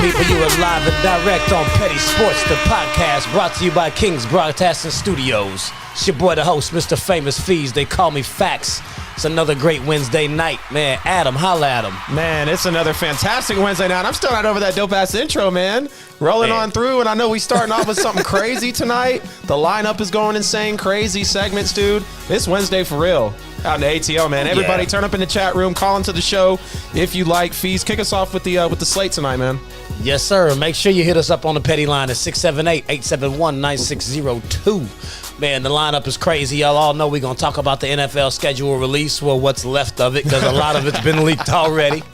people? You are live and direct on Petty Sports, the podcast brought to you by King's Broadcasting Studios. It's your boy, the host, Mr. Famous Fees. They call me Fax. It's another great Wednesday night. Man, Adam, holla at him. Man, it's another fantastic Wednesday night. I'm still not over that dope-ass intro, man. Rolling on through, and I know we starting off with something crazy tonight. The lineup is going insane. Crazy segments, dude. It's Wednesday for real. Out in the ATL, man. Everybody turn up in the chat room. Call into the show if you like. Fees, kick us off with the slate tonight, man. Yes, sir. Make sure you hit us up on the Petty line at 678-871-9602. Man, the lineup is crazy. Y'all all know we're going to talk about the NFL schedule release. Well, what's left of it, because a lot of it's been leaked already.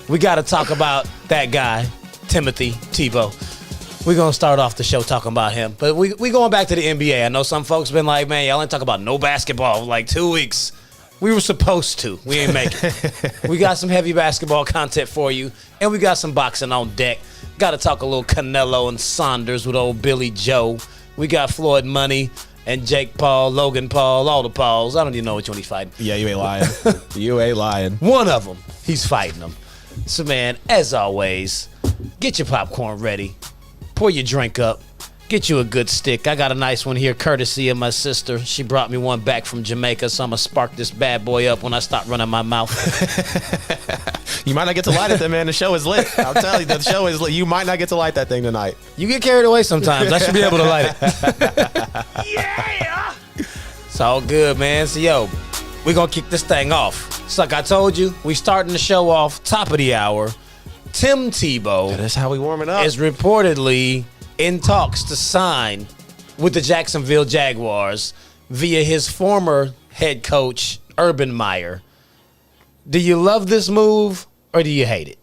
We got to talk about that guy, Tebow. We're going to start off the show talking about him. But we going back to the NBA. I know some folks been like, man, y'all ain't talk about no basketball for like 2 weeks. We were supposed to. We ain't make it. We got some heavy basketball content for you, and we got some boxing on deck. Got to talk a little Canelo and Saunders with old Billy Joe. We got Floyd Money and Jake Paul, Logan Paul, all the Pauls. I don't even know which one he's fighting. Yeah, you ain't lying. You ain't lying. One of them, he's fighting them. So, man, as always, get your popcorn ready. Pour your drink up. Get you a good stick. I got a nice one here, courtesy of my sister. She brought me one back from Jamaica, so I'm going to spark this bad boy up when I stop running my mouth. You might not get to light it then, man. The show is lit. I'll tell you, the show is lit. You might not get to light that thing tonight. You get carried away sometimes. I should be able to light it. Yeah! It's all good, man. So, yo, we're going to kick this thing off. It's like I told you, we starting the show off top of the hour. Tim Tebow. That's how we warming up. Is reportedly in talks to sign with the Jacksonville Jaguars via his former head coach, Urban Meyer. Do you love this move or do you hate it?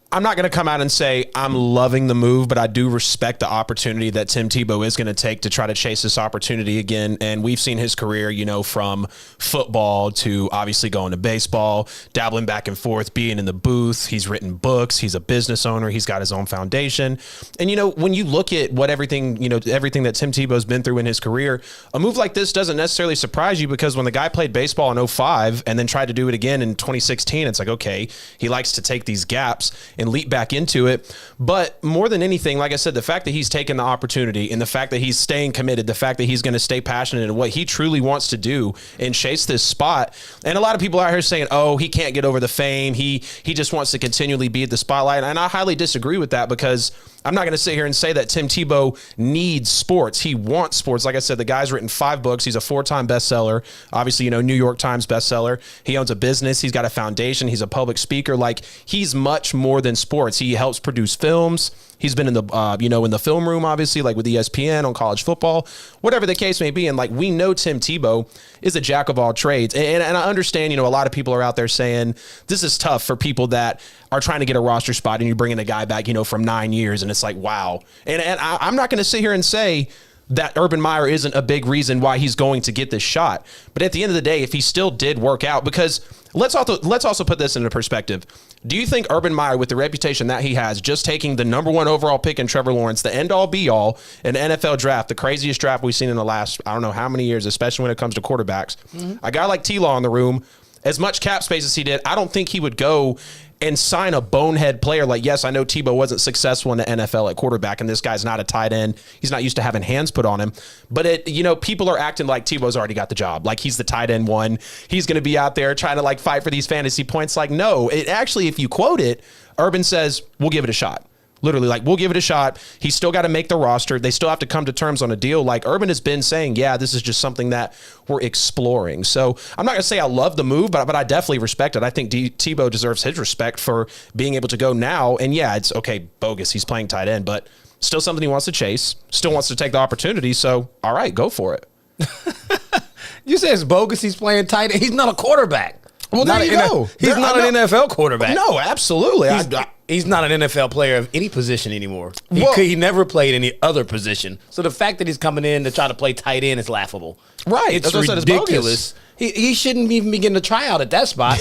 I'm not going to come out and say I'm loving the move, but I do respect the opportunity that Tim Tebow is going to take to try to chase this opportunity again. And we've seen his career, you know, from football to obviously going to baseball, dabbling back and forth, being in the booth. He's written books. He's a business owner. He's got his own foundation. And, you know, when you look at everything that Tim Tebow's been through in his career, a move like this doesn't necessarily surprise you, because when the guy played baseball in 2005 and then tried to do it again in 2016, it's like, okay, he likes to take these gaps and leap back into it. But more than anything, like I said, the fact that he's taken the opportunity and the fact that he's staying committed, the fact that he's going to stay passionate in what he truly wants to do and chase this spot. And a lot of people out here saying, oh, he can't get over the fame. He just wants to continually be at the spotlight. And I highly disagree with that, because I'm not going to sit here and say that Tim Tebow needs sports. He wants sports. Like I said, the guy's written 5 books. He's a 4-time bestseller. Obviously, you know, New York Times bestseller. He owns a business. He's got a foundation. He's a public speaker. Like, he's much more than sports. He helps produce films. He's been in the, in the film room, obviously, like with ESPN on college football, whatever the case may be. And like, we know Tim Tebow is a jack of all trades. And I understand, you know, a lot of people are out there saying this is tough for people that are trying to get a roster spot, and you're bringing a guy back, you know, from 9 years. And it's like, wow. And I'm not going to sit here and say that Urban Meyer isn't a big reason why he's going to get this shot. But at the end of the day, if he still did work out, because let's also put this into perspective. Do you think Urban Meyer, with the reputation that he has, just taking the #1 overall pick in Trevor Lawrence, the end-all be-all in the NFL draft, the craziest draft we've seen in the last, I don't know how many years, especially when it comes to quarterbacks, a guy like T-Law in the room, as much cap space as he did, I don't think he would go and sign a bonehead player. Like, yes, I know Tebow wasn't successful in the NFL at quarterback, and this guy's not a tight end. He's not used to having hands put on him. But, people are acting like Tebow's already got the job. Like, he's the tight end one. He's going to be out there trying to, like, fight for these fantasy points. Like, no. It actually, if you quote it, Urban says, we'll give it a shot. Literally, like, we'll give it a shot. He's still got to make the roster. They still have to come to terms on a deal. Like, Urban has been saying, yeah, this is just something that we're exploring. So I'm not going to say I love the move, but I definitely respect it. I think Tebow deserves his respect for being able to go now. And yeah, it's okay, bogus. He's playing tight end, but still something he wants to chase, still wants to take the opportunity. So, all right, go for it. You say it's bogus. He's playing tight end. He's not a quarterback. Well, there you go. He's not an NFL quarterback. No, absolutely. He's not an NFL player of any position anymore. He never played any other position. So the fact that he's coming in to try to play tight end is laughable. Right. It's ridiculous. He shouldn't even be getting a tryout at that spot.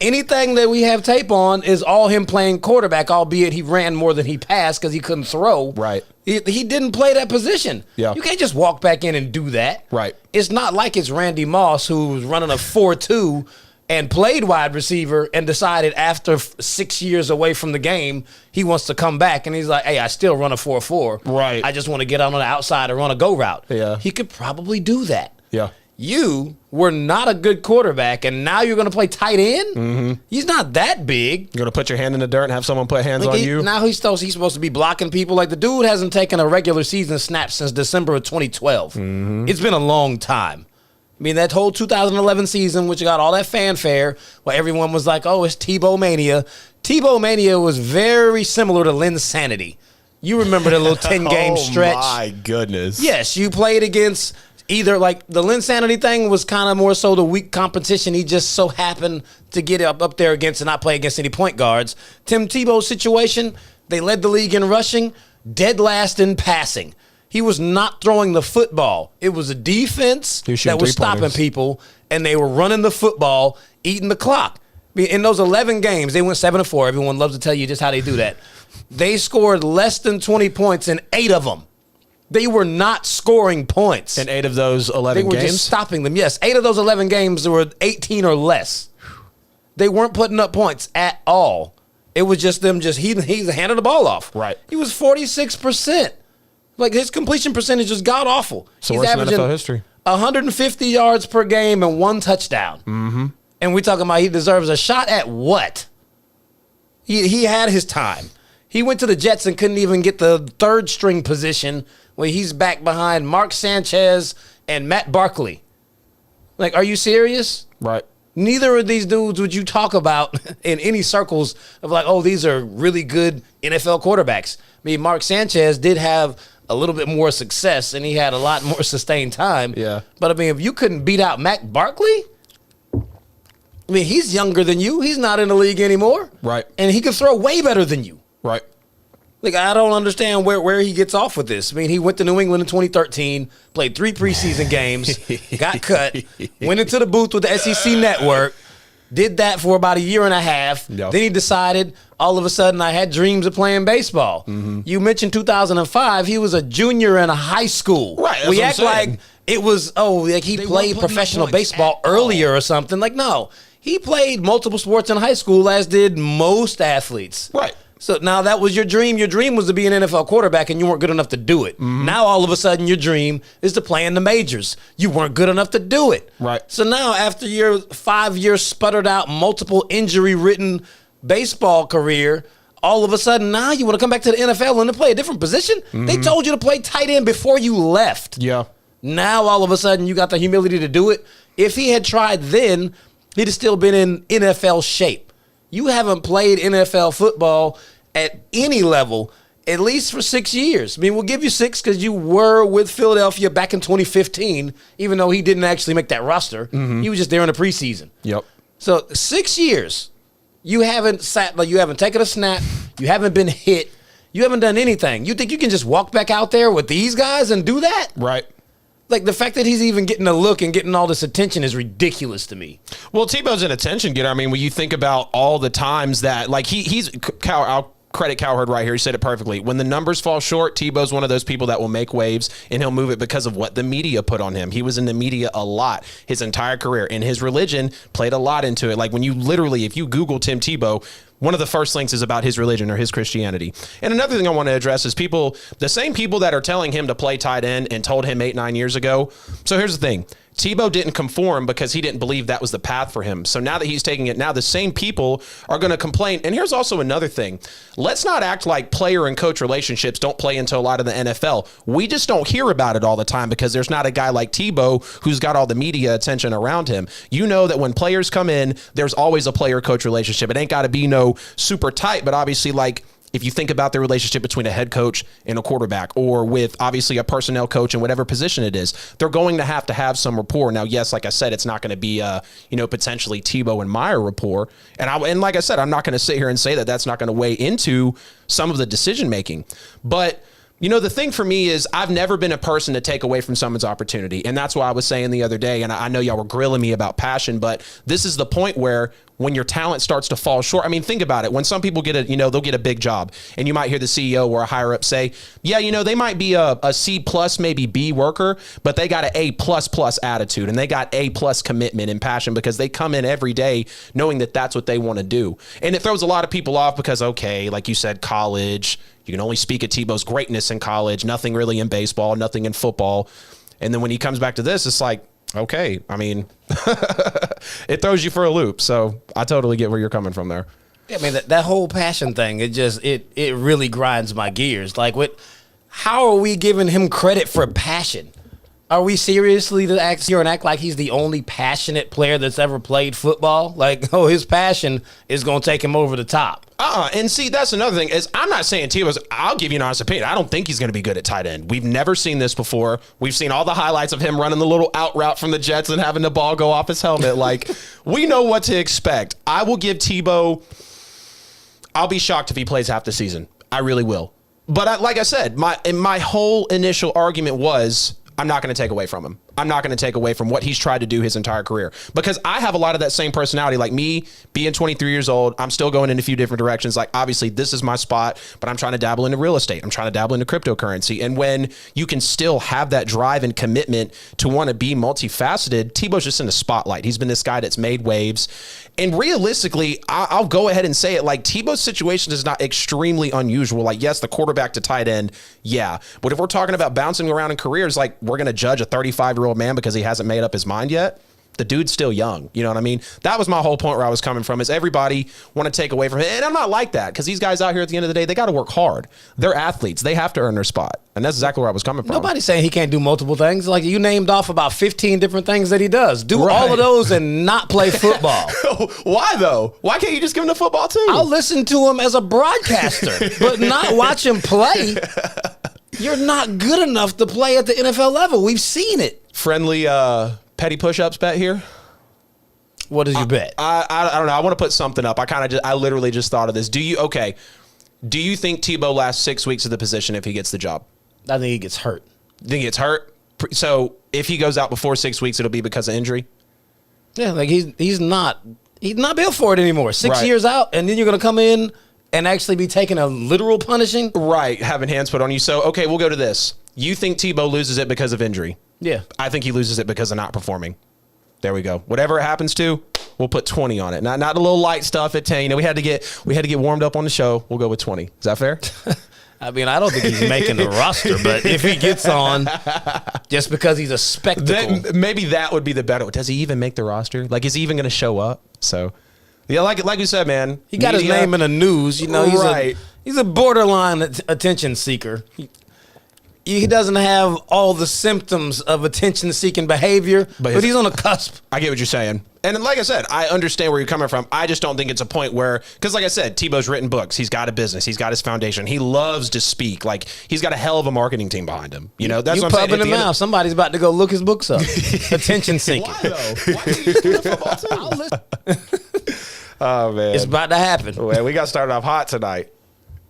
Anything that we have tape on is all him playing quarterback, albeit he ran more than he passed because he couldn't throw. Right. He didn't play that position. Yeah. You can't just walk back in and do that. Right. It's not like it's Randy Moss who's running a 4.2 and played wide receiver and decided after 6 years away from the game, he wants to come back. And he's like, hey, I still run a 4.4. Right. I just want to get out on the outside and run a go route. Yeah. He could probably do that. Yeah. You were not a good quarterback, and now you're going to play tight end? Mm-hmm. He's not that big. You're going to put your hand in the dirt and have someone put hands on you? Now he's supposed to be blocking people. Like, the dude hasn't taken a regular season snap since December of 2012. Mm-hmm. It's been a long time. I mean, that whole 2011 season, which got all that fanfare, where everyone was like, oh, it's Tebow Mania. Tebow Mania was very similar to Linsanity. You remember the little 10-game stretch? Oh, my goodness. Yes, you played against either, like, the Linsanity thing was kind of more so the weak competition. He just so happened to get up there against and not play against any point guards. Tim Tebow's situation, they led the league in rushing, dead last in passing. He was not throwing the football. It was a defense that was stopping people, and they were running the football, eating the clock. I mean, in those 11 games, they went 7-4. Everyone loves to tell you just how they do that. They scored less than 20 points in 8 of them. They were not scoring points. In 8 of those 11 games? They were just stopping them. Yes, 8 of those 11 games there were 18 or less. They weren't putting up points at all. It was just them he handed the ball off. Right. He was 46%. Like, his completion percentage is god-awful. So he's worse than averaging NFL history. 150 yards per game and 1 touchdown. Mm-hmm. And we're talking about he deserves a shot at what? He had his time. He went to the Jets and couldn't even get the third-string position where he's back behind Mark Sanchez and Matt Barkley. Like, are you serious? Right. Neither of these dudes would you talk about in any circles of like, oh, these are really good NFL quarterbacks. I mean, Mark Sanchez did have a little bit more success, and he had a lot more sustained time. Yeah. But, I mean, if you couldn't beat out Matt Barkley, I mean, he's younger than you. He's not in the league anymore. Right. And he can throw way better than you. Right. Like, I don't understand where he gets off with this. I mean, he went to New England in 2013, played 3 preseason games, got cut, went into the booth with the SEC network, did that for about a year and a half. Yep. Then he decided, all of a sudden, I had dreams of playing baseball. Mm-hmm. You mentioned 2005. He was a junior in a high school. Right. We act like it was, like he played professional baseball earlier or something. Like, no. He played multiple sports in high school, as did most athletes. Right. So now that was your dream. Your dream was to be an NFL quarterback, and you weren't good enough to do it. Mm-hmm. Now all of a sudden your dream is to play in the majors. You weren't good enough to do it. Right. So now after your 5-year sputtered out, multiple injury-ridden baseball career, all of a sudden now you want to come back to the NFL and to play a different position? Mm-hmm. They told you to play tight end before you left. Yeah. Now all of a sudden you got the humility to do it. If he had tried then, he'd have still been in NFL shape. You haven't played NFL football at any level, at least for 6 years. I mean, we'll give you 6 because you were with Philadelphia back in 2015, even though he didn't actually make that roster. Mm-hmm. He was just there in the preseason. Yep. So 6 years, you haven't you haven't taken a snap, you haven't been hit, you haven't done anything. You think you can just walk back out there with these guys and do that? Right. Like, the fact that he's even getting a look and getting all this attention is ridiculous to me. Well, Tebow's an attention getter. I mean, when you think about all the times that, like, I'll credit Cowherd right here. He said it perfectly. When the numbers fall short, Tebow's one of those people that will make waves, and he'll move it because of what the media put on him. He was in the media a lot his entire career, and his religion played a lot into it. Like, when you literally, if you Google Tim Tebow, one of the first links is about his religion or his Christianity. And another thing I want to address is the same people that are telling him to play tight end and told him 8-9 years ago. So here's the thing. Tebow didn't conform because he didn't believe that was the path for him. So now that he's taking it, now the same people are going to complain. And here's also another thing. Let's not act like player and coach relationships don't play into a lot of the NFL. We just don't hear about it all the time because there's not a guy like Tebow who's got all the media attention around him. You know that when players come in, there's always a player-coach relationship. It ain't got to be no super tight, but obviously, like, if you think about the relationship between a head coach and a quarterback, or with obviously a personnel coach in whatever position it is, they're going to have some rapport. Now, yes, like I said, it's not going to be, potentially Tebow and Meyer rapport. And like I said, I'm not going to sit here and say that that's not going to weigh into some of the decision making. But the thing for me is I've never been a person to take away from someone's opportunity. And that's why I was saying the other day, and I know y'all were grilling me about passion, but this is the point where when your talent starts to fall short. I mean, think about it. When some people get they'll get a big job, and you might hear the CEO or a higher up say, yeah, they might be a C plus, maybe B worker, but they got an A plus attitude, and they got A plus commitment and passion because they come in every day knowing that that's what they want to do. And it throws a lot of people off because, okay, like you said, college, you can only speak of Tebow's greatness in college, nothing really in baseball, nothing in football. And then when he comes back to this, it's like, okay, I mean, it throws you for a loop. So I totally get where you're coming from there. Yeah, I mean, that whole passion thing, it really grinds my gears. Like, how are we giving him credit for passion? Are we seriously to act here and act like he's the only passionate player that's ever played football? Like, his passion is going to take him over the top. And see, that's another thing is I'm not saying Tebow's, I'll give you an honest opinion. I don't think he's going to be good at tight end. We've never seen this before. We've seen all the highlights of him running the little out route from the Jets and having the ball go off his helmet. Like, we know what to expect. I will give Tebow, I'll be shocked if he plays half the season. I really will. But like I said, my whole initial argument was, I'm not going to take away from him. I'm not going to take away from what he's tried to do his entire career, because I have a lot of that same personality. Like me being 23 years old, I'm still going in a few different directions. Like, obviously this is my spot, but I'm trying to dabble into real estate. I'm trying to dabble into cryptocurrency. And when you can still have that drive and commitment to want to be multifaceted, Tebow's just in the spotlight. He's been this guy that's made waves. And realistically, I'll go ahead and say it, like, Tebow's situation is not extremely unusual. Like, yes, the quarterback to tight end, yeah. But if we're talking about bouncing around in careers, like, we're going to judge a 35-year-old man because he hasn't made up his mind yet. The dude's still young. You know what I mean? That was my whole point where I was coming from, is everybody want to take away from him. And I'm not like that, because these guys out here at the end of the day, they got to work hard. They're athletes. They have to earn their spot. And that's exactly where I was coming from. Nobody's saying he can't do multiple things. Like, you named off about 15 different things that he does. Do all of those and not play football. Why, though? Why can't you just give him the football, too? I'll listen to him as a broadcaster, but not watch him play. You're not good enough to play at the NFL level. We've seen it. Friendly petty push-ups bet here. What is your bet? I don't know. I want to put something up. I literally just thought of this. Do you think Tebow lasts 6 weeks of the position if he gets the job? I think he gets hurt. Think he gets hurt? So if he goes out before 6 weeks, it'll be because of injury? Yeah, like he's not built for it anymore. 6 Right. years out, and then you're going to come in and actually be taking a literal punishing? Right, having hands put on you. So, okay, we'll go to this. You think Tebow loses it because of injury? Yeah. I think he loses it because of not performing. There we go. Whatever it happens to, we'll put 20 on it. Not a little light stuff at 10. We had to get warmed up on the show. We'll go with 20. Is that fair? I mean, I don't think he's making the roster, but if he gets on, just because he's a spectacle. Maybe that would be the better one. Does he even make the roster? Like, is he even going to show up? So, yeah, like you said, man. He got his name in the news. You know, he's a borderline attention seeker. He doesn't have all the symptoms of attention-seeking behavior, but he's on the cusp. I get what you're saying. And like I said, I understand where you're coming from. I just don't think it's a point where, because like I said, Tebow's written books. He's got a business. He's got his foundation. He loves to speak. Like, he's got a hell of a marketing team behind him. You know, that's what I'm saying. You pumping him out. Somebody's about to go look his books up. Attention-seeking. Why, though? Why can't you just do the football, too? Oh, man. It's about to happen. Well, we got started off hot tonight.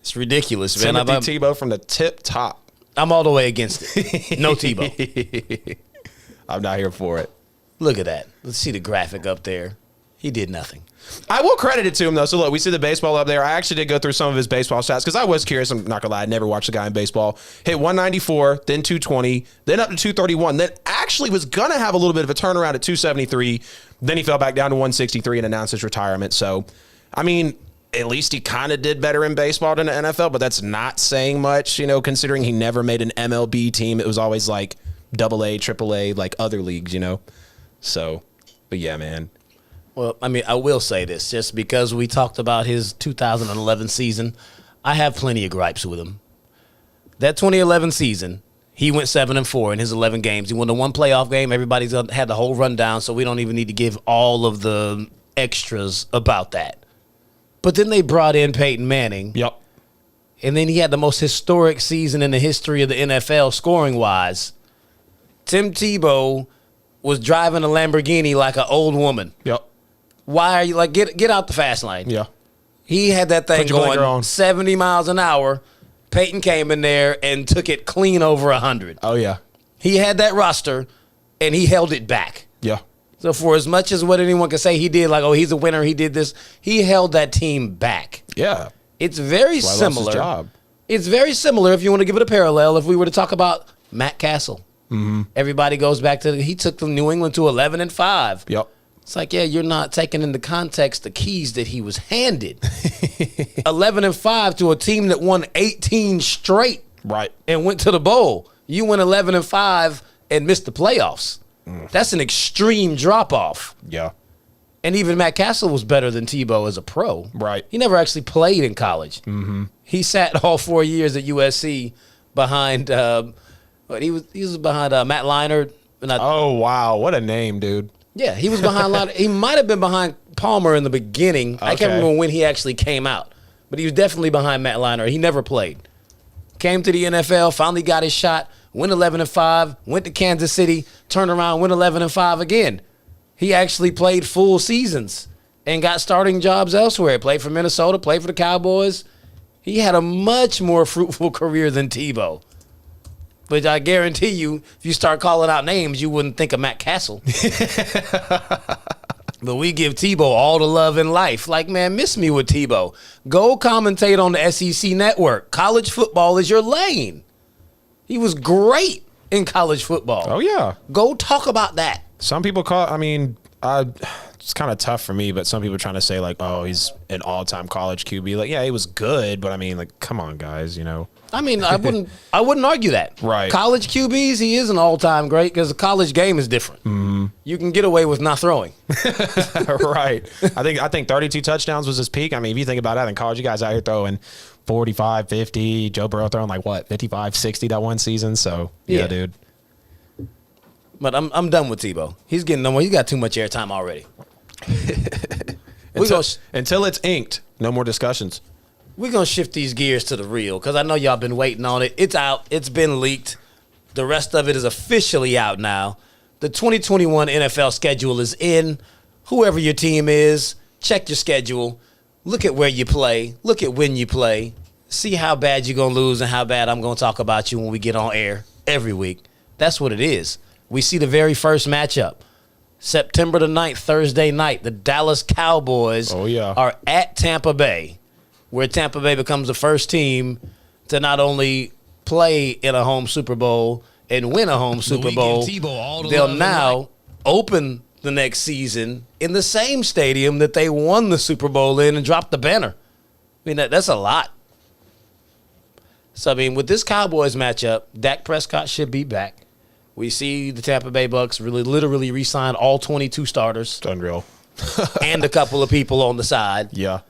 It's ridiculous, man. Timothy Tebow from the tip top. I'm all the way against it. No Tebow. I'm not here for it. Look at that. Let's see the graphic up there. He did nothing. I will credit it to him, though. So, look, we see the baseball up there. I actually did go through some of his baseball stats because I was curious. I'm not going to lie. I never watched a guy in baseball. Hit 194, then 220, then up to 231. Then actually was going to have a little bit of a turnaround at 273. Then he fell back down to 163 and announced his retirement. So, I mean, at least he kind of did better in baseball than the NFL, but that's not saying much, you know, considering he never made an MLB team. It was always like AA, AAA, like other leagues, you know. So, but yeah, man. Well, I mean, I will say this, just because we talked about his 2011 season, I have plenty of gripes with him. That 2011 season, he went 7-4 in his 11 games. He won the one playoff game. Everybody's had the whole rundown, so we don't even need to give all of the extras about that. But then they brought in Peyton Manning. Yep. And then he had the most historic season in the history of the NFL scoring-wise. Tim Tebow was driving a Lamborghini like an old woman. Yep. Why are you like, get out the fast lane? Yeah. He had that thing going 70 miles an hour. Peyton came in there and took it clean over 100. Oh, yeah. He had that roster, and he held it back. Yeah. So for as much as what anyone can say he did, like, oh, he's a winner, he did this, he held that team back. Yeah. It's very That's why he lost his similar. job. It's very similar if you want to give it a parallel. If we were to talk about Matt Castle, everybody goes back to he took the New England to 11-5. Yep. It's like, yeah, you're not taking into context the keys that he was handed. 11-5 to a team that won 18 straight, Right. and went to the bowl. You went 11-5 and missed the playoffs. That's an extreme drop off. Yeah. And even Matt Castle was better than Tebow as a pro. Right. He never actually played in college. He sat all 4 years at USC behind. He was behind Matt Leinart. Oh, wow. What a name, dude. Yeah, he was behind Leinart. He might have been behind Palmer in the beginning. I can't remember when he actually came out, but he was definitely behind Matt Leinart. He never played. Came to the NFL, finally got his shot. Went 11-5. Went to Kansas City. Turned around, went 11-5 again. He actually played full seasons and got starting jobs elsewhere. Played for Minnesota, played for the Cowboys. He had a much more fruitful career than Tebow. But I guarantee you, if you start calling out names, you wouldn't think of Matt Castle. But we give Tebow all the love in life. Like, man, miss me with Tebow. Go commentate on the SEC network. College football is your lane. He was great in college football. Oh, yeah. Go talk about that. Some people it's kind of tough for me, but some people are trying to say, like, oh, he's an all-time college QB. Like, yeah, he was good, but I mean, like, come on, guys, you know. I mean, I wouldn't argue that. Right. College QBs, he is an all-time great because the college game is different. You can get away with not throwing. Right. I think 32 touchdowns was his peak. I mean, if you think about that in college, you guys out here throwing 45, 50. Joe Burrow throwing like what, 55, 60 that one season. So yeah. Dude. But I'm done with Tebow. He's getting no more. He's got too much airtime already. Until it's inked, no more discussions. We're going to shift these gears to the real because I know y'all been waiting on it. It's out. It's been leaked. The rest of it is officially out now. The 2021 NFL schedule is in. Whoever your team is, check your schedule. Look at where you play. Look at when you play. See how bad you're going to lose and how bad I'm going to talk about you when we get on air every week. That's what it is. We see the very first matchup. September the 9th, Thursday night, the Dallas Cowboys are at Tampa Bay, where Tampa Bay becomes the first team to not only play in a home Super Bowl and win a home Super Bowl, they'll now open the next season in the same stadium that they won the Super Bowl in and dropped the banner. I mean, that's a lot. So, I mean, with this Cowboys matchup, Dak Prescott should be back. We see the Tampa Bay Bucks really literally re-sign all 22 starters. It's unreal. And a couple of people on the side. Yeah.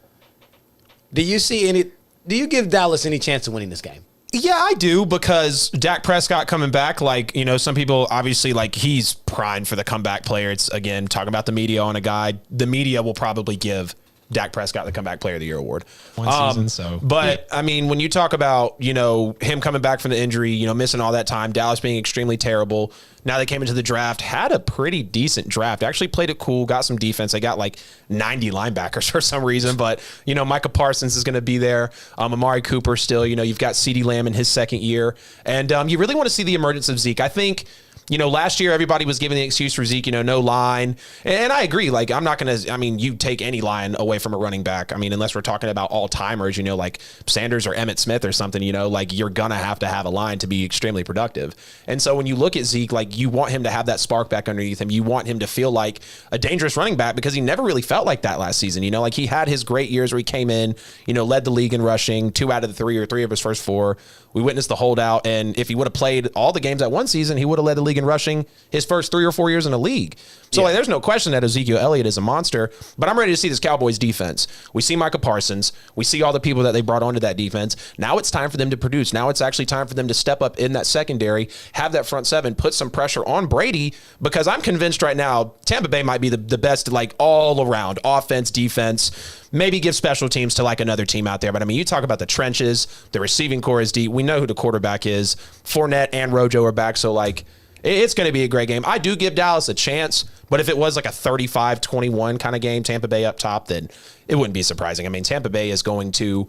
Do you give Dallas any chance of winning this game? Yeah, I do, because Dak Prescott coming back, like, you know, some people obviously, like, he's primed for the comeback player. It's, again, talking about the media on a guy. The media will probably give Dak Prescott the Comeback Player of the Year award. One season, so. But, I mean, when you talk about, you know, him coming back from the injury, you know, missing all that time, Dallas being extremely terrible. Now they came into the draft, had a pretty decent draft. Actually played it cool, got some defense. They got like 90 linebackers for some reason. But, you know, Micah Parsons is going to be there. Amari Cooper still, you know, you've got CeeDee Lamb in his second year. And you really want to see the emergence of Zeke. I think, you know, last year everybody was giving the excuse for Zeke, you know, no line. And I agree. Like, I'm not going to, I mean, you take any line away from a running back. I mean, unless we're talking about all-timers, you know, like Saunders or Emmitt Smith or something, you know, like you're going to have a line to be extremely productive. And so when you look at Zeke, like you want him to have that spark back underneath him. You want him to feel like a dangerous running back, because he never really felt like that last season. You know, like he had his great years where he came in, you know, led the league in rushing 2 out of the 3 or 3 of his first 4. We witnessed the holdout. And if he would have played all the games that one season, he would have led the league in rushing his first 3 or 4 years in the league. So like, there's no question that Ezekiel Elliott is a monster, but I'm ready to see this Cowboys defense. We see Micah Parsons. We see all the people that they brought onto that defense. Now it's time for them to produce. Now it's actually time for them to step up in that secondary, have that front seven, put some pressure on Brady, because I'm convinced right now Tampa Bay might be the best, like all around offense, defense, maybe give special teams to like another team out there. But I mean, you talk about the trenches, the receiving core is deep. We know who the quarterback is. Fournette and Rojo are back. So like, it's going to be a great game. I do give Dallas a chance, but if it was like a 35-21 kind of game, Tampa Bay up top, then it wouldn't be surprising. I mean, Tampa Bay is going to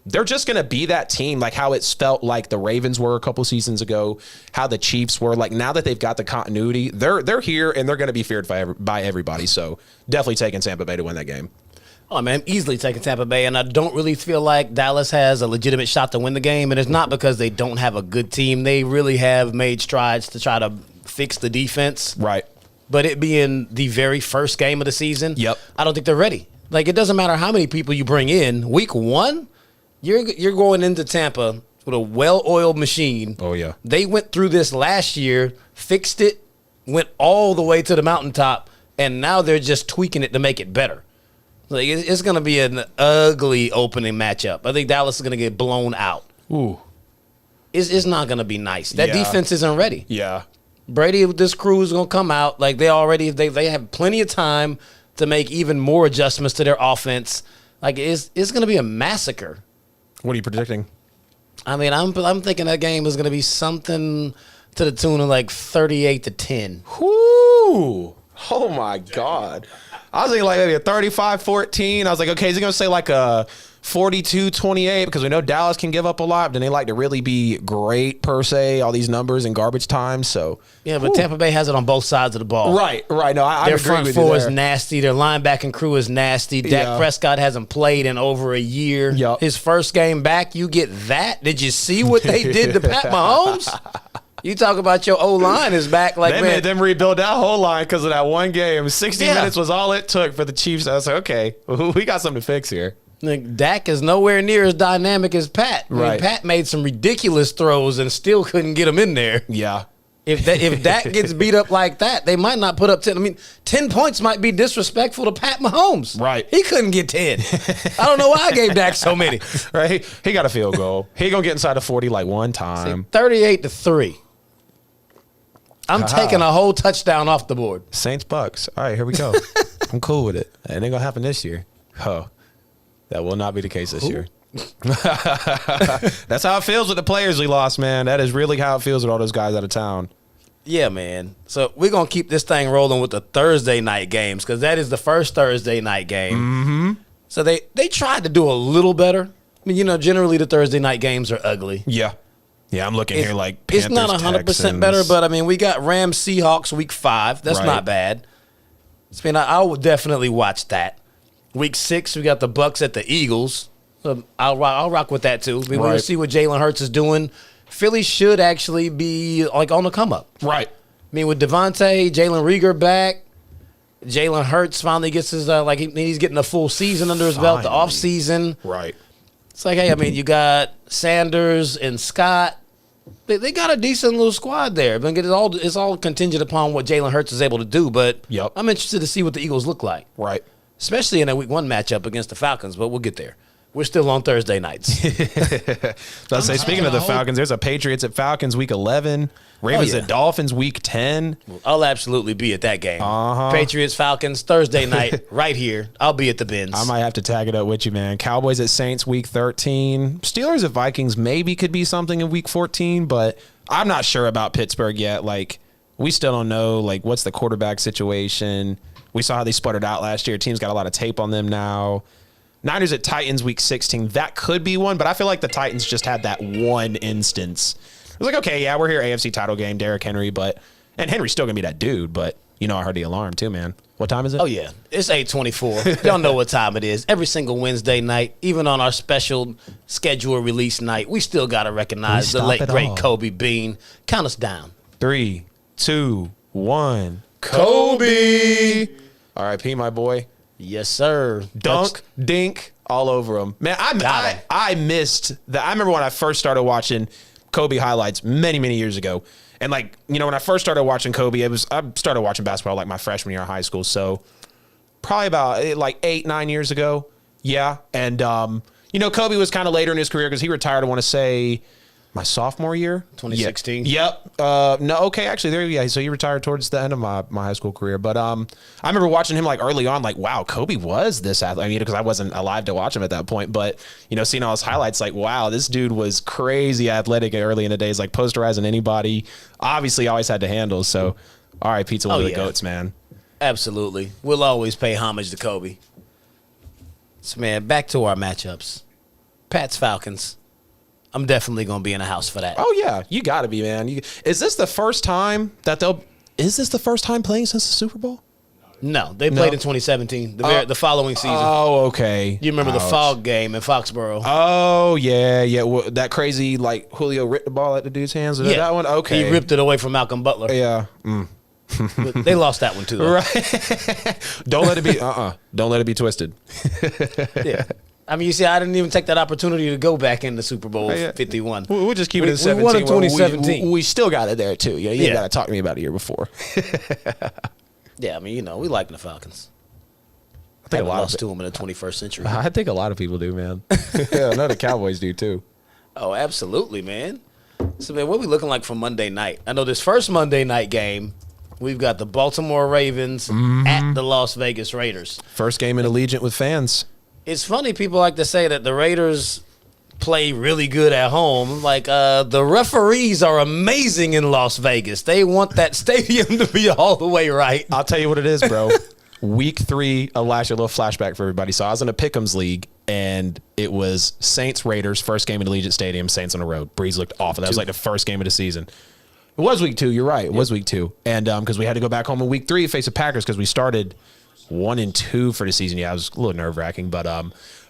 they're just going to be that team, like how it's felt like the Ravens were a couple seasons ago, how the Chiefs were. Like now that they've got the continuity, they're here and they're going to be feared by everybody. So definitely taking Tampa Bay to win that game. Oh, man, I'm easily taking Tampa Bay, and I don't really feel like Dallas has a legitimate shot to win the game, and it's not because they don't have a good team. They really have made strides to try to fix the defense. Right. But it being the very first game of the season, I don't think they're ready. Like, it doesn't matter how many people you bring in. Week 1, you're going into Tampa with a well-oiled machine. Oh, yeah. They went through this last year, fixed it, went all the way to the mountaintop, and now they're just tweaking it to make it better. Like, it's going to be an ugly opening matchup. I think Dallas is going to get blown out. Ooh. It's not going to be nice. That defense isn't ready. Yeah. Brady with this crew is going to come out. Like, they have plenty of time to make even more adjustments to their offense. Like, it's going to be a massacre. What are you predicting? I mean, I'm thinking that game is going to be something to the tune of like 38-10. Whoo. Oh, my God. I was thinking like maybe a 35-14. I was like, okay, is he going to say like a 42-28? Because we know Dallas can give up a lot, but then they like to really be great per se, all these numbers in garbage time. So yeah, but Tampa Bay has it on both sides of the ball. Right. No, I their agree front with four you is there. nasty. Their linebacking crew is nasty. Dak Prescott hasn't played in over a year. Yep. His first game back, you get that. Did you see what they did to Pat Mahomes? You talk about your O-line is back. Like, they man, made them rebuild that whole line because of that one game. 60 minutes was all it took for the Chiefs. I was like, okay, we got something to fix here. like, Dak is nowhere near as dynamic as Pat. I mean, Pat made some ridiculous throws and still couldn't get him in there. Yeah. If Dak gets beat up like that, they might not put up 10. I mean, 10 points might be disrespectful to Pat Mahomes. Right. He couldn't get 10. I don't know why I gave Dak so many. Right. He got a field goal. He going to get inside of 40 like one time. 38-3. I'm taking a whole touchdown off the board. Saints Bucks. All right, here we go. I'm cool with it. It ain't going to happen this year. Oh, that will not be the case this year. That's how it feels with the players we lost, man. That is really how it feels with all those guys out of town. Yeah, man. So we're going to keep this thing rolling with the Thursday night games because that is the first Thursday night game. Mm-hmm. So they tried to do a little better. I mean, you know, generally the Thursday night games are ugly. Yeah. Yeah, I'm looking here like Panthers, it's not 100% Texans. better, but I mean, we got Rams Seahawks week 5. That's not bad. I mean, I would definitely watch that. Week 6, we got the Bucks at the Eagles. I'll rock with that too. We want to see what Jalen Hurts is doing. Philly should actually be like on the come up. Right. I mean, with Devontae, Jalen Reagor back, Jalen Hurts finally gets his he's getting a full season under his belt, the off season. Right. It's like, hey, I mean, you got Saunders and Scott. They got a decent little squad there. But it's all contingent upon what Jalen Hurts is able to do. But I'm interested to see what the Eagles look like. Right. Especially in a week 1 matchup against the Falcons. But we'll get there. We're still on Thursday nights. Speaking of the Falcons, there's a Patriots at Falcons week 11. Ravens at Dolphins week 10. I'll absolutely be at that game. Patriots, Falcons, Thursday night, right here. I'll be at the Benz. I might have to tag it up with you, man. Cowboys at Saints week 13. Steelers at Vikings maybe could be something in week 14, but I'm not sure about Pittsburgh yet. Like, we still don't know, like, what's the quarterback situation. We saw how they sputtered out last year. Team's got a lot of tape on them now. Niners at Titans week 16. That could be one, but I feel like the Titans just had that one instance. It was like, okay, yeah, we're here, AFC title game, Derrick Henry, and Henry's still going to be that dude, but, you know, I heard the alarm too, man. What time is it? Oh, yeah. It's 8:24. Y'all know what time it is. Every single Wednesday night, even on our special schedule release night, we still got to recognize the late, great Kobe Bean. Count us down. 3, 2, 1. Kobe! R.I.P., my boy. Yes, sir. Dunk, dink, all over him. Man, I missed that. I remember when I first started watching Kobe highlights many, many years ago. And, like, you know, when I first started watching Kobe, I started watching basketball like my freshman year of high school. So probably about like 8, 9 years ago. Yeah. And, you know, Kobe was kind of later in his career because he retired, I want to say, my sophomore year. 2016. Yep. No, okay, actually, so he retired towards the end of my high school career. But I remember watching him like early on, like, wow, Kobe was this athlete. I mean, because I wasn't alive to watch him at that point. But, you know, seeing all his highlights, like, wow, this dude was crazy athletic early in the days, like posterizing anybody. Obviously, always had to handle. So, all right, pizza one of the GOATs, man. Absolutely. We'll always pay homage to Kobe. So, man, back to our matchups. Pats Falcons. I'm definitely going to be in the house for that. Oh yeah, you got to be, man. Is this the first time that Is this the first time playing since the Super Bowl? No, they played in 2017, the following season. Oh, okay. You remember the fog game in Foxborough? Oh yeah. Well, that crazy Julio ripped the ball at the dude's hands. Yeah, that one. Okay, he ripped it away from Malcolm Butler. Yeah. But they lost that one too, though. Right. Don't let it be. Don't let it be twisted. Yeah. I mean, you see, I didn't even take that opportunity to go back in the Super Bowl 51. We'll just keep it in 17. We won in 2017. We still got it there, too. You got to talk to me about a year before. Yeah, I mean, we like the Falcons. I think lost to them in the 21st century. I think a lot of people do, man. Yeah, I know the Cowboys do, too. Oh, absolutely, man. So, man, what are we looking like for Monday night? I know this first Monday night game, we've got the Baltimore Ravens at the Las Vegas Raiders. First game in Allegiant with fans. It's funny, people like to say that the Raiders play really good at home. Like, the referees are amazing in Las Vegas. They want that stadium to be all the way right. I'll tell you what it is, bro. Week 3 of last year, a little flashback for everybody. So I was in a Pick'ems league, and it was Saints-Raiders, first game at Allegiant Stadium, Saints on the road. Breeze looked awful. That was like the first game of the season. It was week 2. You're right. It was week 2. And because we had to go back home in week 3 to face the Packers because we started 1-2 for the season. Yeah, it was a little nerve-wracking. But I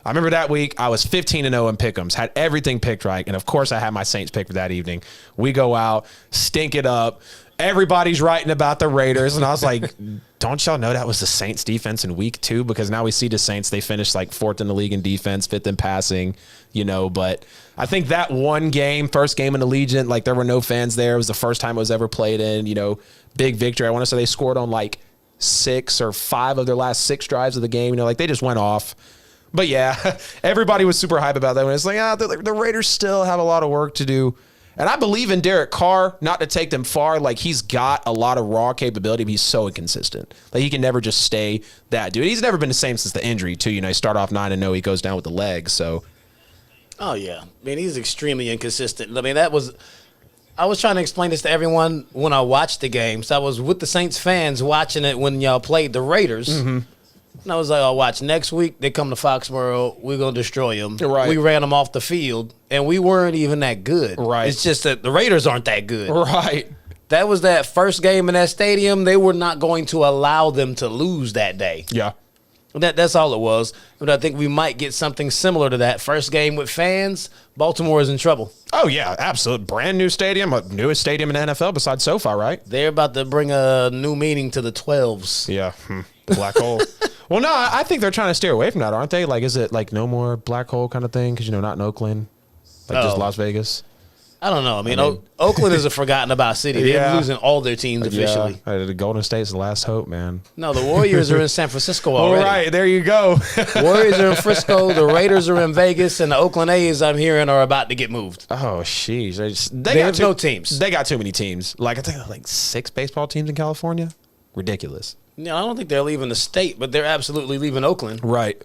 remember that week, I was 15-0 in Pick'ems, had everything picked right. And, of course, I had my Saints picked for that evening. We go out, stink it up. Everybody's writing about the Raiders. And I was like, don't y'all know that was the Saints defense in week 2? Because now we see the Saints, they finished like 4th in the league in defense, 5th in passing, But I think that one game, first game in Allegiant, like there were no fans there. It was the first time it was ever played in, big victory. I want to say they scored on like 6 or 5 of their last 6 drives of the game. They just went off. But yeah, everybody was super hype about that one. It's like, the Raiders still have a lot of work to do. And I believe in Derek Carr, not to take them far. Like, he's got a lot of raw capability, but he's so inconsistent. Like, he can never just stay that dude. He's never been the same since the injury, too. He start off 9-0, he goes down with the leg, so. Oh, yeah. I mean, he's extremely inconsistent. I mean, I was trying to explain this to everyone when I watched the game. So I was with the Saints fans watching it when y'all played the Raiders. Mm-hmm. And I was like, watch, next week they come to Foxborough, we're going to destroy them. Right. We ran them off the field, and we weren't even that good. Right. It's just that the Raiders aren't that good. Right. That was that first game in that stadium. They were not going to allow them to lose that day. Yeah. That's all it was. But I think we might get something similar to that. First game with fans, Baltimore is in trouble. Oh, yeah, absolutely. Brand new stadium, newest stadium in the NFL besides SoFi, right? They're about to bring a new meaning to the 12s. Yeah, black hole. Well, no, I think they're trying to steer away from that, aren't they? Like, is it like no more black hole kind of thing? Because, not in Oakland, just Las Vegas. I don't know. I mean Oakland is a forgotten about city. They're losing all their teams officially. Yeah. The Golden State's the last hope, man. No, the Warriors are in San Francisco already. All right, there you go. Warriors are in Frisco. The Raiders are in Vegas, and the Oakland A's, I'm hearing, are about to get moved. Oh, sheesh. They got no teams. They got too many teams. Like, I think like 6 baseball teams in California. Ridiculous. No, I don't think they're leaving the state, but they're absolutely leaving Oakland. Right.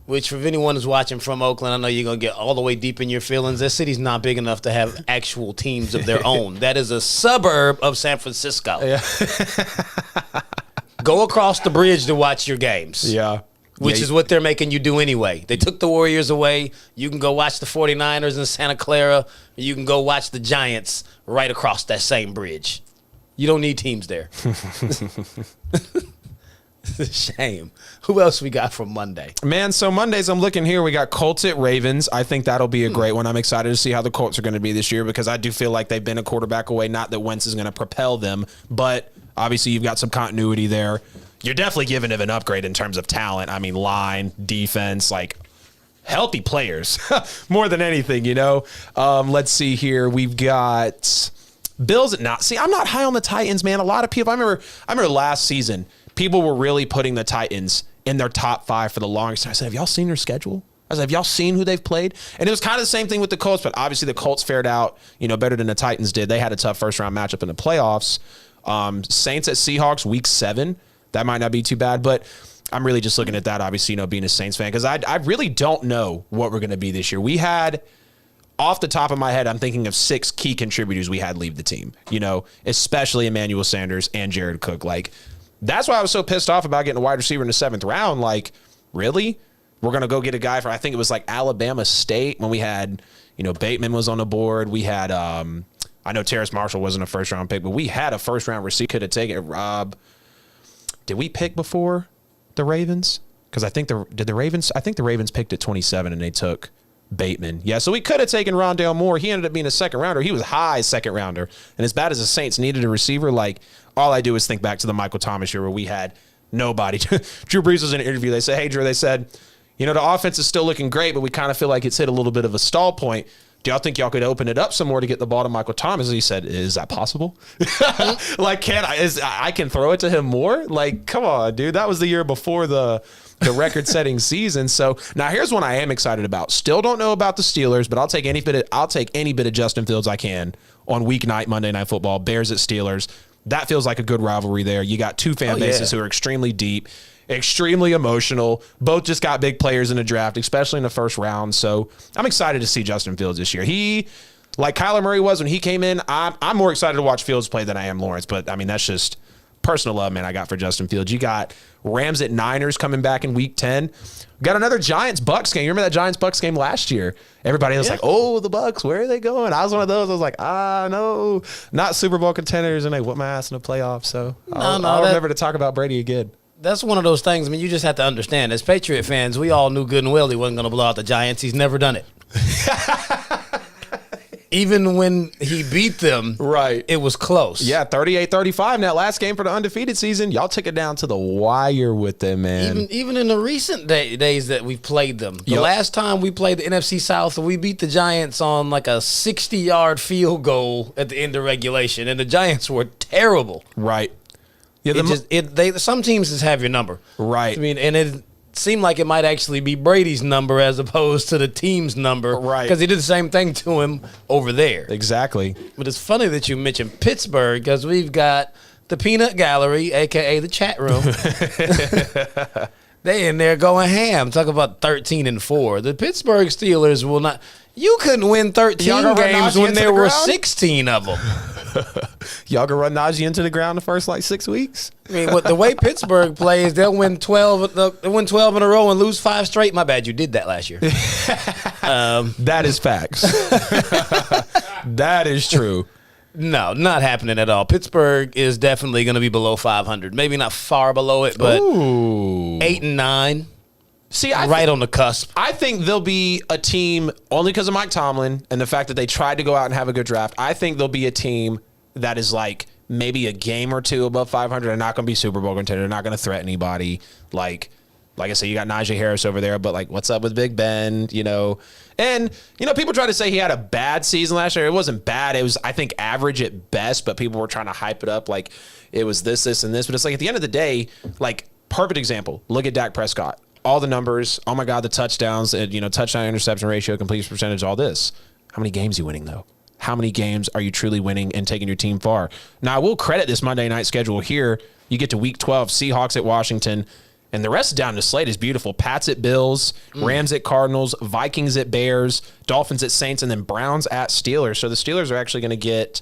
Which, if anyone is watching from Oakland, I know you're going to get all the way deep in your feelings. That city's not big enough to have actual teams of their own. That is a suburb of San Francisco. Yeah. Go across the bridge to watch your games. Yeah. Which is what they're making you do anyway. They took the Warriors away. You can go watch the 49ers in Santa Clara. And you can go watch the Giants right across that same bridge. You don't need teams there. It's a shame. Who else we got for Monday? Man, so Mondays, I'm looking here. We got Colts at Ravens. I think that'll be a great one. I'm excited to see how the Colts are going to be this year because I do feel like they've been a quarterback away. Not that Wentz is going to propel them, but obviously you've got some continuity there. You're definitely giving them an upgrade in terms of talent. I mean, line, defense, like healthy players more than anything, Let's see here. We've got Bills at not. See, I'm not high on the Titans, man. A lot of people, I remember last season, people were really putting the Titans in their top 5 for the longest time. I said, have y'all seen their schedule? I said, have y'all seen who they've played? And it was kind of the same thing with the Colts, but obviously the Colts fared out, better than the Titans did. They had a tough first-round matchup in the playoffs. Saints at Seahawks, week 7. That might not be too bad, but I'm really just looking at that, obviously, being a Saints fan, because I really don't know what we're going to be this year. We had, off the top of my head, I'm thinking of 6 key contributors we had leave the team, especially Emmanuel Sanders and Jared Cook. Like, that's why I was so pissed off about getting a wide receiver in the 7th round. Like, really? we're going to go get a guy for, I think it was like Alabama State when we had, Bateman was on the board. We had, I know Terrace Marshall wasn't a first-round pick, but we had a first-round receiver. Could have taken it. Rob, did we pick before the Ravens? Because I think the Ravens picked at 27 and they took Bateman. Yeah, so we could have taken Rondale Moore. He ended up being a second-rounder. He was high second-rounder. And as bad as the Saints needed a receiver, like, all I do is think back to the Michael Thomas year where we had nobody. Drew Brees was in an interview. They said, hey, Drew, they said, the offense is still looking great, but we kind of feel like it's hit a little bit of a stall point. Do y'all think y'all could open it up some more to get the ball to Michael Thomas? And he said, is that possible? Like, I can throw it to him more? Like, come on, dude. That was the year before the record-setting season. So now here's one I am excited about. Still don't know about the Steelers, but I'll take any bit of Justin Fields I can on weeknight Monday Night Football. Bears at Steelers. That feels like a good rivalry there. You got two fan bases who are extremely deep, extremely emotional. Both just got big players in the draft, especially in the first round. So I'm excited to see Justin Fields this year. He, like Kyler Murray was when he came in, I'm more excited to watch Fields play than I am Lawrence. But, I mean, that's just personal love, man, I got for Justin Fields. You got Rams at Niners coming back in week 10. Got another Giants-Bucks game. You remember that Giants-Bucks game last year? Everybody was like, oh, the Bucks, where are they going? I was one of those. I was like, no, not Super Bowl contenders, and they whooped my ass in the playoffs. So I'll remember to talk about Brady again. That's one of those things. I mean, you just have to understand. As Patriot fans, we all knew good and well he wasn't going to blow out the Giants. He's never done it. Even when he beat them, right, it was close. Yeah, 38-35 in that last game for the undefeated season. Y'all took it down to the wire with them, man. Even in the recent days that we've played them. The last time we played the NFC South, we beat the Giants on like a 60-yard field goal at the end of regulation, and the Giants were terrible. Right. Yeah, some teams just have your number. Right. I mean, and it seemed like it might actually be Brady's number as opposed to the team's number. Right. Because he did the same thing to him over there. Exactly. But it's funny that you mentioned Pittsburgh because we've got the Peanut Gallery, a.k.a. the chat room. They in there going ham. Talk about 13-4. The Pittsburgh Steelers will not. You couldn't win 13 games when there were 16 of them. Y'all gonna run Najee into the ground the first 6 weeks? I mean, the way Pittsburgh plays, they'll win 12. They'll win 12 in a row and lose 5 straight. My bad, you did that last year. That is facts. That is true. No, not happening at all. Pittsburgh is definitely going to be below 500. Maybe not far below it, but 8-9. See, right on the cusp. I think they'll be a team only because of Mike Tomlin and the fact that they tried to go out and have a good draft. I think they'll be a team that is maybe a game or two above 500. They're not going to be Super Bowl contender. They're not going to threaten anybody. Like I said, you got Najee Harris over there, but what's up with Big Ben? And people try to say he had a bad season last year. It wasn't bad. It was, I think, average at best. But people were trying to hype it up like it was this, and this. But it's at the end of the day, perfect example. Look at Dak Prescott. All the numbers, oh my God, the touchdowns, touchdown interception ratio, completion percentage, all this. How many games are you winning, though? How many games are you truly winning and taking your team far? Now, I will credit this Monday night schedule here. You get to week 12, Seahawks at Washington, and the rest down the slate is beautiful. Pats at Bills, Rams at Cardinals, Vikings at Bears, Dolphins at Saints, and then Browns at Steelers. So the Steelers are actually going to get...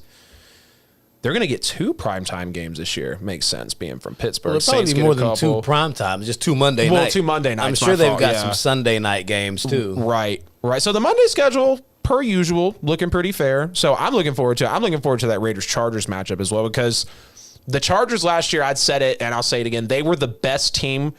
They're going to get 2 primetime games this year. Makes sense, being from Pittsburgh. Well, it'll probably be more than 2 primetimes, just 2 Monday nights. 2 Monday nights. I'm sure they've got some Sunday night games, too. Right. So the Monday schedule, per usual, looking pretty fair. So I'm looking forward to that Raiders-Chargers matchup as well, because the Chargers last year, I'd said it, and I'll say it again, they were the best team.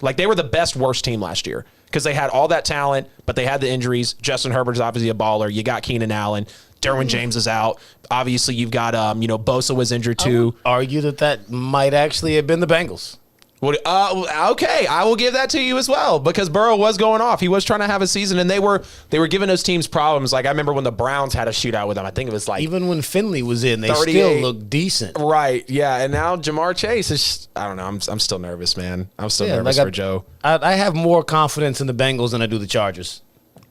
They were the worst team last year because they had all that talent, but they had the injuries. Justin Herbert's obviously a baller. You got Keenan Allen. Derwin James is out. Obviously, you've got, Bosa was injured too. I would argue that might actually have been the Bengals. Okay, I will give that to you as well because Burrow was going off. He was trying to have a season, and they were giving those teams problems. I remember when the Browns had a shootout with them. I think it was even when Finley was in, they still looked decent. Right? Yeah, and now Jamar Chase is. I don't know. I'm still nervous, man. I'm still nervous for Joe. I have more confidence in the Bengals than I do the Chargers.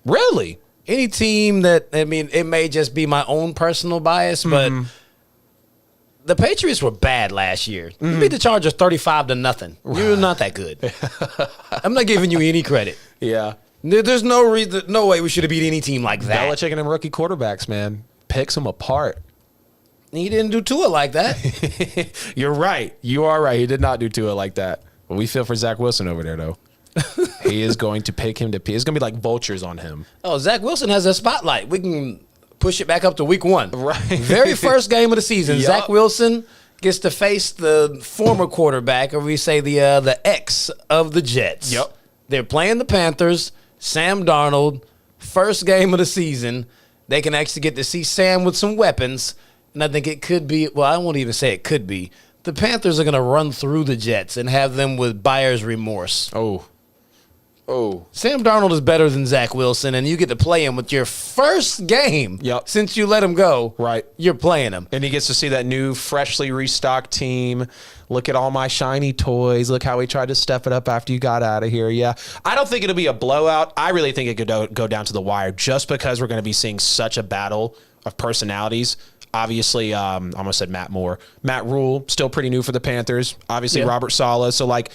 Really? Any team that, it may just be my own personal bias, but the Patriots were bad last year. You beat the Chargers 35-0. You're not that good. I'm not giving you any credit. Yeah. There's no reason, no way we should have beat any team like that. Belichick and them rookie quarterbacks, man. Picks them apart. He didn't do Tua like that. You're right. You are right. He did not do Tua like that. But we feel for Zach Wilson over there, though. He is going to pick him to pee. It's going to be like vultures on him. Oh, Zach Wilson has a spotlight. We can push it back up to week 1. Right. Very first game of the season. Yup. Zach Wilson gets to face the former quarterback, or we say the ex of the Jets. Yep. They're playing the Panthers. Sam Darnold, first game of the season. They can actually get to see Sam with some weapons. And I think it could be, well, I won't even say it could be. The Panthers are going to run through the Jets and have them with buyer's remorse. Oh. Sam Darnold is better than Zach Wilson, and you get to play him with your first game since you let him go. Right. You're playing him. And he gets to see that new, freshly restocked team. Look at all my shiny toys. Look how we tried to step it up after you got out of here. Yeah. I don't think it'll be a blowout. I really think it could go down to the wire just because we're going to be seeing such a battle of personalities. Obviously, I almost said Matt Moore. Matt Rule, still pretty new for the Panthers. Obviously, Robert Saleh. So, like,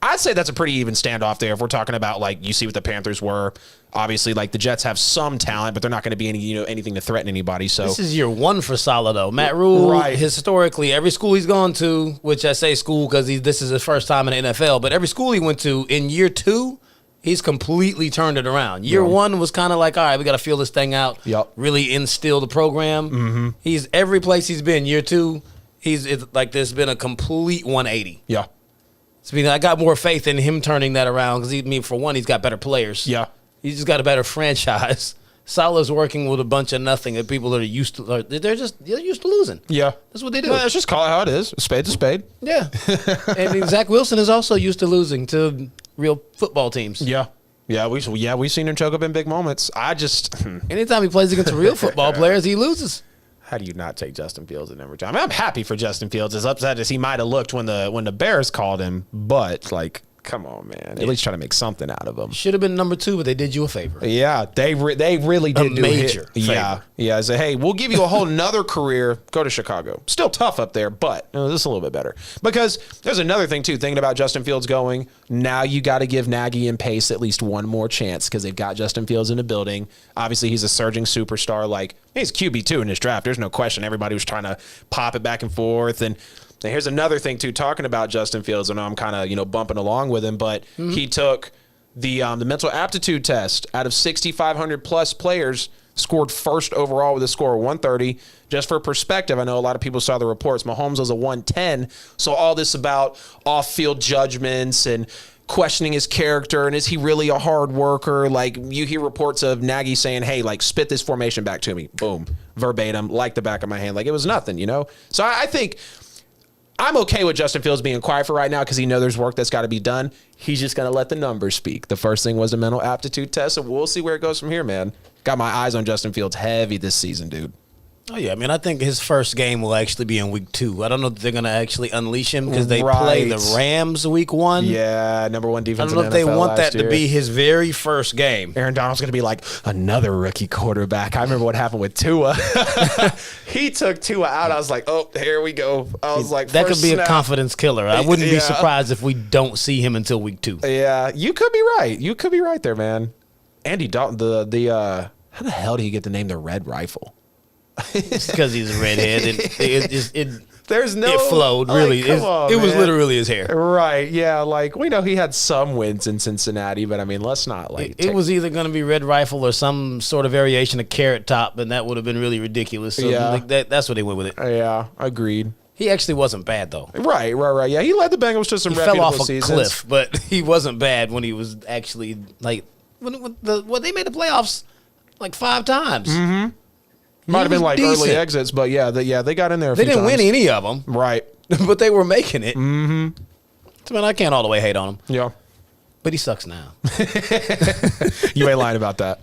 I'd say that's a pretty even standoff there if we're talking about, like, you see what the Panthers were. Obviously, like, the Jets have some talent, but they're not going to be anything to threaten anybody. So this is year 1 for Saleh, though. Matt Rule, historically, every school he's gone to, which I say school because this is his first time in the NFL, but every school he went to, in year 2, he's completely turned it around. Year 1 was kind of like, all right, we got to feel this thing out, really instill the program. Mm-hmm. He's every place he's been. Year 2, it's like there's been a complete 180. Yeah. So, I got more faith in him turning that around because, for one, he's got better players. Yeah. He's just got a better franchise. Saleh's working with a bunch of nothing that people that are used to. They're used to losing. Yeah. That's what they do. Well, let's just call it how it is. A spade's a spade. Yeah. And Zach Wilson is also used to losing to real football teams. Yeah. Yeah, we've seen him choke up in big moments. Anytime he plays against real football players, he loses. How do you not take Justin Fields in every time? I mean, I'm happy for Justin Fields, as upset as he might have looked when the Bears called him, but like, come on, man. At least try to make something out of him. Should have been number 2, but they did you a favor. Yeah, they really did a major favor. Yeah. I say, hey, we'll give you a whole nother career. Go to Chicago. Still tough up there, but this is a little bit better. Because there's another thing too. Thinking about Justin Fields going, now you got to give Nagy and Pace at least one more chance because they've got Justin Fields in the building. Obviously, he's a surging superstar. Like, he's QB2 in this draft. There's no question. Everybody was trying to pop it back and forth. And here's another thing, too, talking about Justin Fields. I know I'm kind of, bumping along with him, but he took the mental aptitude test. Out of 6,500-plus players, scored first overall with a score of 130. Just for perspective, I know a lot of people saw the reports. Mahomes was a 110. So all this about off-field judgments and questioning his character and is he really a hard worker? Like, you hear reports of Nagy saying, hey, like, spit this formation back to me. Boom. Verbatim, like the back of my hand. Like, it was nothing, So I think I'm okay with Justin Fields being quiet for right now because he knows there's work that's got to be done. He's just going to let the numbers speak. The first thing was a mental aptitude test, and we'll see where it goes from here, man. Got my eyes on Justin Fields heavy this season, dude. Oh, yeah. I think his first game will actually be in week 2. I don't know if they're going to actually unleash him because they play the Rams week 1. Yeah, number 1 defense. I don't know if they want that to be his very first game. Aaron Donald's going to be like another rookie quarterback. I remember what happened with Tua. He took Tua out. I was like, oh, here we go. I was like, that could be a confidence killer. I wouldn't be surprised if we don't see him until week 2. Yeah, you could be right. You could be right there, man. Andy Dalton, how the hell did he get the name the Red Rifle? It's because he's a redhead. It flowed, really. Like, it was literally his hair. Right, yeah. Like, we know he had some wins in Cincinnati, but, let's not, like... It was either going to be Red Rifle or some sort of variation of Carrot Top, and that would have been really ridiculous. So that's what they went with it. Yeah, agreed. He actually wasn't bad, though. Right. Yeah, he led the Bengals to some reputable seasons. He fell off a cliff, but he wasn't bad when he was actually, like... When they made the playoffs, like, 5 times. Mm-hmm. Might have been like decent. Early exits, but they got in there. They didn't win any of them, right? But they were making it. Mm-hmm. So, I can't all the way hate on him. Yeah, but he sucks now. You ain't lying about that.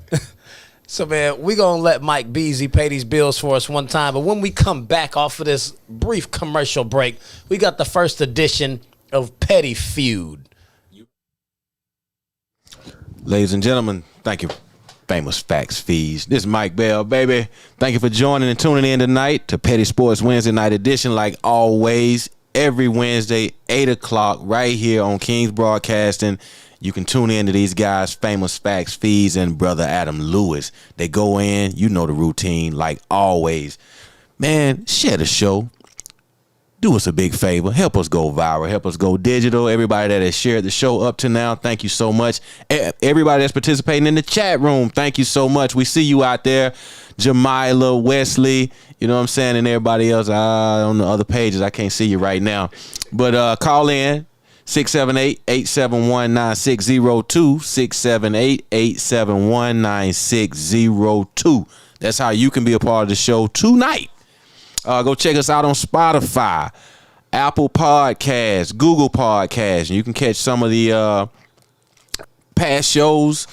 So, man, we gonna let Mike Beasley pay these bills for us one time. But when we come back off of this brief commercial break, we got the first edition of Petty Feud. Ladies and gentlemen, thank you. Famous Facts Feeds. This is Mike Bell, baby. Thank you for joining and tuning in tonight to Petty Sports Wednesday Night Edition. Like always, every Wednesday, 8 o'clock, right here on King's Broadcasting. You can tune in to these guys, Famous Facts Feeds and Brother Adam Lewis. They go in, you know the routine, like always. Man, share the show. do us a big favor. Help us go viral. Help us go digital. Everybody that has shared the show up to now, thank you so much. Everybody that's participating in the chat room, thank you so much. We see you out there. Jamila, Wesley, you know what I'm saying, and everybody else on the other pages. I can't see you right now. But call in. 678-871-9602. 678-871-9602. That's how you can be a part of the show tonight. Go check us out on Spotify, Apple Podcasts, Google Podcasts. And you can catch some of the past shows,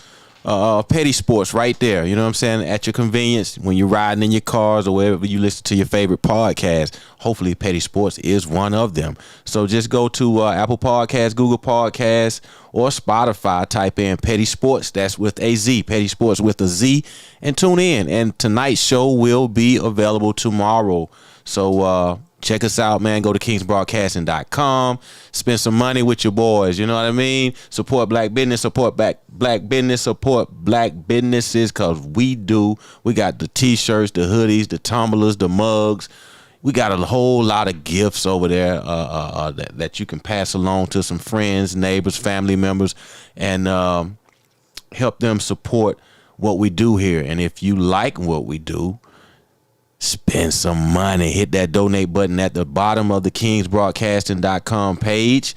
Petty Sports right there. You know what I'm saying? At your convenience when you're riding in your cars or wherever you listen to your favorite podcast. Hopefully Petty Sports is one of them. So just go to Apple Podcasts, Google Podcasts, or Spotify. Type in Petty Sports. That's with a Z. Petty Sports with a Z. And tune in. And tonight's show will be available tomorrow. So check us out, man. Go to kingsbroadcasting.com. Spend some money with your boys. You know what I mean? Support black business. Support black business. Support black businesses, because we do. We got the T-shirts, the hoodies, the tumblers, the mugs. We got a whole lot of gifts over there that you can pass along to some friends, neighbors, family members, and help them support what we do here. And if you like what we do, spend some money. Hit that donate button at the bottom of the kingsbroadcasting.com page.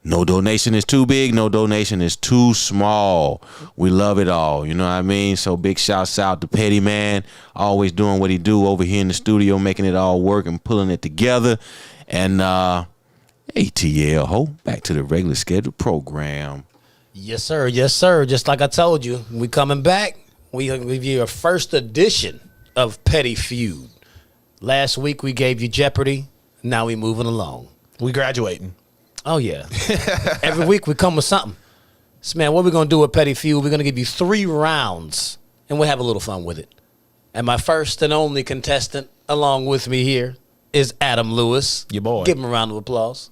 No donation is too big. No donation is too small. We love it all. You know what I mean? So big shouts out to Petty, man. Always doing what he do over here in the studio, making it all work and pulling it together. And ATL, ho, back to the regular scheduled program. Yes, sir. Yes, sir. Just like I told you, we coming back. We give you a first edition of Petty Feud. Last week we gave you Jeopardy. Now we moving along. We graduating. Oh, yeah. Every week we come with something. So, man, what we're going to do with Petty Feud, we're going to give you 3 rounds, and we'll have a little fun with it. And my first and only contestant along with me here is Adam Lewis. Your boy. Give him a round of applause.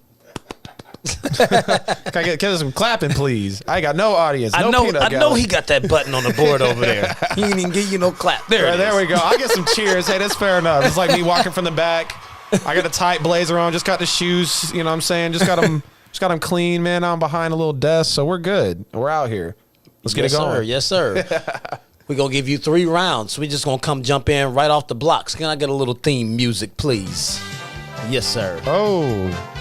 Can I get some clapping, please? I got no audience. I know he got that button on the board over there. He ain't even give you no clap. There we go. I'll get some cheers. Hey, that's fair enough. It's like me walking from the back. I got a tight blazer on. Just got the shoes. You know what I'm saying? Just got them clean, man. I'm behind a little desk, so we're good. We're out here. Let's get it going. Yes, sir. We're going to give you 3 rounds. We're just going to jump in right off the blocks. Can I get a little theme music, please? Yes, sir. Oh.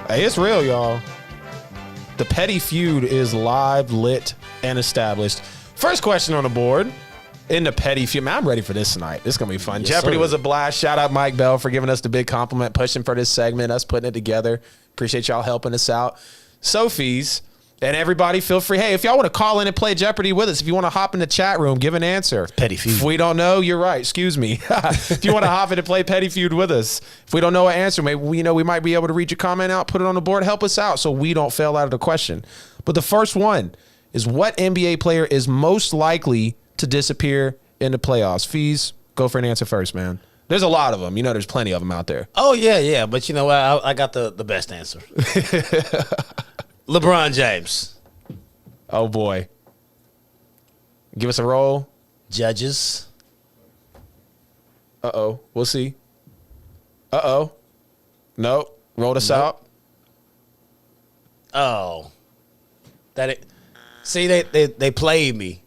Hey, it's real, y'all. The Petty Feud is live, lit, and established. First question on the board in the Petty Feud. Man, I'm ready for this tonight. This is going to be fun. Yes, Jeopardy sir. was a blast. Shout out Mike Bell for giving us the big compliment, pushing for this segment, us putting it together. Appreciate y'all helping us out. Sophie's and everybody, feel free. Hey, if y'all want to call in and play Jeopardy with us, if you want to hop in the chat room, give an answer. Petty Feud. If we don't know, you're right. Excuse me. If you want to hop in and play Petty Feud with us, if we don't know an answer, maybe we might be able to read your comment out, put it on the board, help us out so we don't fail out of the question. But the first one is, what NBA player is most likely to disappear in the playoffs? Fees, go for an answer first, man. There's a lot of them. You know, there's plenty of them out there. Oh, yeah. But you know what? I got the best answer. LeBron James. Oh, boy. Give us a roll. Judges. Uh-oh. We'll see. Uh-oh. Nope. Roll us out. Oh. See, they played me.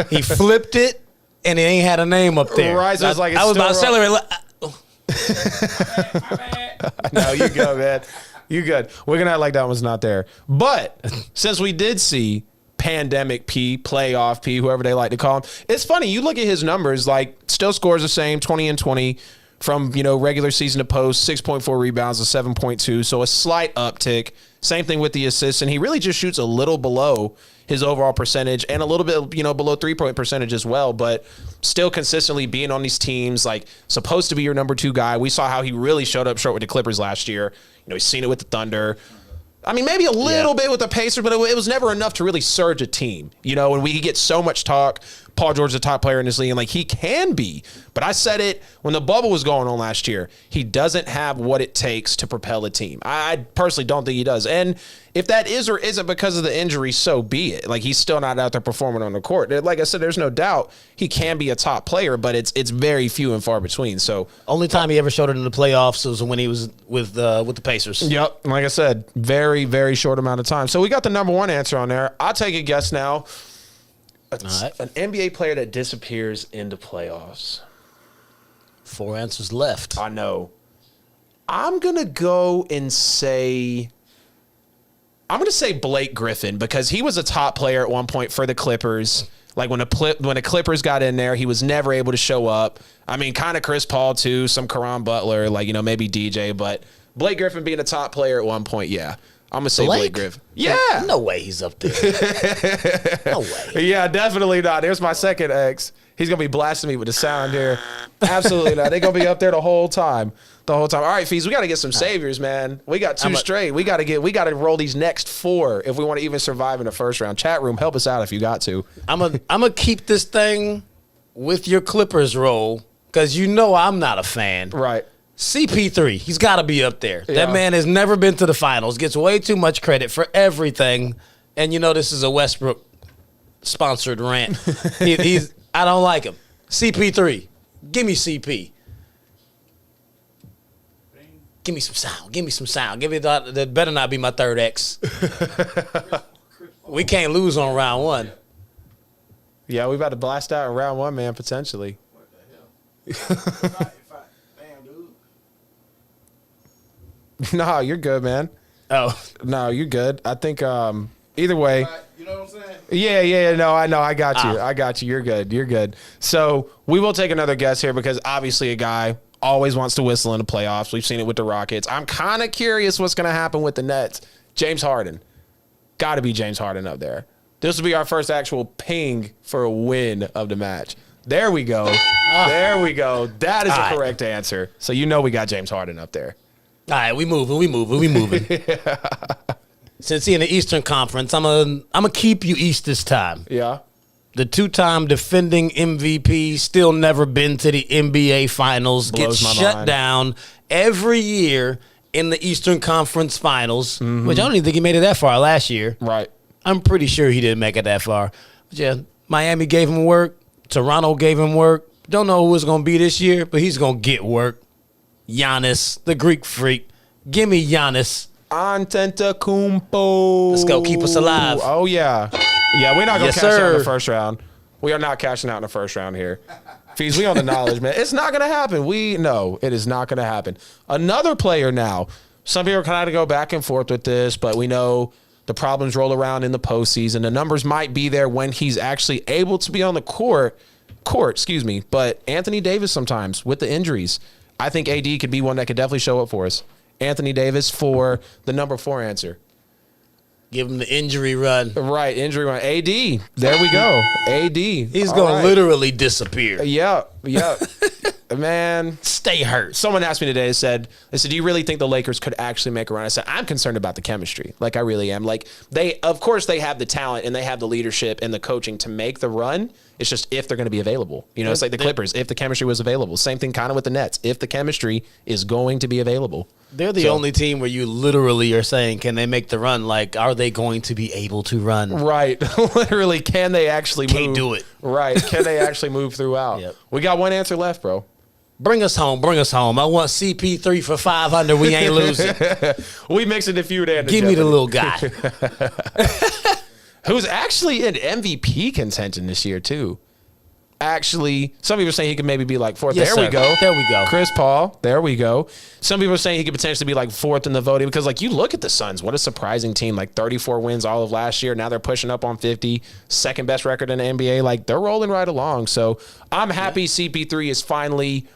He flipped it, and it ain't had a name up there. Right, so it's like I was about to celebrate. No, you go, man. You good. We're going to act like that one's not there. But since we did see Pandemic P, Playoff P, whoever they like to call him, it's funny. You look at his numbers, like, still scores the same, 20 and 20 from, regular season to post, 6.4 rebounds to 7.2. So a slight uptick. Same thing with the assists. And he really just shoots a little below his overall percentage and a little bit, below 3-point percentage as well, but still consistently being on these teams, like, supposed to be your number 2 guy. We saw how he really showed up short with the Clippers last year. He's seen it with the Thunder. I mean, maybe a little bit with the Pacers, but it was never enough to really surge a team, and we get so much talk Paul George is a top player in this league, and like he can be. But I said it when the bubble was going on last year. He doesn't have what it takes to propel a team. I personally don't think he does. And if that is or isn't because of the injury, so be it. Like he's still not out there performing on the court. Like I said, there's no doubt he can be a top player, but it's very few and far between. So only time he ever showed it in the playoffs was when he was with the Pacers. Yep. Like I said, very, very short amount of time. So we got the number one answer on there. I'll take a guess now. An NBA player that disappears into playoffs. 4 answers left. I know. I'm going to go and say... I'm going to say Blake Griffin because he was a top player at one point for the Clippers. Like when the Clippers got in there, he was never able to show up. I mean, kind of Chris Paul too, some Caron Butler, like, you know, maybe DJ, but Blake Griffin being a top player at one point, yeah. I'm going to say Blake Griffin. Yeah. No way he's up there. No way. Yeah, definitely not. There's my second X. He's going to be blasting me with the sound here. Absolutely not. They're going to be up there the whole time. All right, Fees, we got to get some saviors, man. We got two straight. We got to roll these next 4 if we want to even survive in the first round. Chat room, help us out if you got to. I'm gonna keep this thing with your Clippers roll because you know I'm not a fan. Right. CP3, he's got to be up there. Yeah. That man has never been to the finals, gets way too much credit for everything. And you know this is a Westbrook sponsored rant. I don't like him. CP3, give me CP. Give me some sound. Give me some sound. Give me that better not be my third X. We can't lose on round 1. Yeah, we about to blast out in round 1, man, potentially. What the hell? Damn, dude. No, you're good, man. Oh. No, you're good. I think either way. You know what I'm saying? Yeah, no, I know. I got you. I got you. You're good. You're good. So we will take another guess here because obviously a guy always wants to whistle in the playoffs. We've seen it with the Rockets. I'm kind of curious what's going to happen with the Nets. James Harden. Got to be James Harden up there. This will be our first actual ping for a win of the match. There we go. There we go. That is a correct answer. So you know we got James Harden up there. All right, we moving. Yeah. Since he in the Eastern Conference, I'm gonna keep you East this time. Yeah. The 2-time defending MVP, still never been to the NBA Finals, gets shut down every year in the Eastern Conference Finals, which I don't even think he made it that far last year. Right. I'm pretty sure he didn't make it that far. But yeah, Miami gave him work. Toronto gave him work. Don't know who it's going to be this year, but he's going to get work. Giannis, the Greek freak. Give me Giannis. Antetokounmpo. Let's go. Keep us alive. Oh, yeah. Yeah, we're not going to cash out in the first round. We are not cashing out in the first round here. Fees, we on the knowledge, man. It's not going to happen. We know it is not going to happen. Another player now. Some people kind of go back and forth with this, but we know the problems roll around in the postseason. The numbers might be there when he's actually able to be on the court, but Anthony Davis sometimes with the injuries. I think AD could be one that could definitely show up for us. Anthony Davis for the number 4 answer. Give him the injury run. Right, injury run. AD. There we go. AD. He's going to literally disappear. Yeah. Man. Stay hurt. Someone asked me today, they said, do you really think the Lakers could actually make a run? I said, I'm concerned about the chemistry. Like, I really am. Like, of course, they have the talent and they have the leadership and the coaching to make the run. It's just if they're going to be available. You know, it's like the Clippers, if the chemistry was available. Same thing kind of with the Nets, if the chemistry is going to be available. They're the only team where you literally are saying, can they make the run? Like, are they going to be able to run? Right. Literally, can they actually move? Can't do it. Right. Can they actually move throughout? Yep. We got one answer left, bro. Bring us home. I want CP3 for 500. We ain't losing. We mixing the feud and the Give me the little guy. Who's actually in MVP contention this year, too. Actually, some people are saying he could maybe be like 4th. Yes, there we go. There we go. Chris Paul. There we go. Some people are saying he could potentially be like 4th in the voting because, like, you look at the Suns. What a surprising team. Like, 34 wins all of last year. Now they're pushing up on 50. Second best record in the NBA. Like, they're rolling right along. So I'm happy CP3 is finally...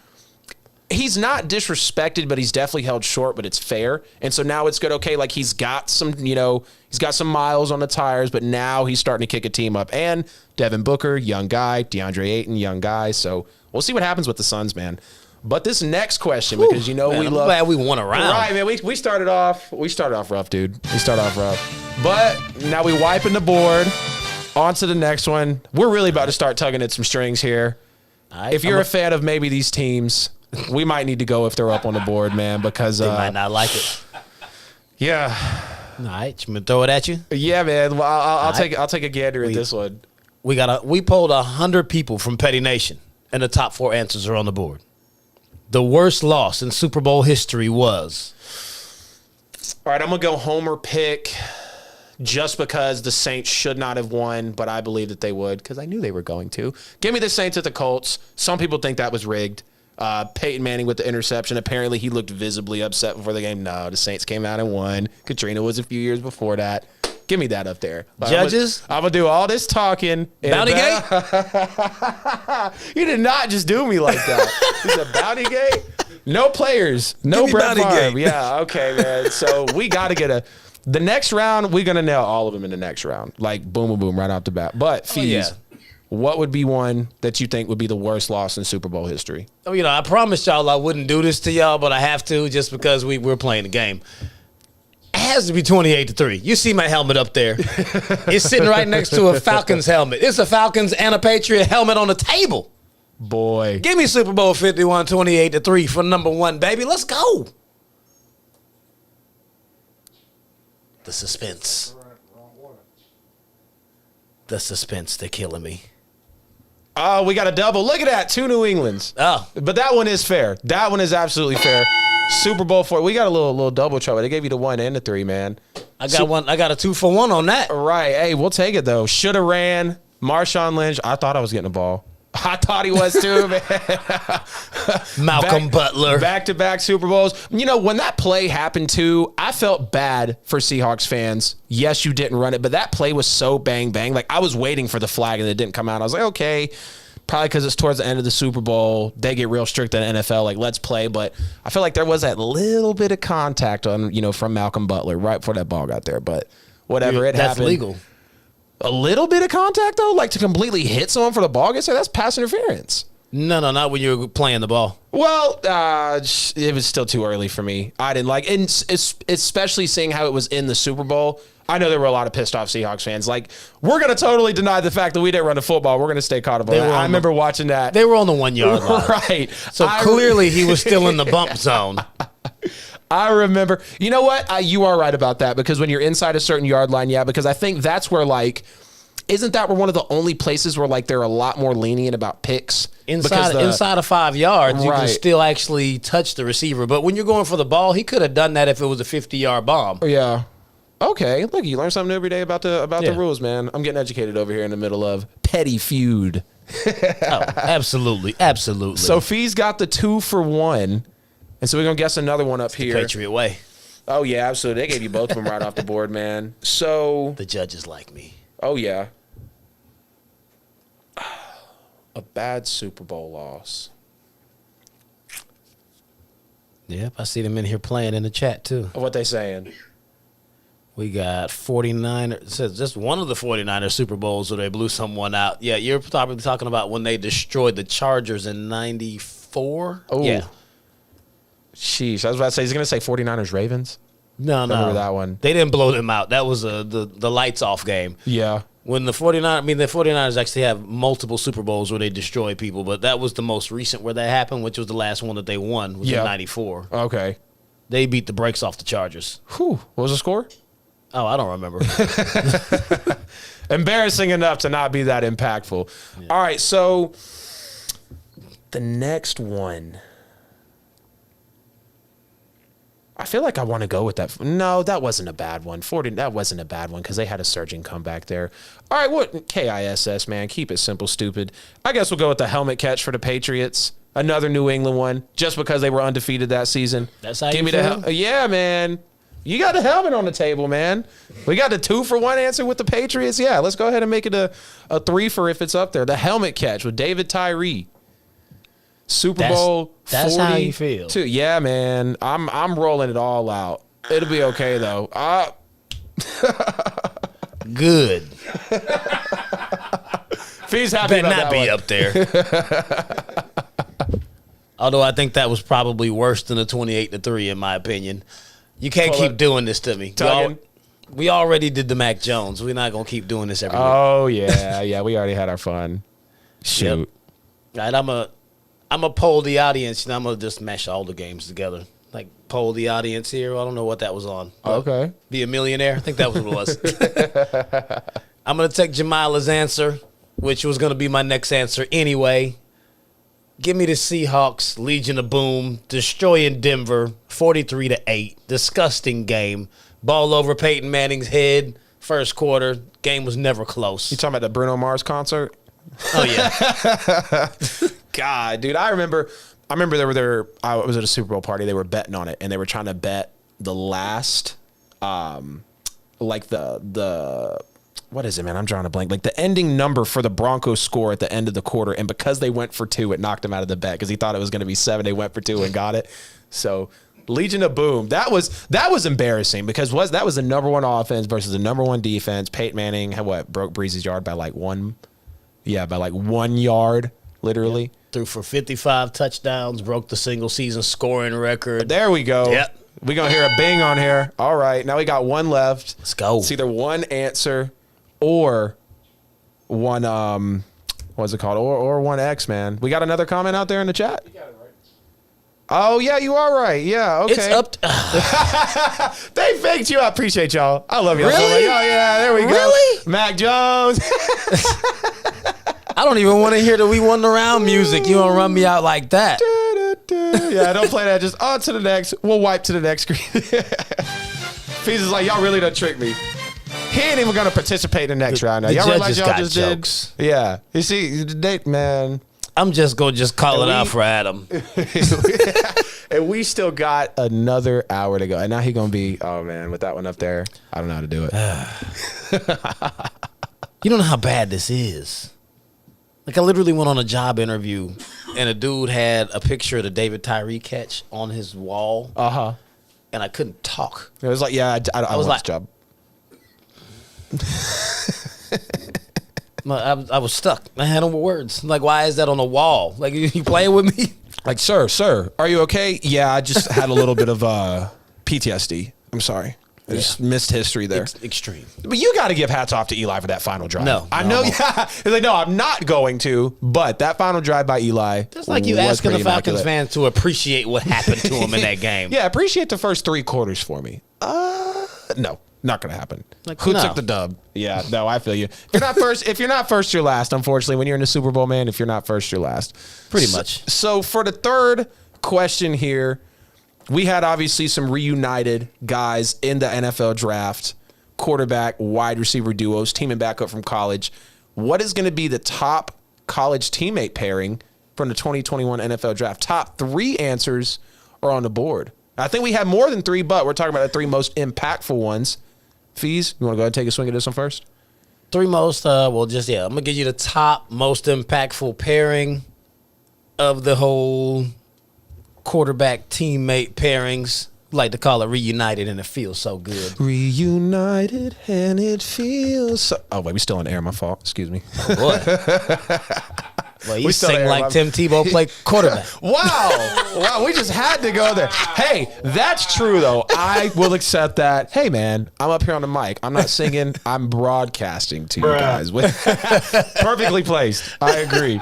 He's not disrespected, but he's definitely held short, but it's fair. And so now it's good. Okay, like he's got some, he's got some miles on the tires, but now he's starting to kick a team up. And Devin Booker, young guy. DeAndre Ayton, young guy. So we'll see what happens with the Suns, man. But this next question, because man, we love. I'm glad we won a round. Right, man. We started off rough, dude. We started off rough. But now we wiping the board. On to the next one. We're really about to start tugging at some strings here. Right, If you're a fan of maybe these teams, we might need to go if they're up on the board, man, because they might not like it. Yeah. All right, you gonna throw it at you? Yeah, man. Well, I'll right. take a gander at this one. We polled 100 people from Petty Nation, and the top 4 answers are on the board. The worst loss in Super Bowl history was. All right, I'm gonna go Homer pick. Just because the Saints should not have won, but I believe that they would because I knew they were going to. Give me the Saints at the Colts. Some people think that was rigged. Peyton Manning with the interception. Apparently, he looked visibly upset before the game. No, the Saints came out and won. Katrina was a few years before that. Give me that up there. Judges? I'm going to do all this talking. Bounty Gate? You did not just do me like that. He's a Bounty Gate? No players. No Give me Brett Bounty Favre. Gate. Yeah, okay, man. So we got to get the next round, we're going to nail all of them in the next round. Like, boom, boom, boom, right off the bat. But, Fees, what would be one that you think would be the worst loss in Super Bowl history? Oh, I promised y'all I wouldn't do this to y'all, but I have to just because we're playing the game. It has to be 28-3. You see my helmet up there. It's sitting right next to a Falcons helmet. It's a Falcons and a Patriot helmet on the table. Boy. Give me Super Bowl 51, 28-3 for number 1, baby. Let's go. The suspense. The suspense, they're killing me. Oh, we got a double. Look at that. 2 New Englands. Oh. But that one is fair. That one is absolutely fair. Super Bowl 4. We got a little double trouble. They gave you the 1 and the 3, man. I got a 2 for 1 on that. Right. Hey, we'll take it, though. Should have ran. Marshawn Lynch. I thought I was getting the ball. I thought he was too, man. Malcolm Butler. Back-to-back Super Bowls. When that play happened too, I felt bad for Seahawks fans. Yes, you didn't run it, but that play was so bang-bang. Like, I was waiting for the flag and it didn't come out. I was like, okay, probably because it's towards the end of the Super Bowl. They get real strict in the NFL, like, let's play. But I feel like there was that little bit of contact on, from Malcolm Butler right before that ball got there. But whatever, it happened. That's legal. A little bit of contact, though? Like to completely hit someone for the ball gets there? That's pass interference. No, not when you're playing the ball. Well, it was still too early for me. I didn't like it, especially seeing how it was in the Super Bowl. I know there were a lot of pissed off Seahawks fans. Like, we're going to totally deny the fact that we didn't run the football. We're going to stay caught up on that. I remember watching that. They were on the 1 yard line. Right. So clearly he was still in the bump zone. I remember. You know what? You are right about that because when you're inside a certain yard line, yeah, because I think that's where, like, isn't that one of the only places where, like, they're a lot more lenient about picks? Inside of 5 yards, you can still actually touch the receiver. But when you're going for the ball, he could have done that if it was a 50-yard bomb. Yeah. Okay. Look, you learn something every day about the rules, man. I'm getting educated over here in the middle of Petty Feud. Oh, absolutely. Absolutely. So Fee's got the 2 for 1. And so we're going to guess another one up here. Patriot way. Oh, yeah, absolutely. They gave you both of them right off the board, man. So. The judges like me. Oh, yeah. A bad Super Bowl loss. Yep, I see them in here playing in the chat, too. What they saying? We got 49ers. It says just one of the 49ers Super Bowls where they blew someone out. Yeah, you're probably talking about when they destroyed the Chargers in 94? Oh. Yeah. Sheesh. I was about to say, he's going to say 49ers Ravens? No. Remember that one. They didn't blow them out. That was the lights off game. Yeah. When the 49ers actually have multiple Super Bowls where they destroy people, but that was the most recent where that happened, which was the last one that they won, was in 94. Okay. They beat the brakes off the Chargers. Whew. What was the score? Oh, I don't remember. Embarrassing enough to not be that impactful. Yeah. All right, so the next one. I feel like I want to go with that. No, that wasn't a bad one. That wasn't a bad one because they had a surging comeback there. All right, what KISS, man? Keep it simple, stupid. I guess we'll go with the helmet catch for the Patriots. Another New England one, just because they were undefeated that season. That's how you feel? Yeah, man. You got the helmet on the table, man. We got the 2 for 1 answer with the Patriots. Yeah, let's go ahead and make it a 3 for if it's up there. The helmet catch with David Tyree. Super Bowl 40. That's how you feel. Yeah, man. I'm rolling it all out. It'll be okay though. Good. Fee's happy Better about not that be one. up there. Although I think that was probably worse than a 28-3 in my opinion. You can't keep doing this to me. We already did the Mac Jones. We're not gonna keep doing this every week. Oh yeah. We already had our fun. Shoot. Yep. Right, I'm gonna poll the audience, and I'm gonna just mash all the games together. Like poll the audience here. I don't know what that was on. Okay. Be a millionaire. I think that was what it was. I'm gonna take Jamila's answer, which was gonna be my next answer anyway. Give me the Seahawks, Legion of Boom, destroying Denver, 43-8. Disgusting game. Ball over Peyton Manning's head. First quarter. Game was never close. You talking about the Bruno Mars concert? Oh yeah. God, dude, I remember they were there. I was at a Super Bowl party. They were betting on it, and they were trying to bet the last, like the what is it, man? I'm drawing a blank. Like the ending number for the Broncos score at the end of the quarter, and because they went for 2, it knocked him out of the bet because he thought it was going to be 7. They went for 2 and got it. So Legion of Boom. That was embarrassing because that was the number 1 offense versus the number 1 defense. Peyton Manning had broke Breeze's yard by like 1. Yeah, by like 1 yard, literally. Yep. Threw for 55 touchdowns, broke the single season scoring record. There we go. Yep. We're going to hear a bing on here. All right. Now we got 1 left. Let's go. It's either 1 answer or 1, what's it called? Or 1 X, man. We got another comment out there in the chat? You got it right. Oh, yeah, you are right. Yeah, okay. It's up. They faked you. I appreciate y'all. I love y'all. Really? So much. Oh, yeah, there we go. Really? Mac Jones. I don't even want to hear the We Won the Round music. You don't run me out like that. Yeah, don't play that. Just on to the next. We'll wipe to the next screen. Fees is like, y'all really done tricked me. He ain't even going to participate in the next round now. The Y'all realize judges y'all got just jokes. did? Yeah. You see, the date, man. I'm just going to call it out for Adam. And we still got another hour to go. And now he going to be, oh, man, with that one up there, I don't know how to do it. You don't know how bad this is. Like, I literally went on a job interview, and a dude had a picture of the David Tyree catch on his wall, Uh-huh. and I couldn't talk. It was like, yeah, I was want like- this job. I was stuck. I had no words. Like, why is that on the wall? Like, you playing with me? Like, sir, are you okay? Yeah, I just had a little bit of PTSD. I'm sorry. I just missed history there. It's extreme. But you got to give hats off to Eli for that final drive. No, I no, know. I won't. Yeah, it's like, no, I'm not going to. But that final drive by Eli, It's like you was asking the pretty Falcons immaculate. fans to appreciate what happened to him in that game. Yeah, appreciate the first 3 quarters for me. No, not gonna happen. Like, Who no. took the dub? Yeah, no, I feel you. If you're not first, you're last. Unfortunately, when you're in the Super Bowl, man, if you're not first, you're last. Pretty much. So for the third question here, we had obviously some reunited guys in the NFL draft, quarterback, wide receiver duos, teaming back up from college. What is going to be the top college teammate pairing from the 2021 NFL draft? Top 3 answers are on the board. I think we have more than 3, but we're talking about the 3 most impactful ones. Fees, you want to go ahead and take a swing at this one first? 3 most, I'm going to give you the top most impactful pairing of the whole quarterback teammate pairings. Like to call it reunited, and it feels so good. Reunited and it feels so... Oh, wait, we still on air. My fault. Excuse me. Oh, boy. Well, you still sing there, like my- Tim Tebow played quarterback. Wow, we just had to go there. Hey, that's true, though. I will accept that. Hey, man, I'm up here on the mic. I'm not singing. I'm broadcasting to you guys. Perfectly placed. I agree.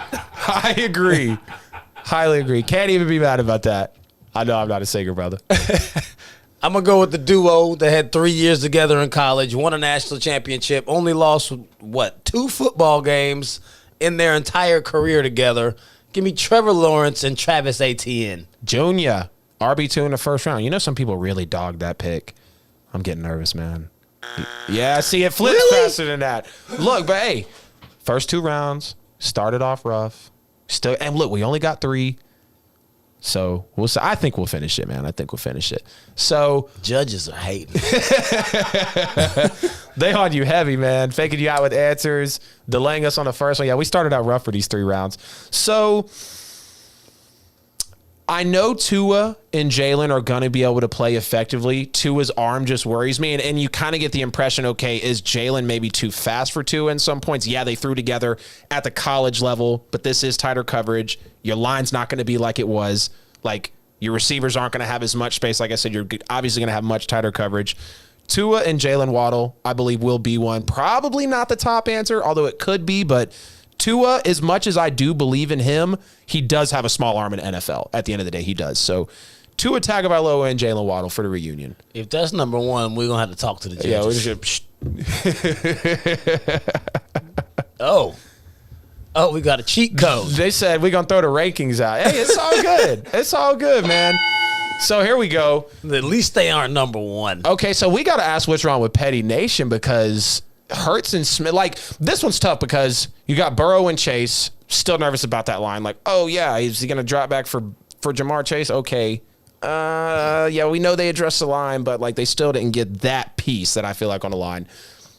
Highly agree. Can't even be mad about that. I know I'm not a singer, brother. I'm going to go with the duo that had 3 years together in college, won a national championship, only lost, 2 football games in their entire career together. Give me Trevor Lawrence and Travis Etienne. Junior, RB2 in the first round. You know some people really dogged that pick. I'm getting nervous, man. Yeah, see, it flips faster than that. Look, but hey, first 2 rounds, started off rough. Still, and look, we only got 3. So we'll see. I think we'll finish it, man. I think we'll finish it. So Judges are hating. they on you heavy, man. Faking you out with answers, delaying us on the first one. Yeah, we started out rough for these 3 rounds. So I know Tua and Jalen are going to be able to play effectively. Tua's arm just worries me. And you kind of get the impression, okay, is Jalen maybe too fast for Tua in some points? Yeah, they threw together at the college level, but this is tighter coverage. Your line's not going to be like it was. Like, your receivers aren't going to have as much space. Like I said, you're obviously going to have much tighter coverage. Tua and Jalen Waddle, I believe, will be one. Probably not the top answer, although it could be. But Tua, as much as I do believe in him, he does have a small arm in NFL. At the end of the day, he does. So Tua Tagovailoa and Jalen Waddle for the reunion. If that's number one, we're going to have to talk to the judges. Yeah, we should. Oh, we got a cheat code. They said we're going to throw the rankings out. Hey, it's all good. It's all good, man. So here we go. At least they aren't number one. Okay, so we got to ask what's wrong with Petty Nation because Hurts and Smith, like, this one's tough because you got Burrow and Chase. Still nervous about that line. Like, oh, yeah, is he going to drop back for Jamar Chase? Okay. Yeah, we know they addressed the line, but, like, they still didn't get that piece that I feel like on the line.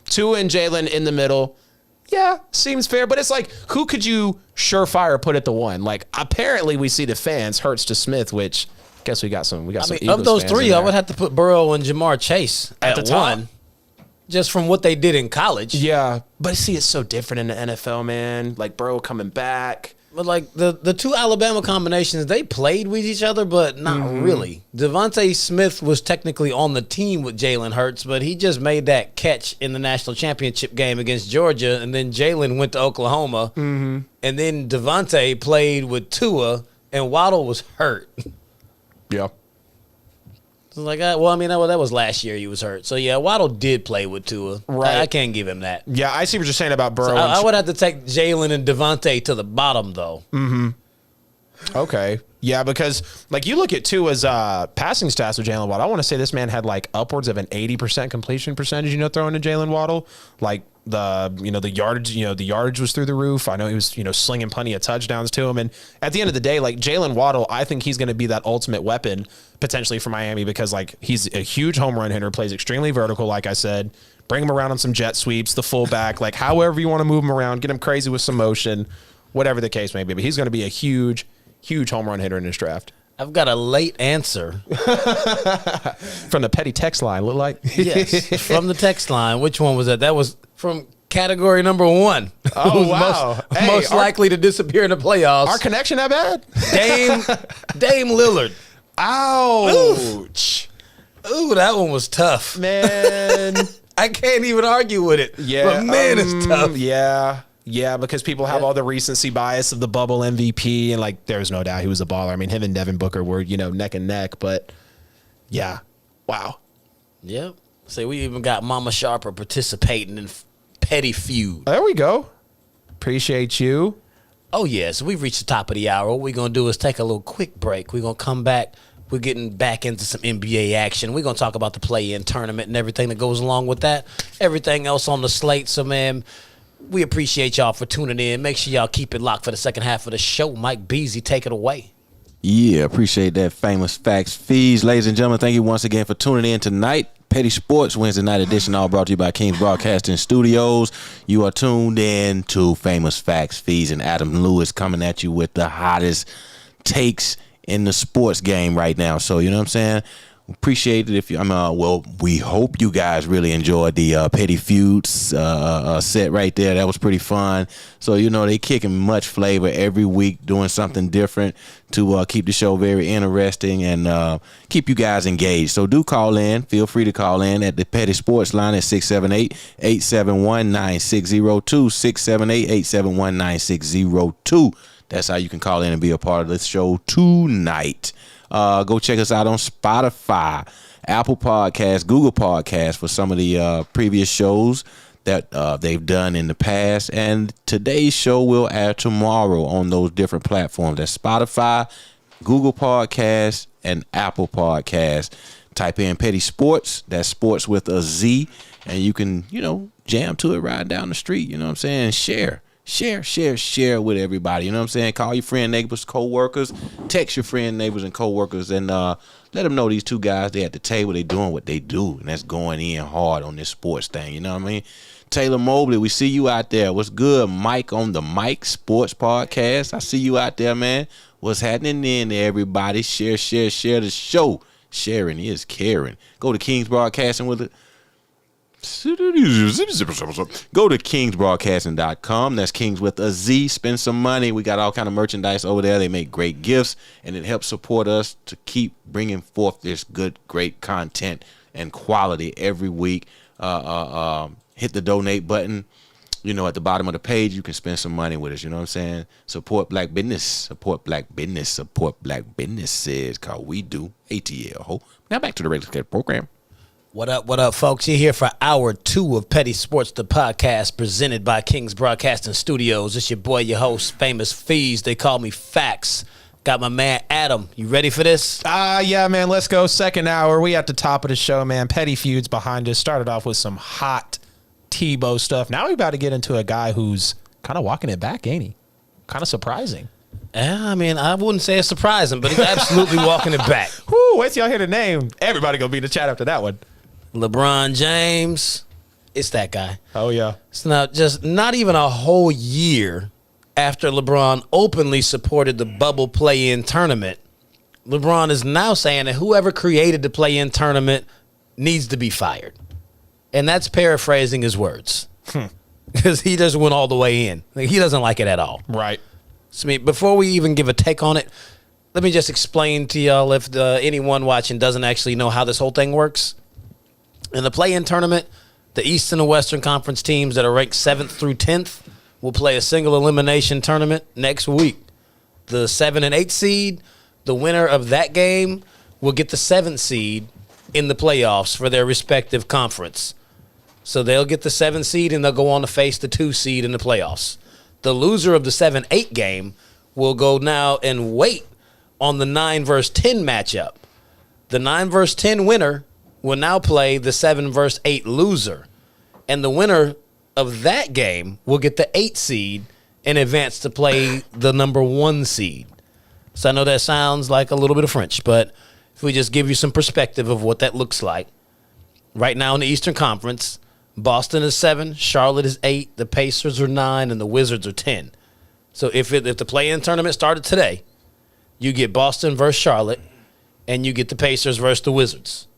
Tua and Jalen in the middle. Yeah, seems fair, but it's like, who could you surefire put at the one? Like, apparently we see the fans, Hurts to Smith, which I guess we got some Eagles of those fans three, I would have to put Burrow and Jamar Chase at the top. one, just from what they did in college. Yeah, but see, it's so different in the NFL, man. Like, Burrow coming back. But, like, the two Alabama combinations, they played with each other, but not really. Devontae Smith was technically on the team with Jalen Hurts, but he just made that catch in the national championship game against Georgia, and then Jalen went to Oklahoma, and then Devontae played with Tua, and Waddle was hurt. Yeah. Like, that was last year he was hurt. So, yeah, Waddle did play with Tua. Right. I can't give him that. Yeah, I see what you're saying about Burrow. So I would have to take Jalen and Devontae to the bottom, though. Okay. Yeah, because, like, you look at Tua's passing stats with Jalen Waddle. I want to say this man had, like, upwards of an 80% completion percentage, throwing to Jalen Waddle. Like, the yardage was through the roof. I know he was, slinging plenty of touchdowns to him. And at the end of the day, like, Jalen Waddle, I think he's going to be that ultimate weapon potentially for Miami because, like, he's a huge home run hitter, plays extremely vertical, like I said. Bring him around on some jet sweeps, the fullback, like, however you want to move him around, get him crazy with some motion, whatever the case may be. But he's going to be a huge home run hitter in this draft. I've got a late answer. From the Petty text line, look like? Yes, from the text line. Which one was that? That was from category number one. Oh, wow. Most likely to disappear in the playoffs. Our connection that bad? Dame Lillard. Ouch. Ooh, that one was tough. Man. I can't even argue with it. Yeah. But man, it's tough. Yeah, because people have all the recency bias of the bubble MVP, and, like, there's no doubt he was a baller. I mean, him and Devin Booker were, neck and neck, but yeah. Wow. Yep. So we even got Mama Sharper participating in Petty Feud. There we go. Appreciate you. Oh, yeah. So we've reached the top of the hour. What we're going to do is take a little quick break. We're going to come back. We're getting back into some NBA action. We're going to talk about the play-in tournament and everything that goes along with that. Everything else on the slate. So, man, we appreciate y'all for tuning in. Make sure y'all keep it locked for the second half of the show. Mike Beasley, take it away. Yeah, appreciate that. Famous Facts Fees. Ladies and gentlemen, thank you once again for tuning in tonight. Petty Sports Wednesday night edition, all brought to you by Kings Broadcasting Studios. You are tuned in to Famous Facts Fees, and Adam Lewis coming at you with the hottest takes in the sports game right now. So, you know what I'm saying? Appreciate it if you. We hope you guys really enjoyed the Petty Feuds set right there. That was pretty fun. So, they kicking much flavor every week, doing something different to keep the show very interesting and keep you guys engaged. So do call in. Feel free to call in at the Petty Sports line at 678-871-9602. 678-871-9602. That's how you can call in and be a part of the show tonight. Go check us out on Spotify, Apple Podcasts, Google Podcasts for some of the previous shows that they've done in the past. And today's show will air tomorrow on those different platforms. That's Spotify, Google Podcasts, and Apple Podcasts. Type in Petty Sports. That's sports with a Z. And you can, jam to it right down the street. You know what I'm saying? Share with everybody. You know what I'm saying? Call your friend, neighbors, co-workers. Text your friend, neighbors, and co-workers, and let them know these two guys, they at the table, they doing what they do, and that's going in hard on this sports thing. You know what I mean? Taylor Mobley, we see you out there. What's good? Mike on the Mike Sports Podcast. I see you out there, man. What's happening in there, everybody? Share the show. Sharing is caring. Go to Kings Broadcasting with it. Go to kingsbroadcasting.com. That's Kings with a Z. Spend some money. We got all kind of merchandise over there. They make great gifts, and it helps support us to keep bringing forth this good, great content and quality every week. Hit the donate button. You know, at the bottom of the page, you can spend some money with us. You know what I'm saying? Support black business. Support black business. Support black businesses. Cause we do. ATL. Ho. Now back to the regular schedule program. What up, folks? You're here for hour 2 of Petty Sports, the podcast presented by Kings Broadcasting Studios. It's your boy, your host, Famous Fees. They call me Facts. Got my man Adam. You ready for this? Yeah, man. Let's go. Second hour. We at the top of the show, man. Petty Feuds behind us. Started off with some hot Tebow stuff. Now we about to get into a guy who's kind of walking it back, ain't he? Kind of surprising. Yeah, I mean, I wouldn't say it's surprising, but he's absolutely walking it back. Whoo, wait till y'all hear the name. Everybody gonna be in the chat after that one. LeBron James. It's that guy. Oh, yeah. It's not even a whole year after LeBron openly supported the bubble play-in tournament. LeBron is now saying that whoever created the play-in tournament needs to be fired. And that's paraphrasing his words. Because he just went all the way in. Like, he doesn't like it at all. Right. So, I mean, before we even give a take on it, let me just explain to y'all if anyone watching doesn't actually know how this whole thing works. In the play-in tournament, the Eastern and Western Conference teams that are ranked 7th through 10th will play a single elimination tournament next week. The 7 and 8 seed, the winner of that game, will get the 7th seed in the playoffs for their respective conference. So they'll get the 7th seed and they'll go on to face the 2 seed in the playoffs. The loser of the 7-8 game will go now and wait on the 9 versus 10 matchup. The 9 versus 10 winner will now play the 7 versus 8 loser. And the winner of that game will get the 8 seed and advance to play the number 1 seed. So I know that sounds like a little bit of French, but if we just give you some perspective of what that looks like. Right now in the Eastern Conference, Boston is 7, Charlotte is 8, the Pacers are 9, and the Wizards are 10. So if the play-in tournament started today, you get Boston versus Charlotte, and you get the Pacers versus the Wizards.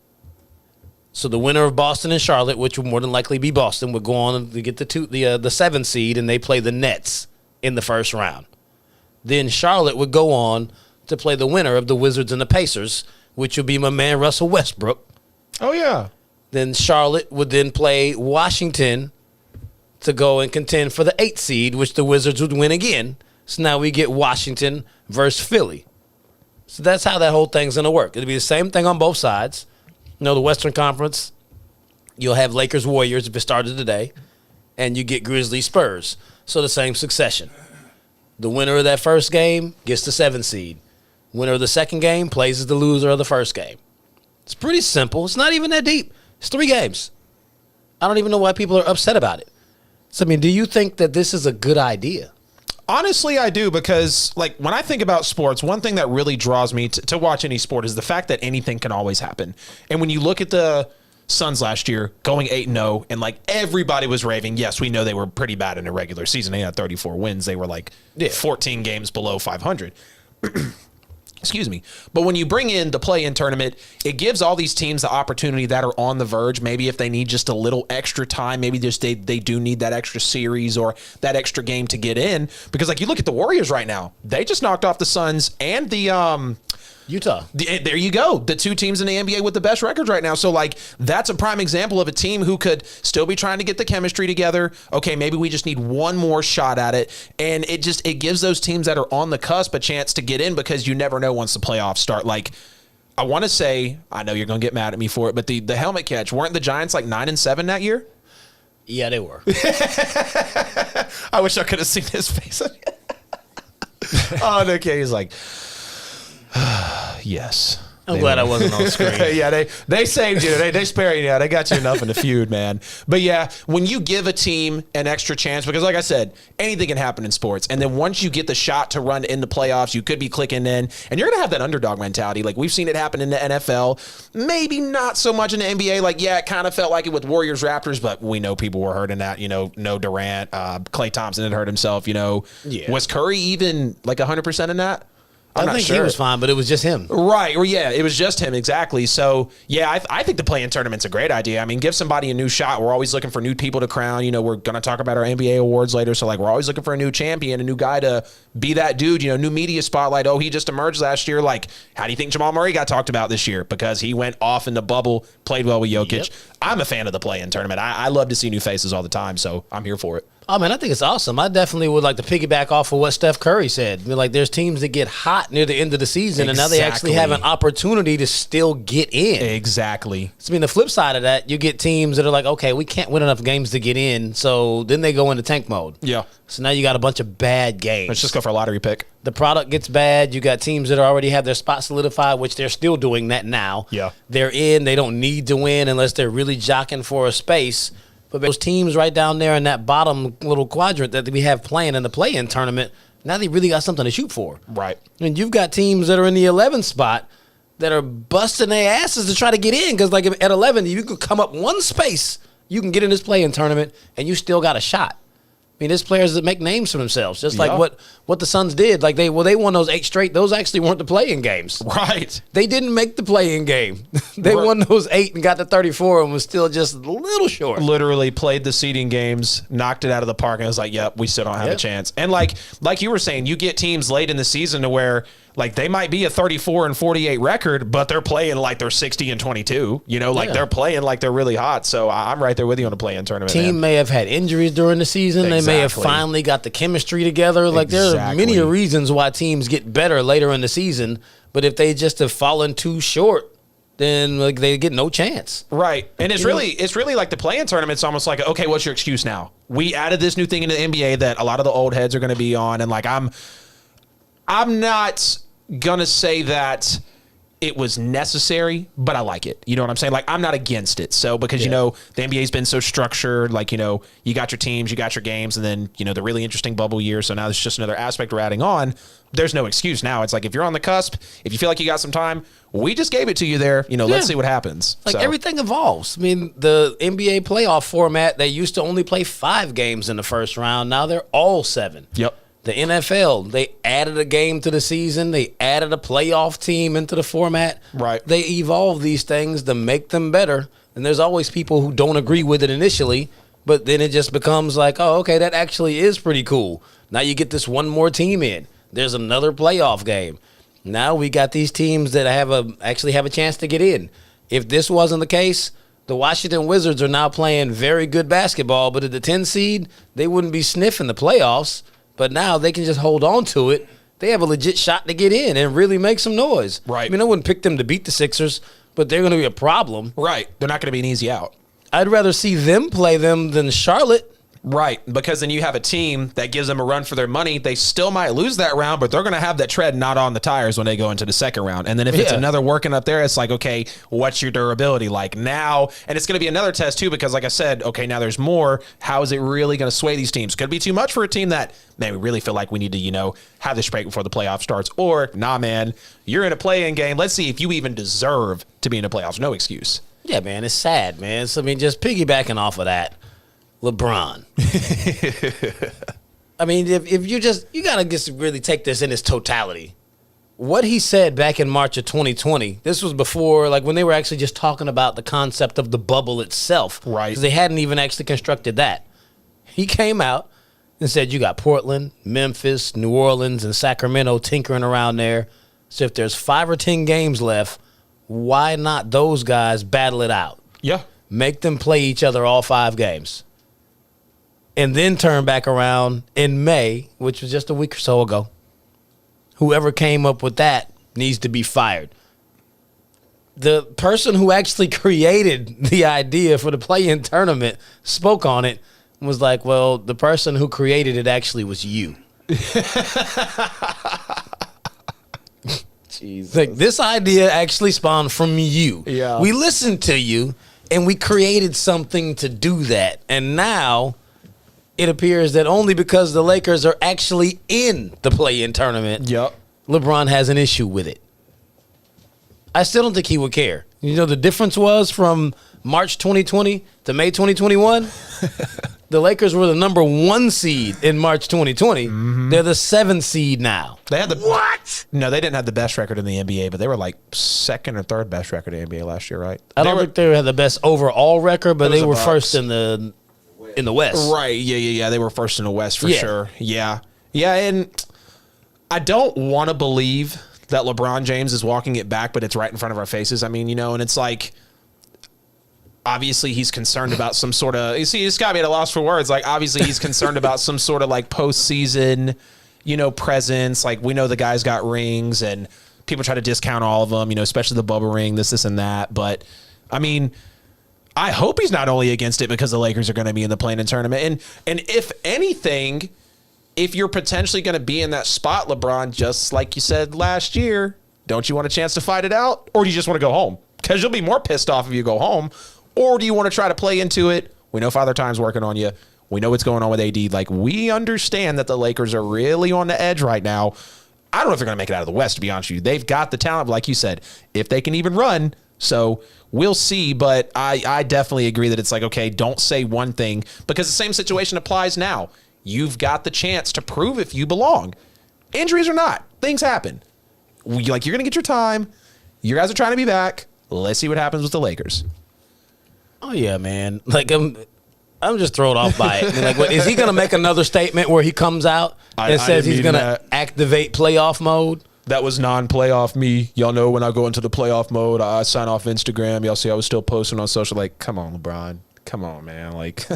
So the winner of Boston and Charlotte, which will more than likely be Boston, would go on to get the 7 seed, and they play the Nets in the first round. Then Charlotte would go on to play the winner of the Wizards and the Pacers, which would be my man Russell Westbrook. Oh, yeah. Then Charlotte would then play Washington to go and contend for the 8th seed, which the Wizards would win again. So now we get Washington versus Philly. So that's how that whole thing's going to work. It'll be the same thing on both sides. You know, the Western Conference, you'll have Lakers Warriors if it started today, and you get Grizzlies Spurs. So the same succession. The winner of that first game gets the 7th seed. Winner of the second game plays as the loser of the first game. It's pretty simple. It's not even that deep. It's 3 games. I don't even know why people are upset about it. So, I mean, do you think that this is a good idea? Honestly, I do, because like when I think about sports, one thing that really draws me to watch any sport is the fact that anything can always happen. And when you look at the Suns last year going 8-0, and like everybody was raving, yes, we know they were pretty bad in the regular season. They had 34 wins. They were like 14 games below 500. Excuse me. But when you bring in the play-in tournament, it gives all these teams the opportunity that are on the verge. Maybe if they need just a little extra time, maybe just they do need that extra series or that extra game to get in. Because like you look at the Warriors right now, they just knocked off the Suns and the Utah. There you go. The 2 teams in the NBA with the best records right now. So, like, that's a prime example of a team who could still be trying to get the chemistry together. Okay, maybe we just need one more shot at it. And it gives those teams that are on the cusp a chance to get in, because you never know once the playoffs start. Like, I want to say, I know you're going to get mad at me for it, but the helmet catch, weren't the Giants like 9-7 that year? Yeah, they were. I wish I could have seen his face. Oh, okay. He's like, yes. I'm glad I wasn't on screen. Yeah, they saved you. They spared you. Yeah, they got you enough in the feud, man. But yeah, when you give a team an extra chance, because like I said, anything can happen in sports. And then once you get the shot to run in the playoffs, you could be clicking in, and you're going to have that underdog mentality. Like we've seen it happen in the NFL. Maybe not so much in the NBA. Like, yeah, it kind of felt like it with Warriors Raptors, but we know people were hurt in that. You know, no Durant. Klay Thompson had hurt himself. You know, Was Curry even like 100% in that? I'm I not think sure. he was fine, but it was just him. Right. Well, yeah, it was just him. Exactly. So, yeah, I think the play-in tournament's a great idea. I mean, give somebody a new shot. We're always looking for new people to crown. You know, we're going to talk about our NBA awards later. So, like, we're always looking for a new champion, a new guy to be that dude, you know, new media spotlight. Oh, he just emerged last year. Like, how do you think Jamal Murray got talked about this year? Because he went off in the bubble, played well with Jokic. Yep. I'm a fan of the play-in tournament. I love to see new faces all the time, so I'm here for it. Oh, man, I think it's awesome. I definitely would like to piggyback off of what Steph Curry said. I mean, like, there's teams that get hot near the end of the season, and now they actually have an opportunity to still get in. Exactly. So, I mean, the flip side of that, you get teams that are like, okay, we can't win enough games to get in, so then they go into tank mode. Yeah. So now you got a bunch of bad games. Let's just go for a lottery pick. The product gets bad. You got teams that already have their spot solidified, which they're still doing that now. Yeah. They're in. They don't need to win unless they're really jockeying for a space. But those teams right down there in that bottom little quadrant that we have playing in the play-in tournament, now they really got something to shoot for. Right. And you've got teams that are in the 11th spot that are busting their asses to try to get in. Because, like, at 11, you could come up one space, you can get in this play-in tournament, and you still got a shot. I mean, there's players that make names for themselves, just like what the Suns did. Like, they won those 8 straight. Those actually weren't the play-in games. Right. They didn't make the play-in game. They won those 8 and got to 34 and was still just a little short. Literally played the seeding games, knocked it out of the park, and was like, yep, we still don't have a chance. And like you were saying, you get teams late in the season to where, like, they might be a 34-48 record, but they're playing like they're 60-22. You know, like they're playing like they're really hot. So I'm right there with you on the play-in tournament. Team may have had injuries during the season. They may have finally got the chemistry together. Like, there are many reasons why teams get better later in the season. But if they just have fallen too short, then like they get no chance. Right. And it's really like the play-in tournament's almost like, okay, what's your excuse now? We added this new thing into the NBA that a lot of the old heads are going to be on. And like, I'm not going to say that it was necessary, but I like it. You know what I'm saying? Like, I'm not against it. So, because, you know, the NBA's been so structured, like, you know, you got your teams, you got your games, and then, you know, the really interesting bubble year. So now there's just another aspect we're adding on. There's no excuse now. It's like, if you're on the cusp, if you feel like you got some time, we just gave it to you there. You know, let's see what happens. Like, everything evolves. I mean, the NBA playoff format, they used to only play 5 games in the first round. Now they're all 7. Yep. The NFL, they added a game to the season. They added a playoff team into the format. Right. They evolve these things to make them better. And there's always people who don't agree with it initially, but then it just becomes like, oh, okay, that actually is pretty cool. Now you get this one more team in. There's another playoff game. Now we got these teams that actually have a chance to get in. If this wasn't the case, the Washington Wizards are now playing very good basketball, but at the 10 seed, they wouldn't be sniffing the playoffs. But now they can just hold on to it. They have a legit shot to get in and really make some noise. Right. I mean, I wouldn't pick them to beat the Sixers, but they're going to be a problem. Right. They're not going to be an easy out. I'd rather see them play them than Charlotte. Right, because then you have a team that gives them a run for their money. They still might lose that round, but they're going to have that tread not on the tires when they go into the second round. And then if it's another working up there, it's like, okay, what's your durability like now? And it's going to be another test too, because like I said, okay, now there's more. How is it really going to sway these teams? Could be too much for a team that, man, we really feel like we need to, you know, have this break before the playoff starts. Or, nah, man, you're in a play-in game. Let's see if you even deserve to be in the playoffs. No excuse. Yeah, man, it's sad, man. So, I mean, just piggybacking off of that, LeBron. I mean, if you got to just really take this in its totality. What he said back in March of 2020, this was before, like, when they were actually just talking about the concept of the bubble itself. Right. Because they hadn't even actually constructed that. He came out and said, you got Portland, Memphis, New Orleans, and Sacramento tinkering around there. So if there's 5 or 10 games left, why not those guys battle it out? Yeah. Make them play each other all 5 games. And then turn back around in May, which was just a week or so ago. Whoever came up with that needs to be fired. The person who actually created the idea for the play-in tournament spoke on it and was like, well, the person who created it actually was you. Jesus. Like, this idea actually spawned from you. Yeah. We listened to you, and we created something to do that. And now it appears that only because the Lakers are actually in the play-in tournament, LeBron has an issue with it. I still don't think he would care. You know, the difference was from March 2020 to May 2021? The Lakers were the number 1 seed in March 2020. They're the 7th seed now. They had the what? No, they didn't have the best record in the NBA, but they were like 2nd or 3rd best record in the NBA last year, right? I don't think they had the best overall record, but It was they the were Bucks. first in the West. Right. Yeah. They were first in the West for Yeah. sure. Yeah. And I don't want to believe that LeBron James is walking it back, but it's right in front of our faces. I mean, and it's like, obviously he's concerned about some sort of, you see, it's got me at a loss for words. Like, obviously he's concerned about some sort of like postseason, presence. Like, we know the guy's got rings and people try to discount all of them, especially the Bubba ring, this and that. But I mean, I hope he's not only against it because the Lakers are going to be in the play-in tournament. And if anything, if you're potentially going to be in that spot, LeBron, just like you said last year, don't you want a chance to fight it out? Or do you just want to go home? Because you'll be more pissed off if you go home. Or do you want to try to play into it? We know Father Time's working on you. We know what's going on with AD. Like, we understand that the Lakers are really on the edge right now. I don't know if they're going to make it out of the West, to be honest with you. They've got the talent, like you said, if they can even run. So we'll see. But I definitely agree that it's like, okay, don't say one thing, because the same situation applies now. You've got the chance to prove if you belong. Injuries or not, things happen. You're going to get your time. You guys are trying to be back. Let's see what happens with the Lakers. Oh yeah, man. Like I'm just thrown off by it. I mean, like, what, is he going to make another statement where he comes out and says he's going to activate playoff mode? That was non-playoff me. Y'all know when I go into the playoff mode, I sign off Instagram. Y'all see I was still posting on social. Like, come on, LeBron. Come on, man. Like,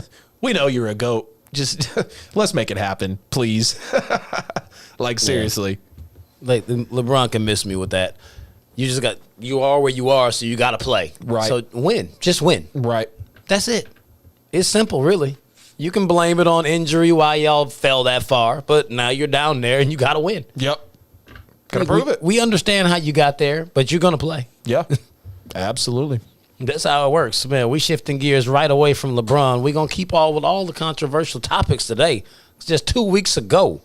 we know you're a GOAT. Just let's make it happen, please. Like, seriously. Like, LeBron can miss me with that. You are where you are, so you got to play. Right. So win. Just win. Right. That's it. It's simple, really. You can blame it on injury why y'all fell that far, but now you're down there and you got to win. Yep. Gotta Like, prove it. We understand how you got there, but you're going to play. Yeah. Absolutely. That's how it works, man. We shifting gears right away from LeBron. We're going to keep with all the controversial topics today. It's just 2 weeks ago,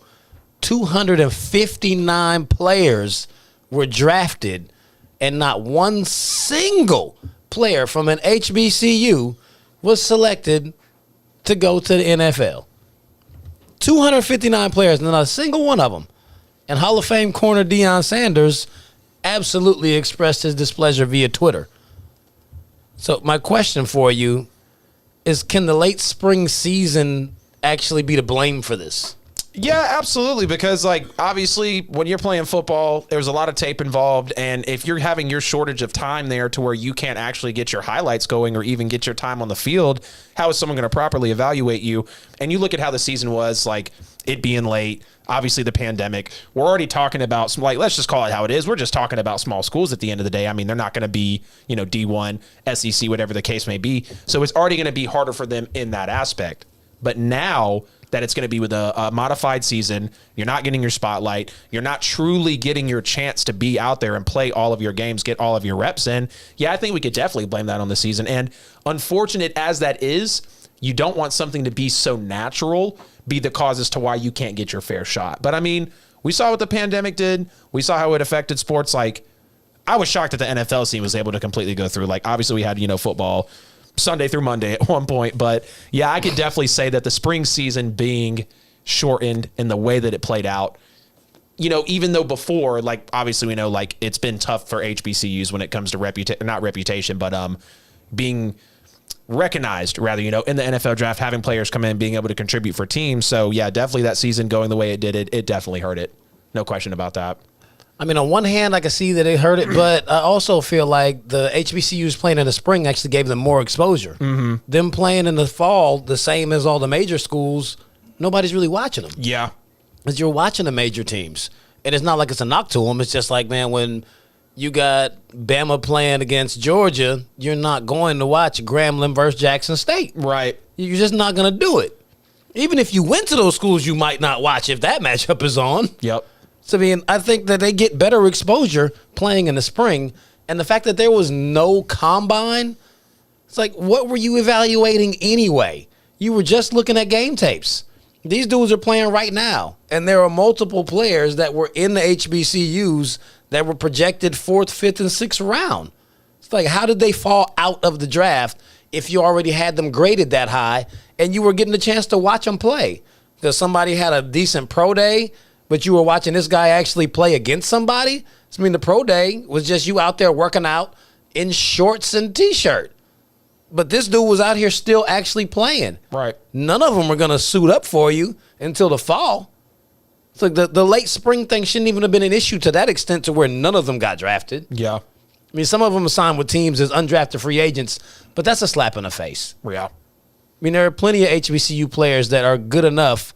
259 players were drafted, and not one single player from an HBCU was selected to go to the NFL. 259 players, and not a single one of them. And Hall of Fame corner Deion Sanders absolutely expressed his displeasure via Twitter. So my question for you is, can the late spring season actually be to blame for this? Yeah, absolutely. Because, like, obviously, when you're playing football, there's a lot of tape involved. And if you're having your shortage of time there to where you can't actually get your highlights going or even get your time on the field, how is someone going to properly evaluate you? And you look at how the season was, like, it being late, obviously the pandemic. We're already talking about, like, let's just call it how it is. We're just talking about small schools at the end of the day. I mean, they're not going to be, D1, SEC, whatever the case may be. So it's already going to be harder for them in that aspect. But now that it's going to be with a modified season, you're not getting your spotlight, you're not truly getting your chance to be out there and play all of your games, get all of your reps in. Yeah, I think we could definitely blame that on the season. And unfortunate as that is, you don't want something to be so natural be the cause as to why you can't get your fair shot. But I mean, we saw what the pandemic did. We saw how it affected sports. Like, I was shocked that the NFL scene was able to completely go through. Like, obviously we had, football Sunday through Monday at one point. But yeah, I could definitely say that the spring season being shortened in the way that it played out, even though before, like, obviously we know, like, it's been tough for HBCUs when it comes to not reputation, but being recognized rather, in the NFL draft, having players come in, being able to contribute for teams. So yeah, definitely that season going the way it did, it definitely hurt it. No question about that. I mean, on one hand, I can see that it hurt it, but I also feel like the HBCUs playing in the spring actually gave them more exposure. Mm-hmm. Them playing in the fall, the same as all the major schools, nobody's really watching them. Yeah. Because you're watching the major teams. And it's not like it's a knock to them. It's just like, man, when you got Bama playing against Georgia, you're not going to watch Grambling versus Jackson State. Right. You're just not going to do it. Even if you went to those schools, you might not watch if that matchup is on. Yep. So, I mean, I think that they get better exposure playing in the spring. And the fact that there was no combine, it's like, what were you evaluating anyway? You were just looking at game tapes. These dudes are playing right now. And there are multiple players that were in the HBCUs that were projected 4th, 5th, and 6th round. It's like, how did they fall out of the draft if you already had them graded that high and you were getting the chance to watch them play. Because somebody had a decent pro day, but you were watching this guy actually play against somebody. I mean, the pro day was just you out there working out in shorts and T-shirt. But this dude was out here still actually playing. Right. None of them are going to suit up for you until the fall. So the late spring thing shouldn't even have been an issue to that extent to where none of them got drafted. Yeah. I mean, some of them are signed with teams as undrafted free agents, but that's a slap in the face. Yeah. I mean, there are plenty of HBCU players that are good enough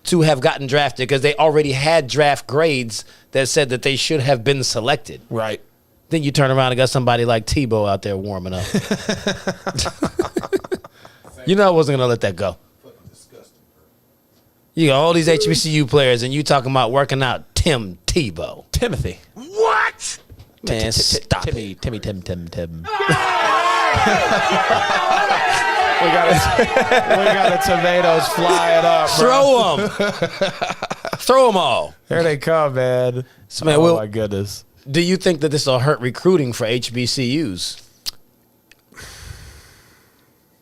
to have gotten drafted because they already had draft grades that said that they should have been selected. Right. Then you turn around and got somebody like Tebow out there warming up. You know I wasn't going to let that go. Fucking disgusting, bro. You got all these HBCU players, and you talking about working out Tim Tebow. Timothy. What? Man, stop it. Tim. We got the tomatoes flying up, bro. Throw them. Throw them all. Here they come, man. So, man, oh, my goodness. Do you think that this will hurt recruiting for HBCUs?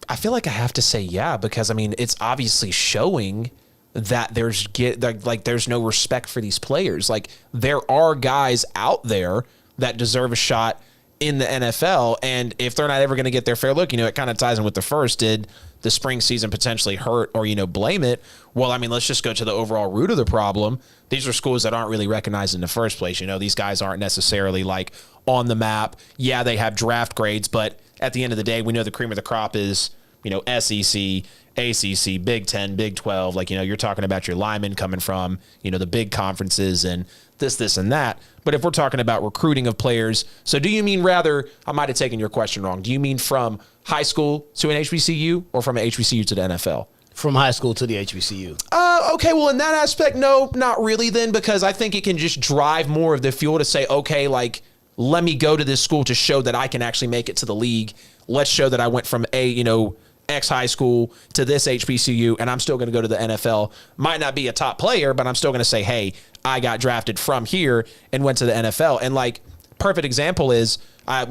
I feel like I have to say yeah, because, I mean, it's obviously showing that there's no respect for these players. Like, there are guys out there that deserve a shot in the NFL, and if they're not ever going to get their fair look, it kind of ties in with the first. Did the spring season potentially hurt or, blame it? Well, I mean, let's just go to the overall root of the problem. These are schools that aren't really recognized in the first place. These guys aren't necessarily like on the map. Yeah, they have draft grades, but at the end of the day, we know the cream of the crop is, SEC, ACC, Big 10, Big 12. Like, you're talking about your linemen coming from, the big conferences and this, and that. But if we're talking about recruiting of players, so do you mean rather, I might have taken your question wrong. Do you mean from high school to an HBCU or from an HBCU to the NFL? From high school to the HBCU. Okay, well, in that aspect, no, not really then, because I think it can just drive more of the fuel to say, okay, like, let me go to this school to show that I can actually make it to the league. Let's show that I went from X high school to this HBCU, and I'm still going to go to the NFL. Might not be a top player, but I'm still going to say, hey, I got drafted from here and went to the NFL. And like, perfect example is, I'm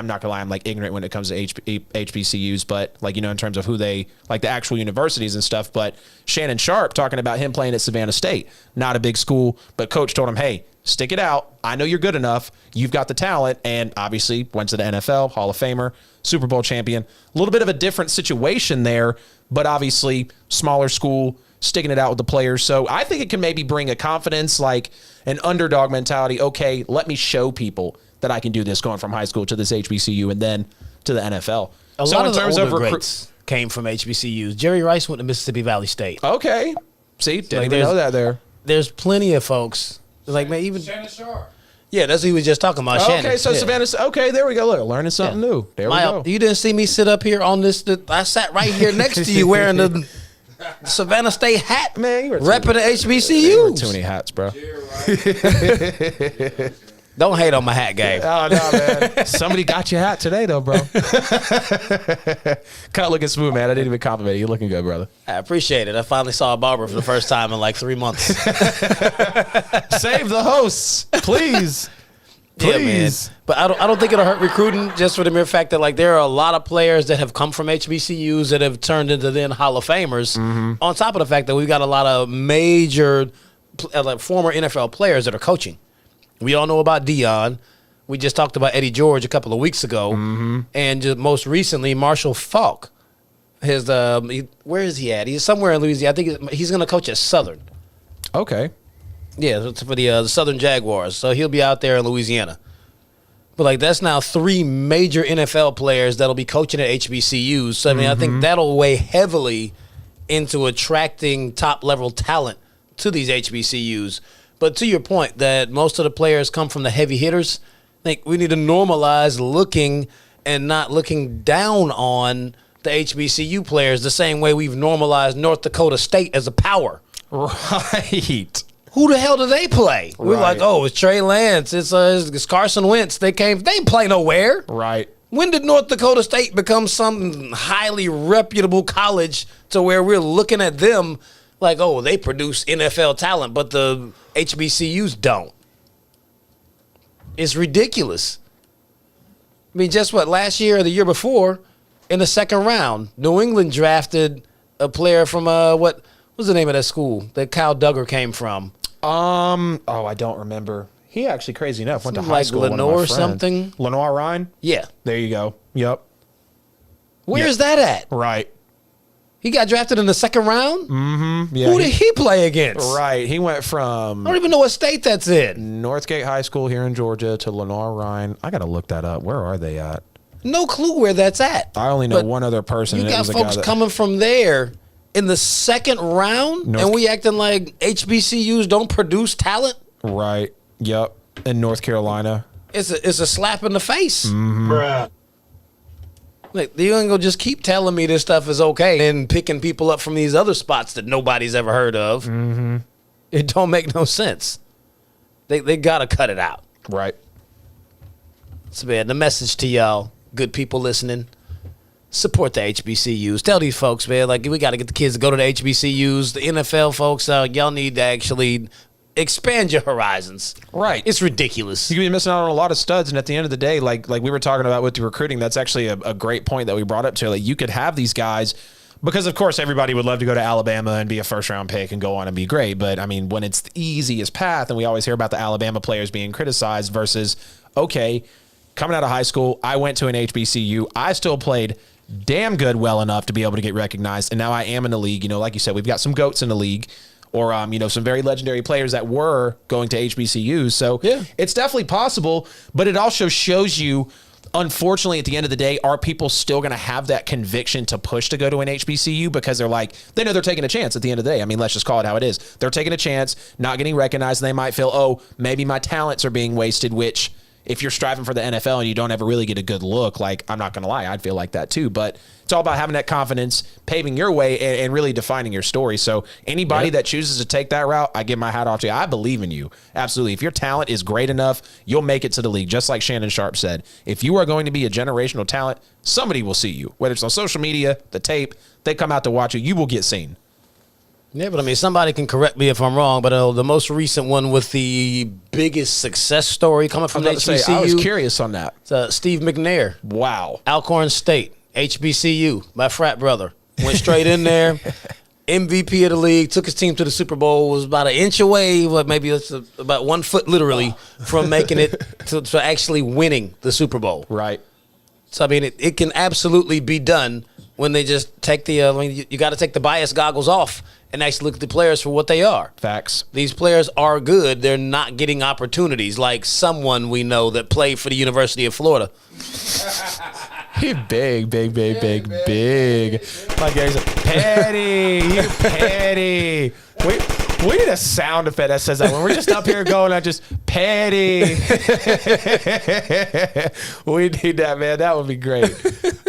not gonna lie, I'm like ignorant when it comes to HBCUs, but like, in terms of who they, like the actual universities and stuff. But Shannon Sharp talking about him playing at Savannah State, not a big school, but coach told him, hey, stick it out. I know you're good enough. You've got the talent. And obviously went to the NFL, Hall of Famer, Super Bowl champion. A little bit of a different situation there, but obviously smaller school, sticking it out with the players. So I think it can maybe bring a confidence, like an underdog mentality. Okay, let me show people that I can do this, going from high school to this HBCU and then to the NFL. A lot of the older greats came from HBCUs. Jerry Rice went to Mississippi Valley State. Okay. See, didn't even know that there. There's plenty of folks. Like, man, even Shannon Sharp. Yeah, that's what he was just talking about. Okay, Shannon. so Yeah. Savannah. Okay, there we go. Look, learning something new. There we go. You didn't see me sit up here on this. I sat right here next to you wearing the Savannah State hat. Man, you were repping the HBCU. Too many hats, bro. Don't hate on my hat game. Oh, no, man. Somebody got your hat today, though, bro. Cut looking smooth, man. I didn't even compliment you. You're looking good, brother. I appreciate it. I finally saw a barber for the first time in like 3 months. Save the hosts, please. Yeah, man. But I don't think it'll hurt recruiting, just for the mere fact that like there are a lot of players that have come from HBCUs that have turned into then Hall of Famers. Mm-hmm. On top of the fact that we've got a lot of major like former NFL players that are coaching. We all know about Dion. We just talked about Eddie George a couple of weeks ago. Mm-hmm. And just most recently, Marshall Faulk. Where is he at? He's somewhere in Louisiana. I think he's going to coach at Southern. Okay. Yeah, for the Southern Jaguars. So he'll be out there in Louisiana. But like that's now 3 major NFL players that'll be coaching at HBCUs. So I mean, I think that'll weigh heavily into attracting top-level talent to these HBCUs. But to your point that most of the players come from the heavy hitters, I think we need to normalize looking and not looking down on the HBCU players the same way we've normalized North Dakota State as a power. Right. Who the hell do they play? We're like, oh, it's Trey Lance. It's Carson Wentz. They didn't play nowhere. Right. When did North Dakota State become some highly reputable college to where we're looking at them like, oh, they produce NFL talent, but the HBCUs don't? It's ridiculous. I mean, just what, last year or the year before, in the second round. New England drafted a player from what was the name of that school that Kyle Duggar came from? I don't remember. He actually, crazy enough, went to high school. Like Lenore or something. Lenore Ryan? Yeah. There you go. Yep. Where's that at? Right. He got drafted in the second round? Mm-hmm. Yeah, Who did he play against? Right. He went from I don't even know what state that's in. Northgate High School here in Georgia to Lenore Ryan. I got to look that up. Where are they at? No clue where that's at. I only know one other person. You and it got was a folks guy that, coming from there in the second round, and we acting like HBCUs don't produce talent? Right. Yep. In North Carolina. It's a slap in the face. Mm-hmm. Bruh. Like, you ain't gonna just keep telling me this stuff is okay and picking people up from these other spots that nobody's ever heard of. Mm-hmm. It don't make no sense. They gotta cut it out. Right. So, man, the message to y'all, good people listening, support the HBCUs. Tell these folks, man, like, we got to get the kids to go to the HBCUs. The NFL folks, y'all need to actually expand your horizons. Right. It's ridiculous. You could be missing out on a lot of studs, and at the end of the day, like we were talking about with the recruiting, that's actually a great point that we brought up to. Like, you could have these guys, because of course everybody would love to go to Alabama and be a first-round pick and go on and be great, but I mean, when it's the easiest path, and we always hear about the Alabama players being criticized versus, okay, coming out of high school, I went to an HBCU, I still played damn good well enough to be able to get recognized, and now I am in the league. You know, like you said, we've got some GOATs in the league, or some very legendary players that were going to HBCUs. So yeah, it's definitely possible, but it also shows you, unfortunately, at the end of the day, are people still going to have that conviction to push to go to an HBCU because they know they're taking a chance at the end of the day. I mean, let's just call it how it is. They're taking a chance, not getting recognized, and they might feel, oh, maybe my talents are being wasted, which if you're striving for the NFL and you don't ever really get a good look, like, I'm not going to lie, I'd feel like that too. But it's all about having that confidence, paving your way, and really defining your story. So anybody that chooses to take that route, I give my hat off to you. I believe in you. Absolutely. If your talent is great enough, you'll make it to the league. Just like Shannon Sharp said, if you are going to be a generational talent, somebody will see you. Whether it's on social media, the tape, they come out to watch you, you will get seen. Yeah, but I mean, somebody can correct me if I'm wrong, but the most recent one with the biggest success story coming from the HBCU. I was curious on that. Steve McNair. Wow. Alcorn State, HBCU, my frat brother. Went straight in there, MVP of the league, took his team to the Super Bowl, was about an inch away, maybe it's about 1 foot literally from making it to actually winning the Super Bowl. Right. So, I mean, it can absolutely be done when they just take the, you got to take the bias goggles off and actually look at the players for what they are. Facts. These players are good. They're not getting opportunities like someone we know that played for the University of Florida. Big. My guy's Petty. You Petty. We need a sound effect that says that when we're just up here going, I just Petty. We need that, man. That would be great.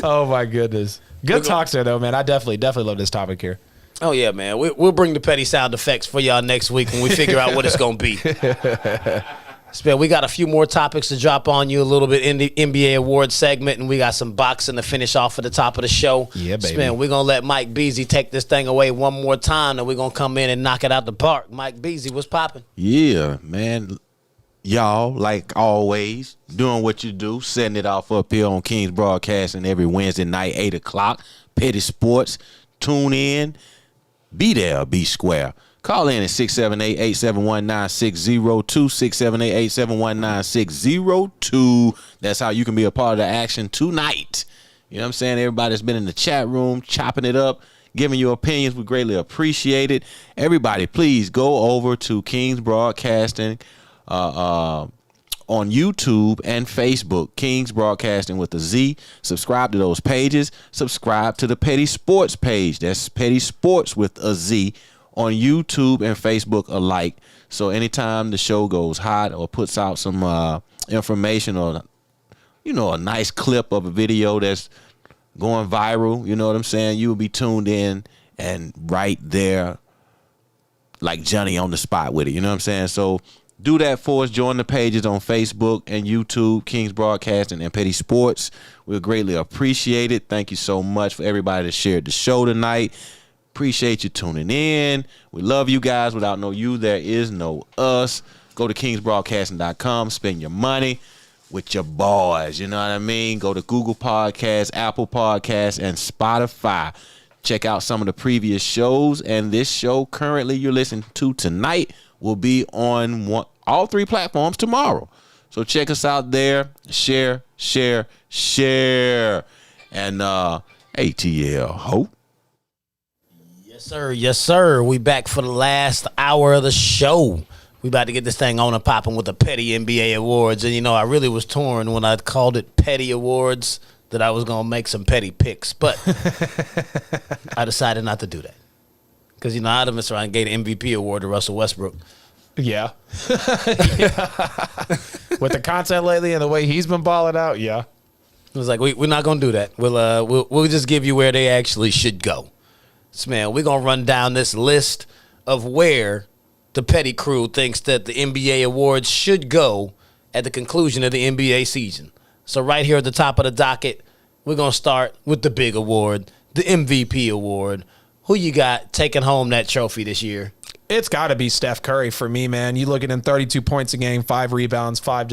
Oh my goodness. Good talks there, though, man. I definitely love this topic here. Oh, yeah, man. We'll bring the petty sound effects for y'all next week when we figure out what it's going to be. So, we got a few more topics to drop on you, a little bit in the NBA award segment, and we got some boxing to finish off at the top of the show. Yeah, baby. So, we're going to let Mike Beasley take this thing away one more time, and we're going to come in and knock it out the park. Mike Beasley, what's popping? Yeah, man. Y'all, like always, doing what you do, setting it off up here on Kings Broadcasting every Wednesday night, 8 o'clock. Petty Sports. Tune in. Be there, be square. Call in at 678-871-9602, 678-871-9602. That's how you can be a part of the action tonight. You know what I'm saying? Everybody's been in the chat room, chopping it up, giving your opinions. We greatly appreciate it. Everybody, please go over to Kings Broadcasting on YouTube and Facebook, Kings Broadcasting with a Z. Subscribe to those pages. Subscribe to the Petty Sports page. That's Petty Sports with a Z on YouTube and Facebook alike. So anytime the show goes hot or puts out some information or, a nice clip of a video that's going viral, you know what I'm saying, you will be tuned in and right there like Johnny on the spot with it. You know what I'm saying? So do that for us. Join the pages on Facebook and YouTube, Kings Broadcasting and Petty Sports. We'll greatly appreciate it. Thank you so much for everybody that shared the show tonight. Appreciate you tuning in. We love you guys. Without no you, there is no us. Go to kingsbroadcasting.com. Spend your money. with your boys. You know what I mean? Go to Google Podcasts, Apple Podcasts, and Spotify. Check out some of the previous shows. And this show currently you're listening to tonight will be on all 3 platforms tomorrow. So check us out there. Share. And ATL Hope. Yes, sir. We back for the last hour of the show. We about to get this thing on and popping with the Petty NBA Awards. And, I really was torn when I called it Petty Awards that I was going to make some petty picks. But I decided not to do that. Because, I had to mess around and gave the MVP award to Russell Westbrook. Yeah. With the content lately and the way he's been balling out, yeah. It was like, we're not going to do that. We'll just give you where they actually should go. So, man, we're going to run down this list of where the Petty crew thinks that the NBA awards should go at the conclusion of the NBA season. So right here at the top of the docket, we're going to start with the big award, the MVP award. Who you got taking home that trophy this year? It's got to be Steph Curry for me, man. You look at him, 32 points a game, 5 rebounds, 5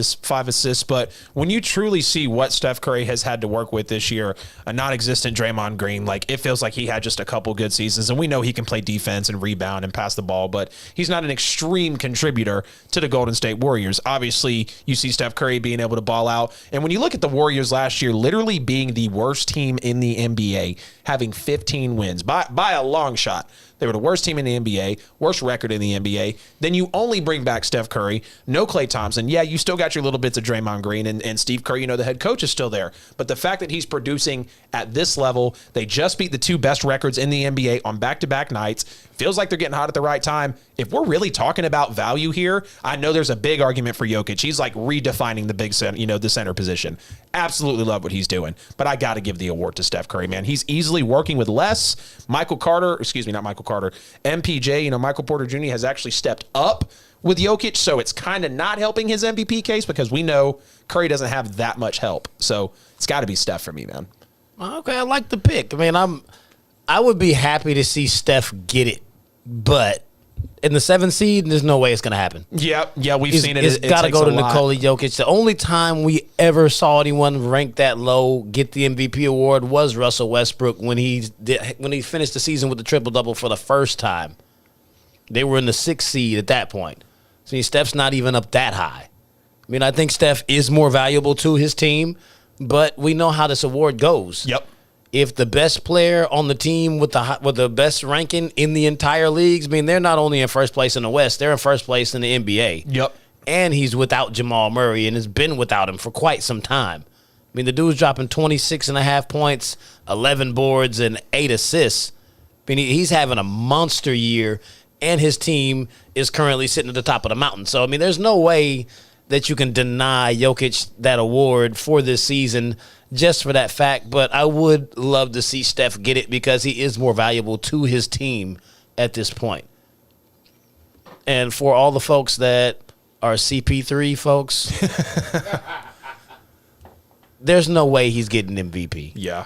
assists. But when you truly see what Steph Curry has had to work with this year, a non-existent Draymond Green, it feels like he had just a couple good seasons. And we know he can play defense and rebound and pass the ball, but he's not an extreme contributor to the Golden State Warriors. Obviously, you see Steph Curry being able to ball out. And when you look at the Warriors last year, literally being the worst team in the NBA, having 15 wins by a long shot. They were the worst team in the NBA, worst record in the NBA. Then you only bring back Steph Curry, no Klay Thompson. Yeah, you still got your little bits of Draymond Green and Steve Kerr, the head coach is still there. But the fact that he's producing at this level, they just beat the 2 best records in the NBA on back-to-back nights. Feels like they're getting hot at the right time. If we're really talking about value here, I know there's a big argument for Jokic. He's redefining the big center, the center position. Absolutely love what he's doing. But I got to give the award to Steph Curry, man. He's easily working with less. MPJ, Michael Porter Jr. has actually stepped up with Jokic, so it's kind of not helping his MVP case because we know Curry doesn't have that much help. So it's got to be Steph for me, man. Okay, I like the pick. I would be happy to see Steph get it, but in the 7th seed, there's no way it's going to happen. Yeah, we've seen it. It's got to go to Nikola Jokic. The only time we ever saw anyone ranked that low get the MVP award was Russell Westbrook when he finished the season with the triple-double for the first time. They were in the 6th seed at that point. So Steph's not even up that high. I think Steph is more valuable to his team, but we know how this award goes. Yep. If the best player on the team with the best ranking in the entire leagues, they're not only in first place in the West, they're in first place in the NBA. Yep. And he's without Jamal Murray and has been without him for quite some time. The dude's dropping 26.5 points, 11 boards, and 8 assists. He's having a monster year, and his team is currently sitting at the top of the mountain. So, there's no way that you can deny Jokic that award for this season just for that fact, but I would love to see Steph get it because he is more valuable to his team at this point. And for all the folks that are CP3 folks, there's no way he's getting MVP. Yeah.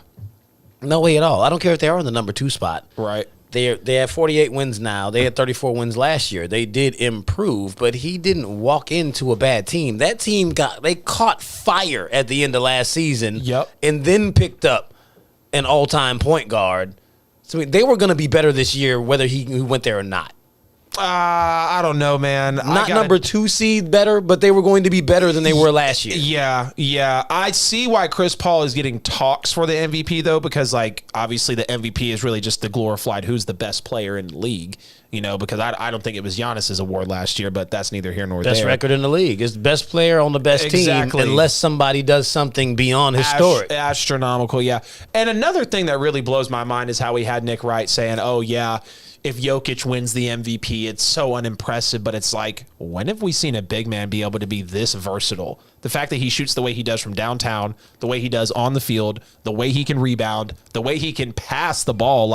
No way at all. I don't care if they are in the number 2 spot. Right. They have 48 wins now. They had 34 wins last year. They did improve, but he didn't walk into a bad team. That team they caught fire at the end of last season. Yep. And then picked up an all-time point guard. So they were going to be better this year whether he went there or not. I don't know, man. Not number 2 seed better, but they were going to be better than they were last year. Yeah. I see why Chris Paul is getting talks for the MVP, though, because, obviously the MVP is really just the glorified who's the best player in the league, because I don't think it was Giannis's award last year, but that's neither here nor there. Best record in the league. It's the best player on the best team, unless somebody does something beyond historic. Astronomical, yeah. And another thing that really blows my mind is how we had Nick Wright saying, oh, yeah, if Jokic wins the MVP, it's so unimpressive, but it's when have we seen a big man be able to be this versatile? The fact that he shoots the way he does from downtown, the way he does on the field, the way he can rebound, the way he can pass the ball,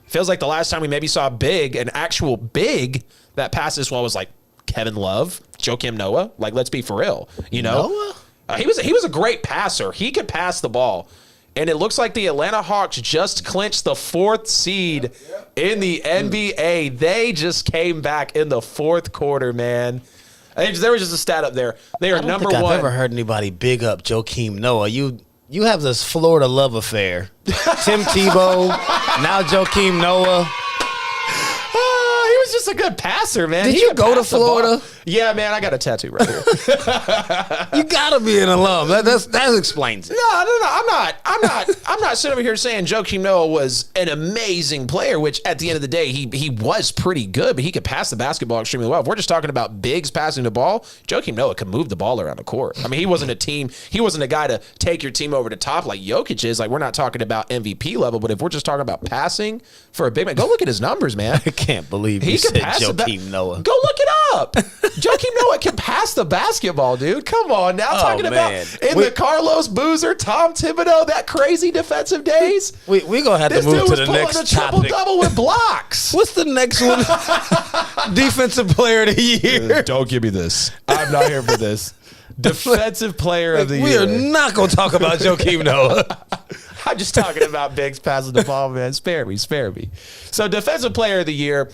feels like the last time we maybe saw an actual big that passes well was Kevin Love, Joakim Noah. Let's be for real, Noah? He was a great passer. He could pass the ball. And it looks like the Atlanta Hawks just clinched the 4th seed in the NBA. They just came back in the 4th quarter, man. There was just a stat up there. They are I don't number think one. I've ever heard anybody big up Joakim Noah. You have this Florida love affair. Tim Tebow, now Joakim Noah. He was just a good passer, man. Did He you could go to pass the ball. Florida? Yeah, man, I got a tattoo right here. You gotta be an alum. That explains it. No. I'm not sitting over here saying Joakim Noah was an amazing player, which at the end of the day, he was pretty good, but he could pass the basketball extremely well. If we're just talking about bigs passing the ball, Joakim Noah could move the ball around the court. I mean, he wasn't a guy to take your team over the top like Jokic is. Like, we're not talking about MVP level, but if we're just talking about passing for a big man, go look at his numbers, man. I can't believe He you can said pass the Joakim Noah. Go look it up. Joakim Noah can pass the basketball, dude. Come on now. Talking man. about the Carlos Boozer, Tom Thibodeau, that crazy defensive days. We gonna have to This move dude to was the pulling next a triple topic. double with blocks. What's the next one? Defensive player of the year. Don't give me this. I'm not here for this. Defensive player of the We year. are not gonna talk about Joakim Noah. I'm just talking about bigs passing the ball, man. Spare me. So defensive player of the year.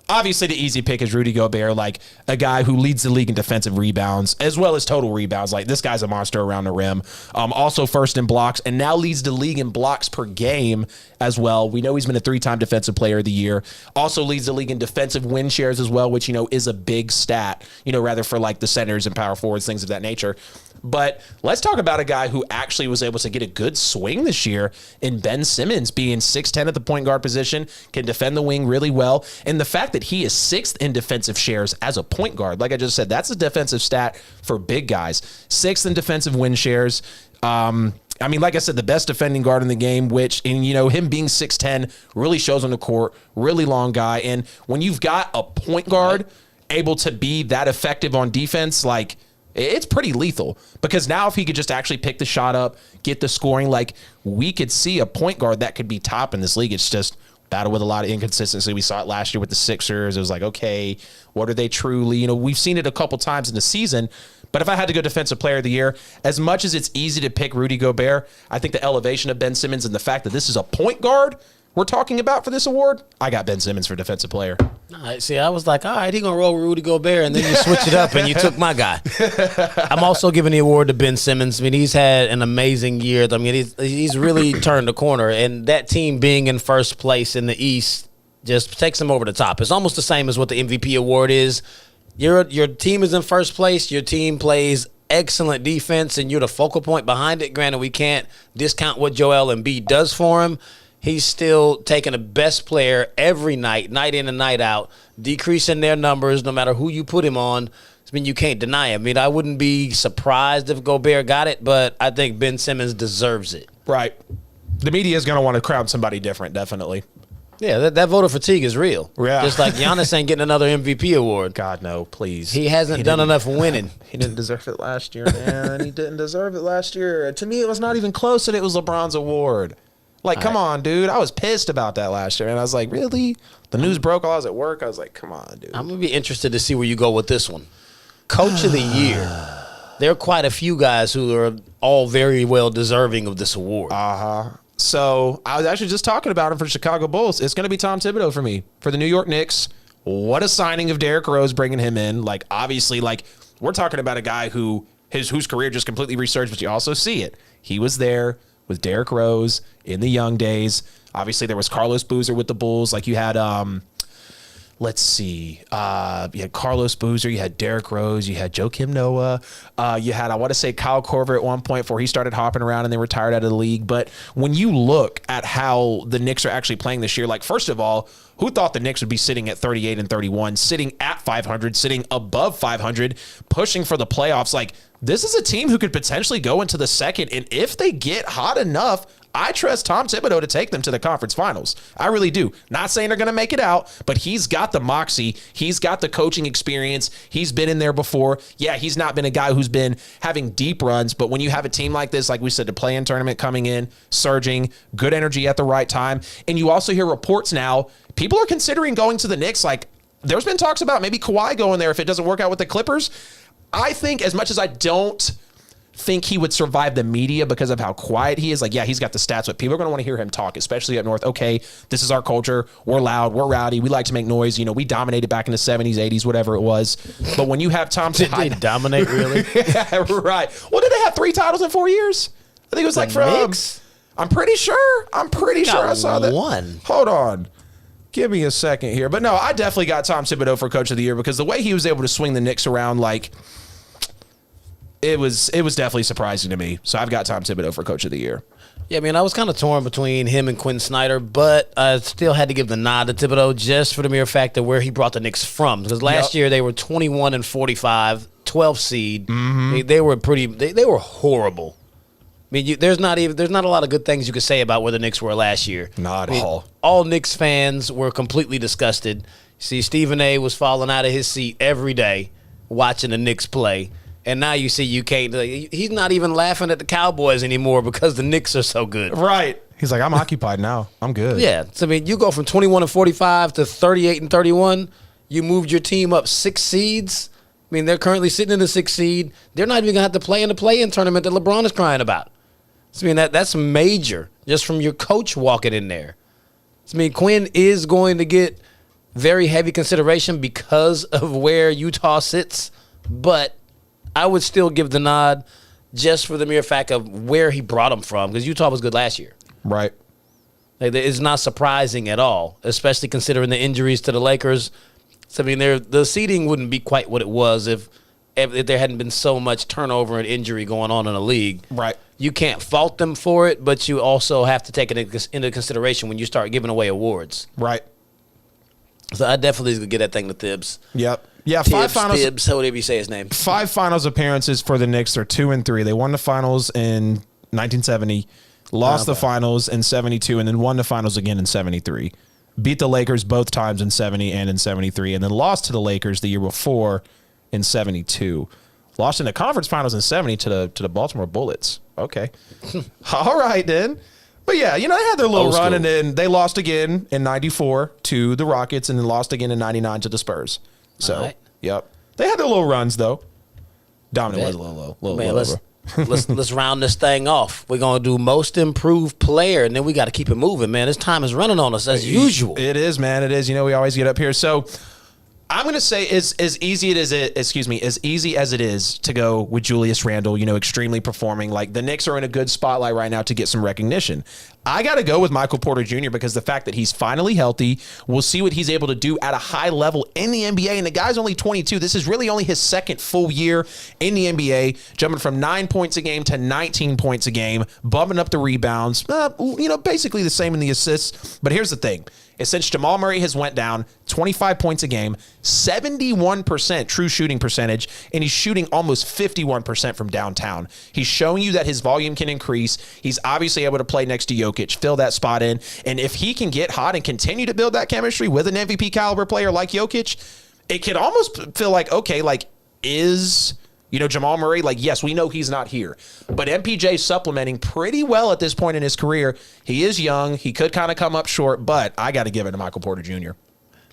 Obviously, the easy pick is Rudy Gobert, like a guy who leads the league in defensive rebounds as well as total rebounds. Like, this guy's a monster around the rim. Also first in blocks, and now leads the league in blocks per game as well. We know he's been a 3-time defensive player of the year. Also leads the league in defensive win shares as well, which, is a big stat, rather for like the centers and power forwards, things of that nature. But let's talk about a guy who actually was able to get a good swing this year in Ben Simmons, being 6'10" at the point guard position, can defend the wing really well. And the fact that he is 6th in defensive shares as a point guard, like I just said, that's a defensive stat for big guys. 6th in defensive win shares. Like I said, the best defending guard in the game, him being 6'10" really shows on the court, really long guy. And when you've got a point guard able to be that effective on defense, like, it's pretty lethal, because now if he could just actually pick the shot up, get the scoring, like, we could see a point guard that could be top in this league. It's just battle with a lot of inconsistency. We saw it last year with the Sixers. It was like, okay, what are they truly? We've seen it a couple times in the season. But if I had to go defensive player of the year, as much as it's easy to pick Rudy Gobert, I think the elevation of Ben Simmons and the fact that this is a point guard we're talking about for this award, I got Ben Simmons for defensive player. All right, see, I was like, all right, he gonna roll Rudy Gobert, and then you switch it up and you took my guy. I'm also giving the award to Ben Simmons. I mean, he's had an amazing year. I mean, he's really turned the corner, and that team being in first place in the East just takes him over the top. It's almost the same as what the MVP award is. Your team is in first place. Your team plays excellent defense, and you're the focal point behind it. Granted, we can't discount what Joel Embiid does for him. He's still taking the best player every night, night in and night out, decreasing their numbers no matter who you put him on. I mean, you can't deny it. I mean, I wouldn't be surprised if Gobert got it, but I think Ben Simmons deserves it. Right. The media is going to want to crown somebody different, definitely. Yeah, that voter fatigue is real. Yeah. Just like Giannis ain't getting another MVP award. God, no, please. He hasn't done enough winning. He didn't deserve it last year, man. He didn't deserve it last year. To me, it was not even close that it was LeBron's award. Like, come on, dude. I was pissed about that last year. And I was like, really? The news broke while I was at work. I was like, come on, dude. I'm going to be interested to see where you go with this one. Coach of the year. There are quite a few guys who are all very well deserving of this award. So I was actually just talking about him for the Chicago Bulls. It's going to be Tom Thibodeau for me. For the New York Knicks, what a signing of Derrick Rose, bringing him in. Like, obviously, like, we're talking about a guy whose career just completely resurged, but you also see it. He was there with Derrick Rose in the young days. Obviously, there was Carlos Boozer with the Bulls. Like, you had, let's see, you had Carlos Boozer, you had Derrick Rose, you had Joakim Noah, you had, I want to say, Kyle Korver at one point before he started hopping around and they retired out of the league. But when you look at how the Knicks are actually playing this year, like, first of all, who thought the Knicks would be sitting at 38-31, sitting at 500, sitting above 500, pushing for the playoffs? Like, this is a team who could potentially go into the second, and if they get hot enough, I trust Tom Thibodeau to take them to the conference finals. I really do. Not saying they're going to make it out, but he's got the moxie. He's got the coaching experience. He's been in there before. Yeah, he's not been a guy who's been having deep runs, but when you have a team like this, like we said, the play-in tournament coming in, surging, good energy at the right time, and you also hear reports now, people are considering going to the Knicks. Like, there's been talks about maybe Kawhi going there if it doesn't work out with the Clippers. I think, as much as I don't think he would survive the media because of how quiet he is. Like, yeah, he's got the stats, but people are going to want to hear him talk, especially up north. Okay, this is our culture. We're loud. We're rowdy. We like to make noise. We dominated back in the 70s, 80s, whatever it was. But when you have Tom... Did they dominate, really? Yeah, right. Well, did they have 3 titles in 4 years? I think it was like from... Knicks? I'm pretty sure I saw that. One. Hold on. Give me a second here. But no, I definitely got Tom Thibodeau for Coach of the Year because the way he was able to swing the Knicks around, like... It was definitely surprising to me. So I've got Tom Thibodeau for Coach of the Year. Yeah, I mean, I was kind of torn between him and Quinn Snyder, but I still had to give the nod to Thibodeau just for the mere fact of where he brought the Knicks from. Because last year they were 21-45, 12 seed. They were they were horrible. I mean, there's not a lot of good things you could say about where the Knicks were last year. Not at all. All Knicks fans were completely disgusted. See, Stephen A. was falling out of his seat every day watching the Knicks play. And now you see you can't. He's not even laughing at the Cowboys anymore because the Knicks are so good. Right. He's like, I'm occupied now. I'm good. Yeah. So, I mean, you go from 21-45 to 38-31. You moved your team up 6 seeds. I mean, they're currently sitting in the 6th seed. They're not even going to have to play in the play-in tournament that LeBron is crying about. So, I mean, that's major just from your coach walking in there. So, I mean, Quinn is going to get very heavy consideration because of where Utah sits, but I would still give the nod just for the mere fact of where he brought them from, because Utah was good last year. Right. Like, it's not surprising at all, especially considering the injuries to the Lakers. So, I mean, the seeding wouldn't be quite what it was if there hadn't been so much turnover and injury going on in the league. Right. You can't fault them for it, but you also have to take it into consideration when you start giving away awards. Right. So I definitely could get that thing to Thibs. Yep. Yeah, Tibbs, Thibs, whatever you say his name. 5 finals appearances for the Knicks. They're 2-3. They won the finals in 1970, lost the finals in 72, and then won the finals again in 73. Beat the Lakers both times in 70 and in 73, and then lost to the Lakers the year before in 72. Lost in the conference finals in 70 to the Baltimore Bullets. Okay. All right, then. But yeah, they had their little run, and then they lost again in 94 to the Rockets, and then lost again in 99 to the Spurs. So, right. Yep. They had their little runs, though. Dominant was a little low. Man, let's round this thing off. We're going to do most improved player, and then we got to keep it moving, man. This time is running on us as usual. It is, man. It is. We always get up here. So I'm going to say as easy as it is to go with Julius Randle, extremely performing. Like, the Knicks are in a good spotlight right now to get some recognition. I got to go with Michael Porter Jr. because the fact that he's finally healthy, we'll see what he's able to do at a high level in the NBA. And the guy's only 22. This is really only his 2nd full year in the NBA, jumping from 9 points a game to 19 points a game, bumping up the rebounds, basically the same in the assists. But here's the thing. Since Jamal Murray has went down, 25 points a game, 71% true shooting percentage, and he's shooting almost 51% from downtown. He's showing you that his volume can increase. He's obviously able to play next to Jokic, fill that spot in. And if he can get hot and continue to build that chemistry with an MVP caliber player like Jokic, it could almost feel like, okay, like, is... Jamal Murray, like, yes, we know he's not here. But MPJ's supplementing pretty well at this point in his career. He is young. He could kind of come up short, but I got to give it to Michael Porter Jr.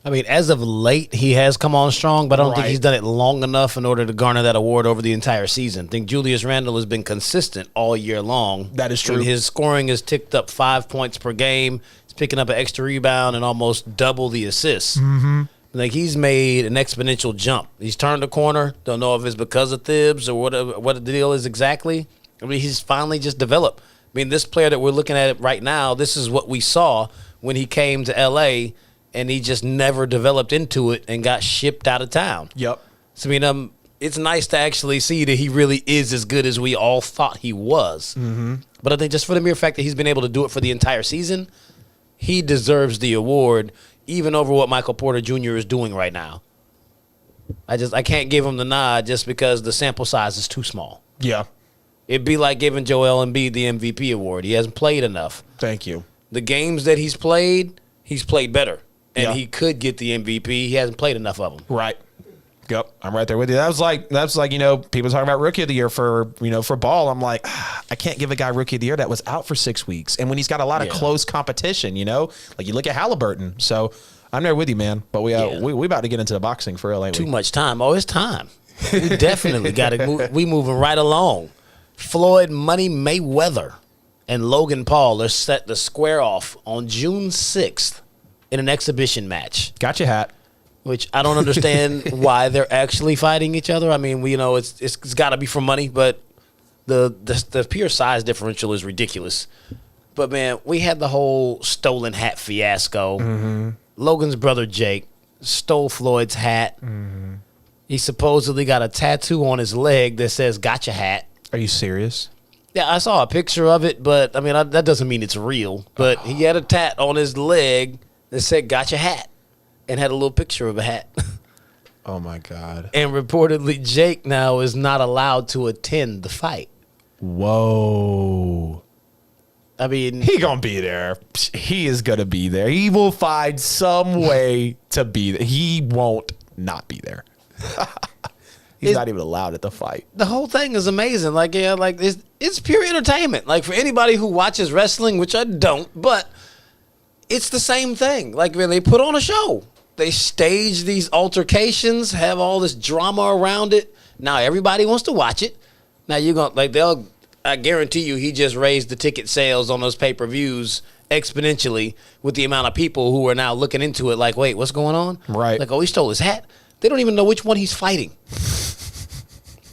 I mean, as of late, he has come on strong, but I don't think he's done it long enough in order to garner that award over the entire season. I think Julius Randle has been consistent all year long. That is true. And his scoring has ticked up 5 points per game. He's picking up an extra rebound and almost double the assists. Mm-hmm. Like, he's made an exponential jump. He's turned the corner. Don't know if it's because of Thibs or what the deal is exactly. I mean, he's finally just developed. I mean, this player that we're looking at right now, this is what we saw when he came to L.A., and he just never developed into it and got shipped out of town. Yep. So, I mean, it's nice to actually see that he really is as good as we all thought he was. Mm-hmm. But I think just for the mere fact that he's been able to do it for the entire season, he deserves the award, even over what Michael Porter Jr. is doing right now. I can't give him the nod just because the sample size is too small. Yeah. It'd be like giving Joel Embiid the MVP award. He hasn't played enough. Thank you. The games that he's played better. And he could get the MVP. He hasn't played enough of them. Right. Yep. I'm right there with you. That's like, people talking about rookie of the year for Ball. I'm like, I can't give a guy rookie of the year that was out for 6 weeks. And when he's got a lot of close competition, like you look at Halliburton. So I'm there with you, man. But we about to get into the boxing for real, ain't we? Too much time. Oh, it's time. We definitely got to move. We moving right along. Floyd Money Mayweather and Logan Paul are set to square off on June 6th in an exhibition match. Got your hat. Which I don't understand why they're actually fighting each other. I mean, it's got to be for money, but the pure size differential is ridiculous. But man, we had the whole stolen hat fiasco. Mm-hmm. Logan's brother Jake stole Floyd's hat. Mm-hmm. He supposedly got a tattoo on his leg that says "Gotcha hat." Are you serious? Yeah, I saw a picture of it, but I mean that doesn't mean it's real. But he had a tat on his leg that said "Gotcha hat." And had a little picture of a hat. Oh, my God. And reportedly, Jake now is not allowed to attend the fight. Whoa. I mean... He gonna be there. He is gonna be there. He will find some way to be there. He won't not be there. He's not even allowed at the fight. The whole thing is amazing. Like, yeah, like it's pure entertainment. Like, for anybody who watches wrestling, which I don't, but it's the same thing. Like, when they put on a show. They stage these altercations, have all this drama around it. Now everybody wants to watch it. Now you're gonna I guarantee you he just raised the ticket sales on those pay-per-views exponentially with the amount of people who are now looking into it like, wait, what's going on? Right. Like, oh, he stole his hat. They don't even know which one he's fighting.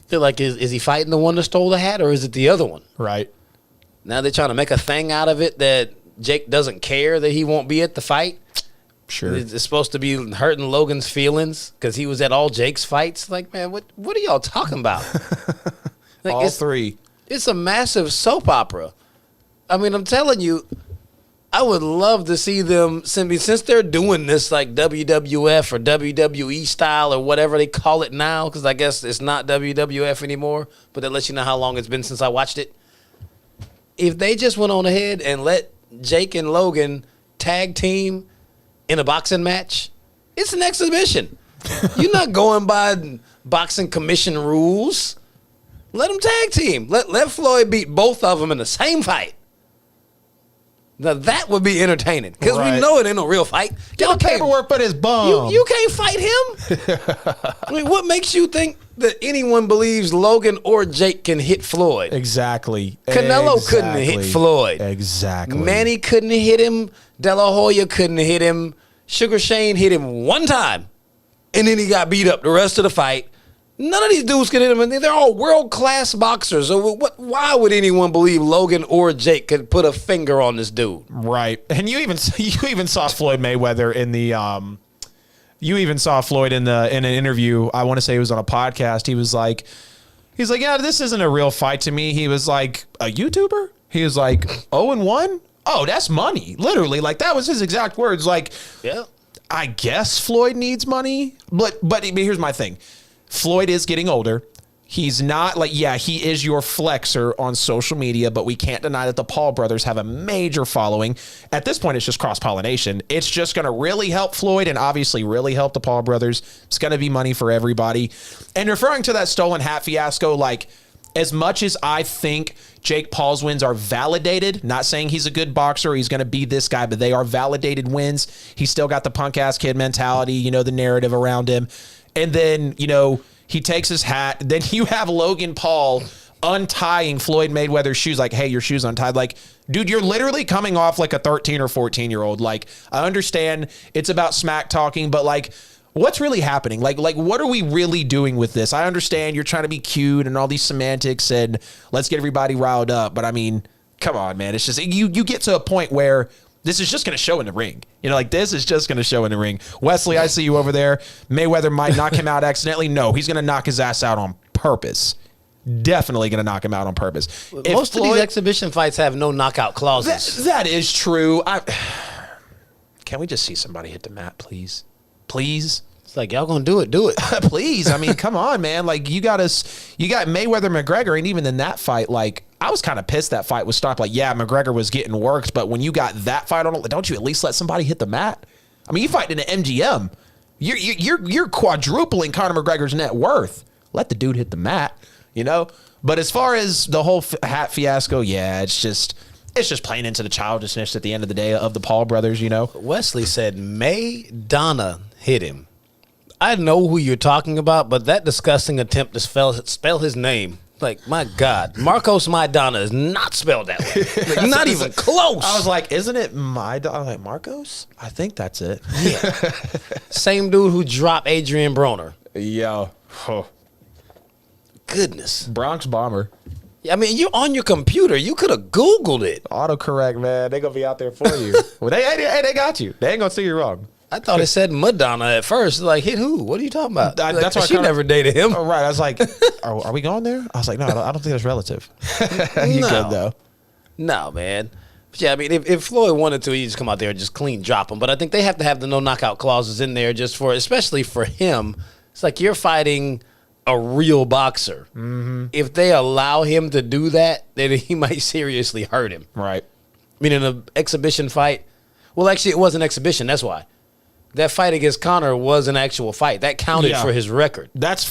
They're like, is he fighting the one that stole the hat or is it the other one? Right. Now they're trying to make a thing out of it that Jake doesn't care that he won't be at the fight. Sure. It's supposed to be hurting Logan's feelings because he was at all Jake's fights. Like, man, what are y'all talking about? Like, all three. It's a massive soap opera. I mean, I'm telling you, I would love to see them, since they're doing this like WWF or WWE style or whatever they call it now, because I guess it's not WWF anymore, but that lets you know how long it's been since I watched it. If they just went on ahead and let Jake and Logan tag team in a boxing match, it's an exhibition. You're not going by boxing commission rules. Let them tag team. Let Floyd beat both of them in the same fight. Now that would be entertaining because we know it ain't no real fight. Get the paperwork, but his bum. You can't fight him. I mean, what makes you think that anyone believes Logan or Jake can hit Floyd? Exactly. Canelo couldn't hit Floyd. Exactly. Manny couldn't hit him. De La Hoya couldn't hit him. Sugar Shane hit him one time, and then he got beat up the rest of the fight. None of these dudes can hit him, and they're all world-class boxers. So why would anyone believe Logan or Jake could put a finger on this dude? Right. And you even saw Floyd Mayweather in the you even saw Floyd in an interview. I want to say it was on a podcast. He's like, yeah, this isn't a real fight to me. He was like, a YouTuber? He was like, 0-1? Oh, that's money. Literally, like that was his exact words. Like, Yeah. I guess Floyd needs money, but here's my thing. Floyd is getting older. He's not like, yeah, he is your flexer on social media, but we can't deny that the Paul brothers have a major following. At this point, it's just cross-pollination. It's just going to really help Floyd and obviously really help the Paul brothers. It's going to be money for everybody. And referring to that stolen hat fiasco, like, as much as I think Jake Paul's wins are validated, not saying he's a good boxer, he's going to be this guy, but they are validated wins. He's still got the punk-ass kid mentality, the narrative around him. And then, he takes his hat. Then you have Logan Paul untying Floyd Mayweather's shoes like, hey, your shoe's untied. Like, dude, you're literally coming off like a 13 or 14-year-old. Like, I understand it's about smack talking, but like, what's really happening? Like, what are we really doing with this? I understand you're trying to be cute and all these semantics and let's get everybody riled up. But I mean, come on, man. It's just, you get to a point where this is just going to show in the ring. This is just going to show in the ring. Wesley, I see you over there. Mayweather might knock him out accidentally. No, he's going to knock his ass out on purpose. Definitely going to knock him out on purpose. Most of these exhibition fights have no knockout clauses. That is true. Can we just see somebody hit the mat, please? Please? It's like, y'all gonna do it, do it. Please. I mean, come on, man. Like, you got Mayweather McGregor, and even in that fight, like, I was kind of pissed that fight was stopped. Like, yeah, McGregor was getting worked, but when you got that fight on, don't you at least let somebody hit the mat? I mean, you fight in an MGM. You're quadrupling Conor McGregor's net worth. Let the dude hit the mat, But as far as the whole hat fiasco, yeah, it's just playing into the childishness at the end of the day of the Paul brothers, Wesley said May Donna hit him. I know who you're talking about, but that disgusting attempt to spell his name Like, my God, Marcos Maidana is not spelled that way. Like, not even close. I was like, isn't it Maidana? I'm like, Marcos? I think that's it. Yeah. Same dude who dropped Adrian Broner. Yo. Oh. Goodness. Bronx Bomber. I mean, you're on your computer. You could have Googled it. Autocorrect, man. They going to be out there for you. Well, they got you. They ain't going to see you wrong. I thought it said Madonna at first. Like, hit who? What are you talking about? That's why she never dated him. Oh, right. I was like, are we going there? I was like, no, I don't think that's relative. You good, though. No, man. But yeah, I mean, if Floyd wanted to, he'd just come out there and just clean drop him. But I think they have to have the no knockout clauses in there just for, especially for him. It's like you're fighting a real boxer. Mm-hmm. If they allow him to do that, then he might seriously hurt him. Right. I mean, in an exhibition fight. Well, actually, it was an exhibition. That's why. That fight against Conor was an actual fight. That counted for his record. That's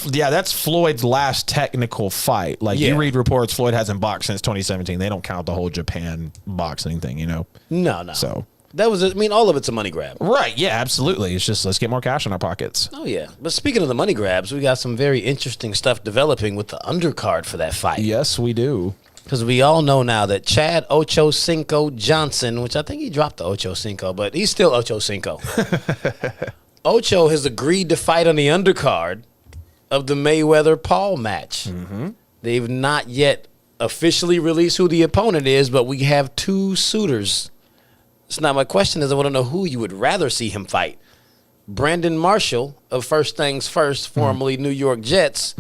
Floyd's last technical fight. Like, you read reports, Floyd hasn't boxed since 2017. They don't count the whole Japan boxing thing, you know? No. So that was, I mean, all of it's a money grab. Right, yeah, absolutely. It's just, let's get more cash in our pockets. Oh, yeah. But speaking of the money grabs, we got some very interesting stuff developing with the undercard for that fight. Yes, we do. Because we all know now that Chad Ocho Cinco Johnson, which I think he dropped the Ocho Cinco, but he's still Ocho Cinco. Ocho has agreed to fight on the undercard of the Mayweather-Paul match. Mm-hmm. They've not yet officially released who the opponent is, but we have two suitors. So now my question is, I want to know who you would rather see him fight. Brandon Marshall of First Things First, formerly New York Jets,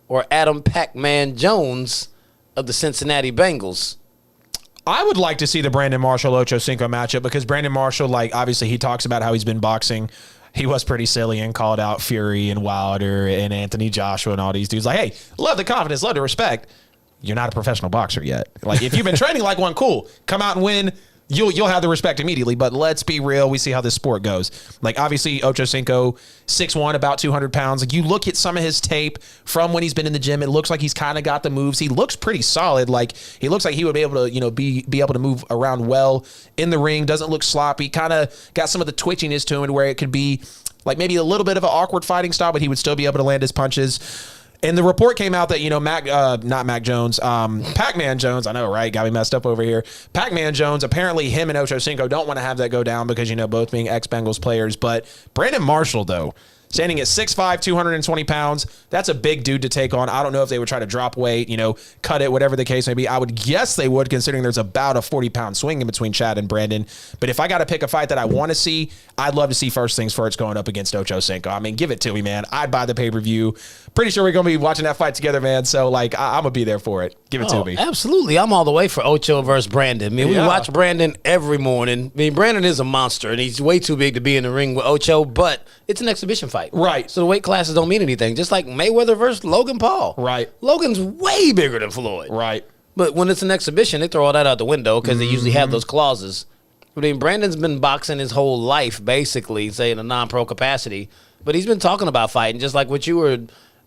or Adam Pac-Man Jones of the Cincinnati Bengals. I would like to see the Brandon Marshall-Ocho Cinco matchup because Brandon Marshall, like, obviously he talks about how he's been boxing. He was pretty silly and called out Fury and Wilder and Anthony Joshua and all these dudes. Like, hey, love the confidence, love the respect. You're not a professional boxer yet. Like, if you've been training like one, cool. Come out and win. You'll have the respect immediately, but let's be real. We see how this sport goes. Like, obviously, Ocho Cinco, 6'1", about 200 pounds. Like, you look at some of his tape from when he's been in the gym, it looks like he's kind of got the moves. He looks pretty solid. Like, he looks like he would be able to, you know, be able to move around well in the ring. Doesn't look sloppy. Kind of got some of the twitchiness to him where it could be, like, maybe a little bit of an awkward fighting style, but he would still be able to land his punches. And the report came out that, you know, Pac-Man Jones, I know, right? Got me messed up over here. Pac-Man Jones, apparently him and Ocho Cinco don't want to have that go down because, you know, both being ex-Bengals players. But Brandon Marshall, though, standing at 6'5", 220 pounds, that's a big dude to take on. I don't know if they would try to drop weight, you know, cut it, whatever the case may be. I would guess they would, considering there's about a 40-pound swing in between Chad and Brandon. But if I got to pick a fight that I want to see, I'd love to see First Things First going up against Ocho Cinco. I mean, give it to me, man. I'd buy the pay-per-view. Pretty sure we're going to be watching that fight together, man. So, like, I'm going to be there for it. Give it to me. Absolutely. I'm all the way for Ocho versus Brandon. I mean, we watch Brandon every morning. I mean, Brandon is a monster, and he's way too big to be in the ring with Ocho, but it's an exhibition fight. Right. So the weight classes don't mean anything. Just like Mayweather versus Logan Paul. Right. Logan's way bigger than Floyd. Right. But when it's an exhibition, they throw all that out the window because they usually have those clauses. I mean, Brandon's been boxing his whole life, basically, say in a non-pro capacity. But he's been talking about fighting, just like what you were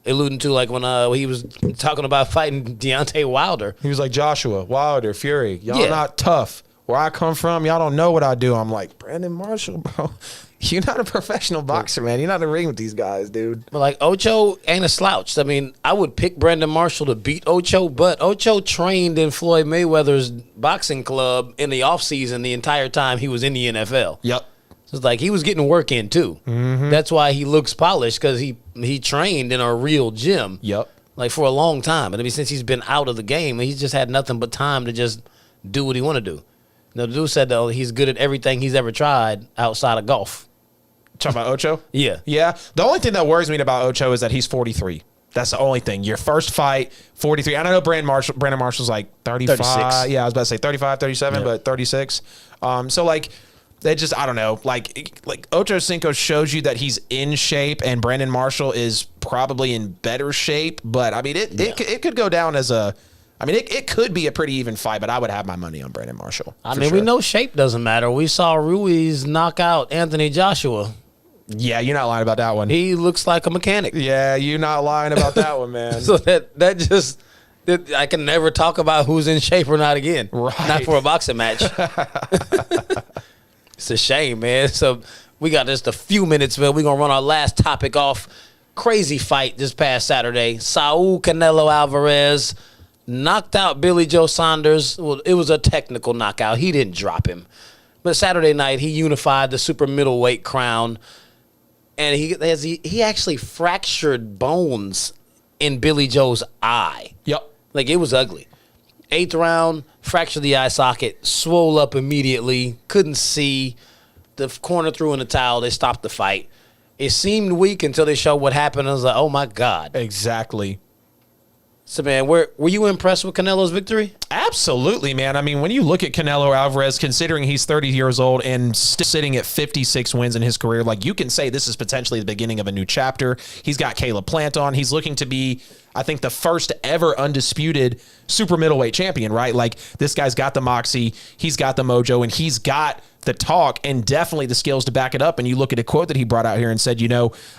alluding to, like when he was talking about fighting Deontay Wilder. He was like, Joshua, Wilder, Fury, y'all not tough. Where I come from, y'all don't know what I do. I'm like, Brandon Marshall, bro. You're not a professional boxer, man. You're not in the ring with these guys, dude. But, like, Ocho ain't a slouch. I mean, I would pick Brandon Marshall to beat Ocho, but Ocho trained in Floyd Mayweather's boxing club in the offseason the entire time he was in the NFL. Yep. So it's like he was getting work in, too. Mm-hmm. That's why he looks polished, because he trained in a real gym. Yep. Like, for a long time. And I mean, since he's been out of the game, he's just had nothing but time to just do what he want to do. The dude said, though, he's good at everything he's ever tried outside of golf. Talking about Ocho? Yeah. Yeah. The only thing that worries me about Ocho is that he's 43. That's the only thing. Your first fight, 43. I don't know Brandon Marshall's like 35. 36. Yeah, I was about to say 35, 37, but 36. So, like, they just, I don't know. Like Ocho Cinco shows you that he's in shape, and Brandon Marshall is probably in better shape. But, I mean, it could go down as a... I mean, it could be a pretty even fight, but I would have my money on Brandon Marshall. I mean, we know shape doesn't matter. We saw Ruiz knock out Anthony Joshua. Yeah, you're not lying about that one. He looks like a mechanic. Yeah, you're not lying about that one, man. So I can never talk about who's in shape or not again. Right. Not for a boxing match. It's a shame, man. So we got just a few minutes, man. We're going to run our last topic off crazy fight this past Saturday. Saul Canelo Alvarez knocked out Billy Joe Saunders. Well, it was a technical knockout. He didn't drop him. But Saturday night, he unified the super middleweight crown. And he actually fractured bones in Billy Joe's eye. Yep. Like, it was ugly. 8th round, fractured the eye socket, swole up immediately, couldn't see. The corner threw in the towel. They stopped the fight. It seemed weak until they showed what happened. I was like, oh, my God. Exactly. So, man, were you impressed with Canelo's victory? Absolutely, man. I mean, when you look at Canelo Alvarez, considering he's 30 years old and still sitting at 56 wins in his career, like, you can say this is potentially the beginning of a new chapter. He's got Caleb Plant on. He's looking to be, I think, the first ever undisputed super middleweight champion, right? Like, this guy's got the moxie, he's got the mojo, and he's got the talk and definitely the skills to back it up. And you look at a quote that he brought out here and said,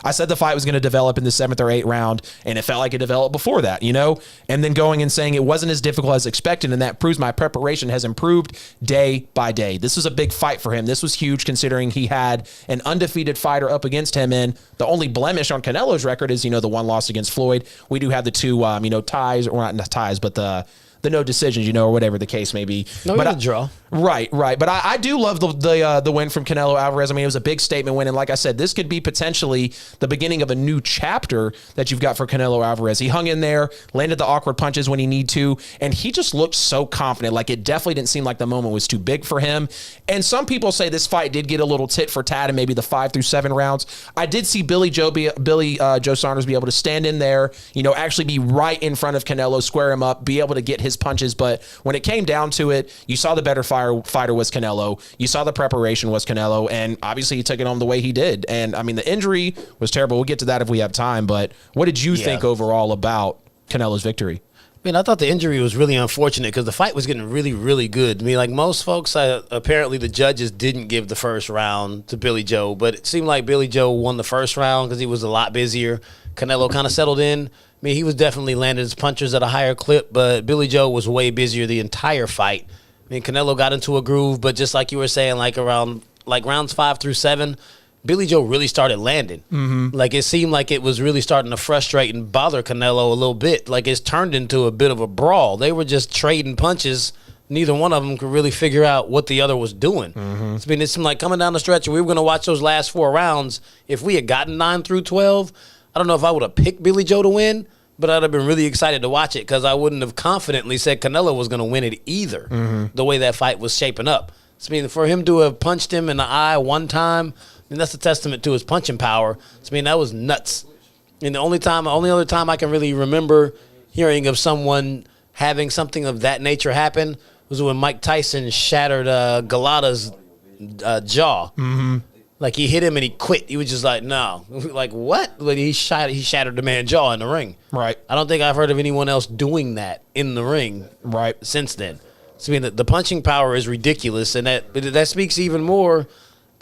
I said the fight was going to develop in the 7th or 8th round, and it felt like it developed before that, and then going and saying it wasn't as difficult as expected, and that proves my preparation has improved day by day. This was a big fight for him. This was huge considering he had an undefeated fighter up against him, and the only blemish on Canelo's record is, the one loss against Floyd. We do have the two, ties, or not ties, but the no decisions, or whatever the case may be. No, but a draw. Right. But I do love the win from Canelo Alvarez. I mean, it was a big statement win, and like I said, this could be potentially the beginning of a new chapter that you've got for Canelo Alvarez. He hung in there, landed the awkward punches when he need to, and he just looked so confident. Like, it definitely didn't seem like the moment was too big for him. And some people say this fight did get a little tit for tat in maybe the 5 through 7 rounds. I did see Billy Joe Saunders be able to stand in there, actually be right in front of Canelo, square him up, be able to get his punches. But when it came down to it, you saw the better fighter was Canelo. You saw the preparation was Canelo, and obviously he took it home the way he did. And I mean, the injury was terrible. We'll get to that if we have time. But what did you think overall about Canelo's victory? I mean, I thought the injury was really unfortunate because the fight was getting really, really good. I mean, like most folks, apparently the judges didn't give the first round to Billy Joe, but it seemed like Billy Joe won the first round because he was a lot busier. Canelo kind of settled in. I mean, he was definitely landing his punches at a higher clip, but Billy Joe was way busier the entire fight. I mean, Canelo got into a groove, but just like you were saying, around rounds 5 through 7, Billy Joe really started landing. Mm-hmm. Like, it seemed like it was really starting to frustrate and bother Canelo a little bit. Like, it's turned into a bit of a brawl. They were just trading punches. Neither one of them could really figure out what the other was doing. Mm-hmm. I mean, it seemed like coming down the stretch, we were going to watch those last 4 rounds. If we had gotten 9 through 12, I don't know if I would have picked Billy Joe to win, but I'd have been really excited to watch it because I wouldn't have confidently said Canelo was going to win it either, the way that fight was shaping up. So, I mean, for him to have punched him in the eye one time, I mean, that's a testament to his punching power. So, I mean, that was nuts. And the only other time I can really remember hearing of someone having something of that nature happen was when Mike Tyson shattered Galata's jaw. Mm-hmm. Like, he hit him and he quit. He was just like, no. Like, what? Like, he shattered the man's jaw in the ring. Right. I don't think I've heard of anyone else doing that in the ring since then. So, I mean, the punching power is ridiculous, and that speaks even more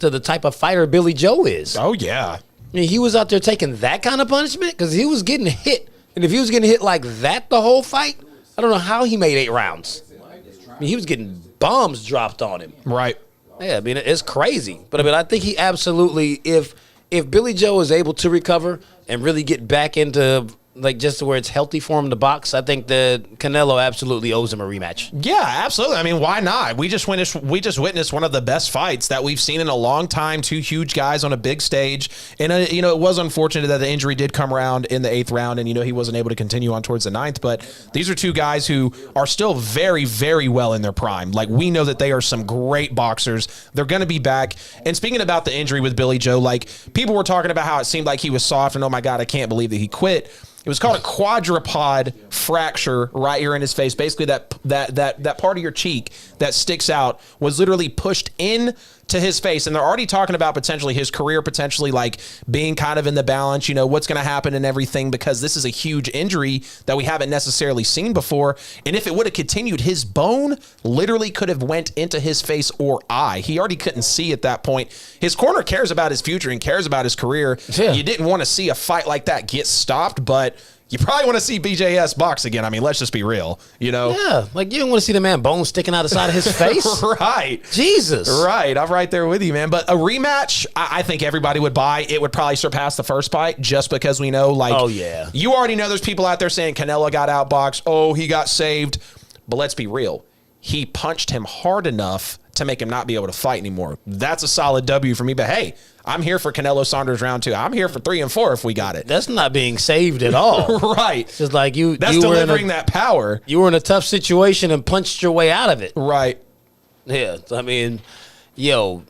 to the type of fighter Billy Joe is. Oh, yeah. I mean, he was out there taking that kind of punishment because he was getting hit. And if he was getting hit like that the whole fight, I don't know how he made 8 rounds. I mean, he was getting bombs dropped on him. Right. Yeah, I mean, it's crazy. But, I mean, I think he absolutely, if Billy Joe is able to recover and really get back into, like, just to where it's healthy for him to box, I think that Canelo absolutely owes him a rematch. Yeah, absolutely. I mean, why not? We just witnessed one of the best fights that we've seen in a long time. 2 huge guys on a big stage. And, it was unfortunate that the injury did come around in the 8th round and, he wasn't able to continue on towards the 9th. But these are 2 guys who are still very, very well in their prime. Like, we know that they are some great boxers. They're going to be back. And speaking about the injury with Billy Joe, like, people were talking about how it seemed like he was soft and, oh, my God, I can't believe that he quit. It was called a quadrupod fracture right here in his face. Basically, that part of your cheek that sticks out was literally pushed in to his face, and they're already talking about potentially his career potentially like being kind of in the balance, what's going to happen and everything, because this is a huge injury that we haven't necessarily seen before. And if it would have continued, his bone literally could have went into his face or eye. He already couldn't see at that point. His corner cares about his future and cares about his career. Yeah. You didn't want to see a fight like that get stopped, but you probably want to see BJS box again. I mean, let's just be real, you know? Yeah, like you don't want to see the man bone sticking out the side of his face. Right. Jesus. Right. I'm right there with you, man. But a rematch, I think everybody would buy. It would probably surpass the first fight just because we know, like, oh, yeah. You already know there's people out there saying Canelo got outboxed. Oh, he got saved. But let's be real. He punched him hard enough to make him not be able to fight anymore. That's a solid W for me. But hey, I'm here for Canelo Saunders round 2. I'm here for 3 and 4 if we got it. That's not being saved at all. Right. It's just like you. That's you delivering that power. You were in a tough situation and punched your way out of it. Right. Yeah. I mean, yo,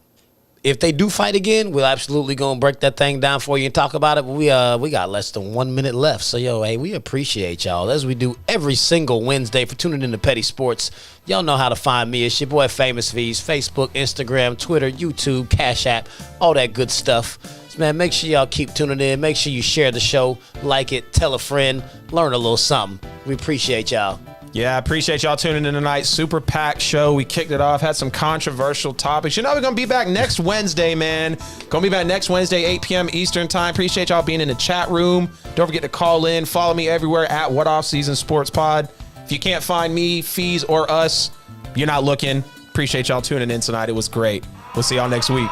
if they do fight again, we're absolutely gonna break that thing down for you and talk about it. But we got less than 1 minute left. So yo, hey, we appreciate y'all as we do every single Wednesday for tuning in to Petty Sports. Y'all know how to find me. It's your boy Famous Fees, Facebook, Instagram, Twitter, YouTube, Cash App, all that good stuff. So, man, make sure y'all keep tuning in. Make sure you share the show, like it, tell a friend, learn a little something. We appreciate y'all. Yeah, I appreciate y'all tuning in tonight. Super packed show. We kicked it off, had some controversial topics. You know, we're going to be back next Wednesday, man. Going to be back next Wednesday, 8 p.m. Eastern time. Appreciate y'all being in the chat room. Don't forget to call in. Follow me everywhere at What Off Season Sports Pod. If you can't find me, Fees, or us, you're not looking. Appreciate y'all tuning in tonight. It was great. We'll see y'all next week.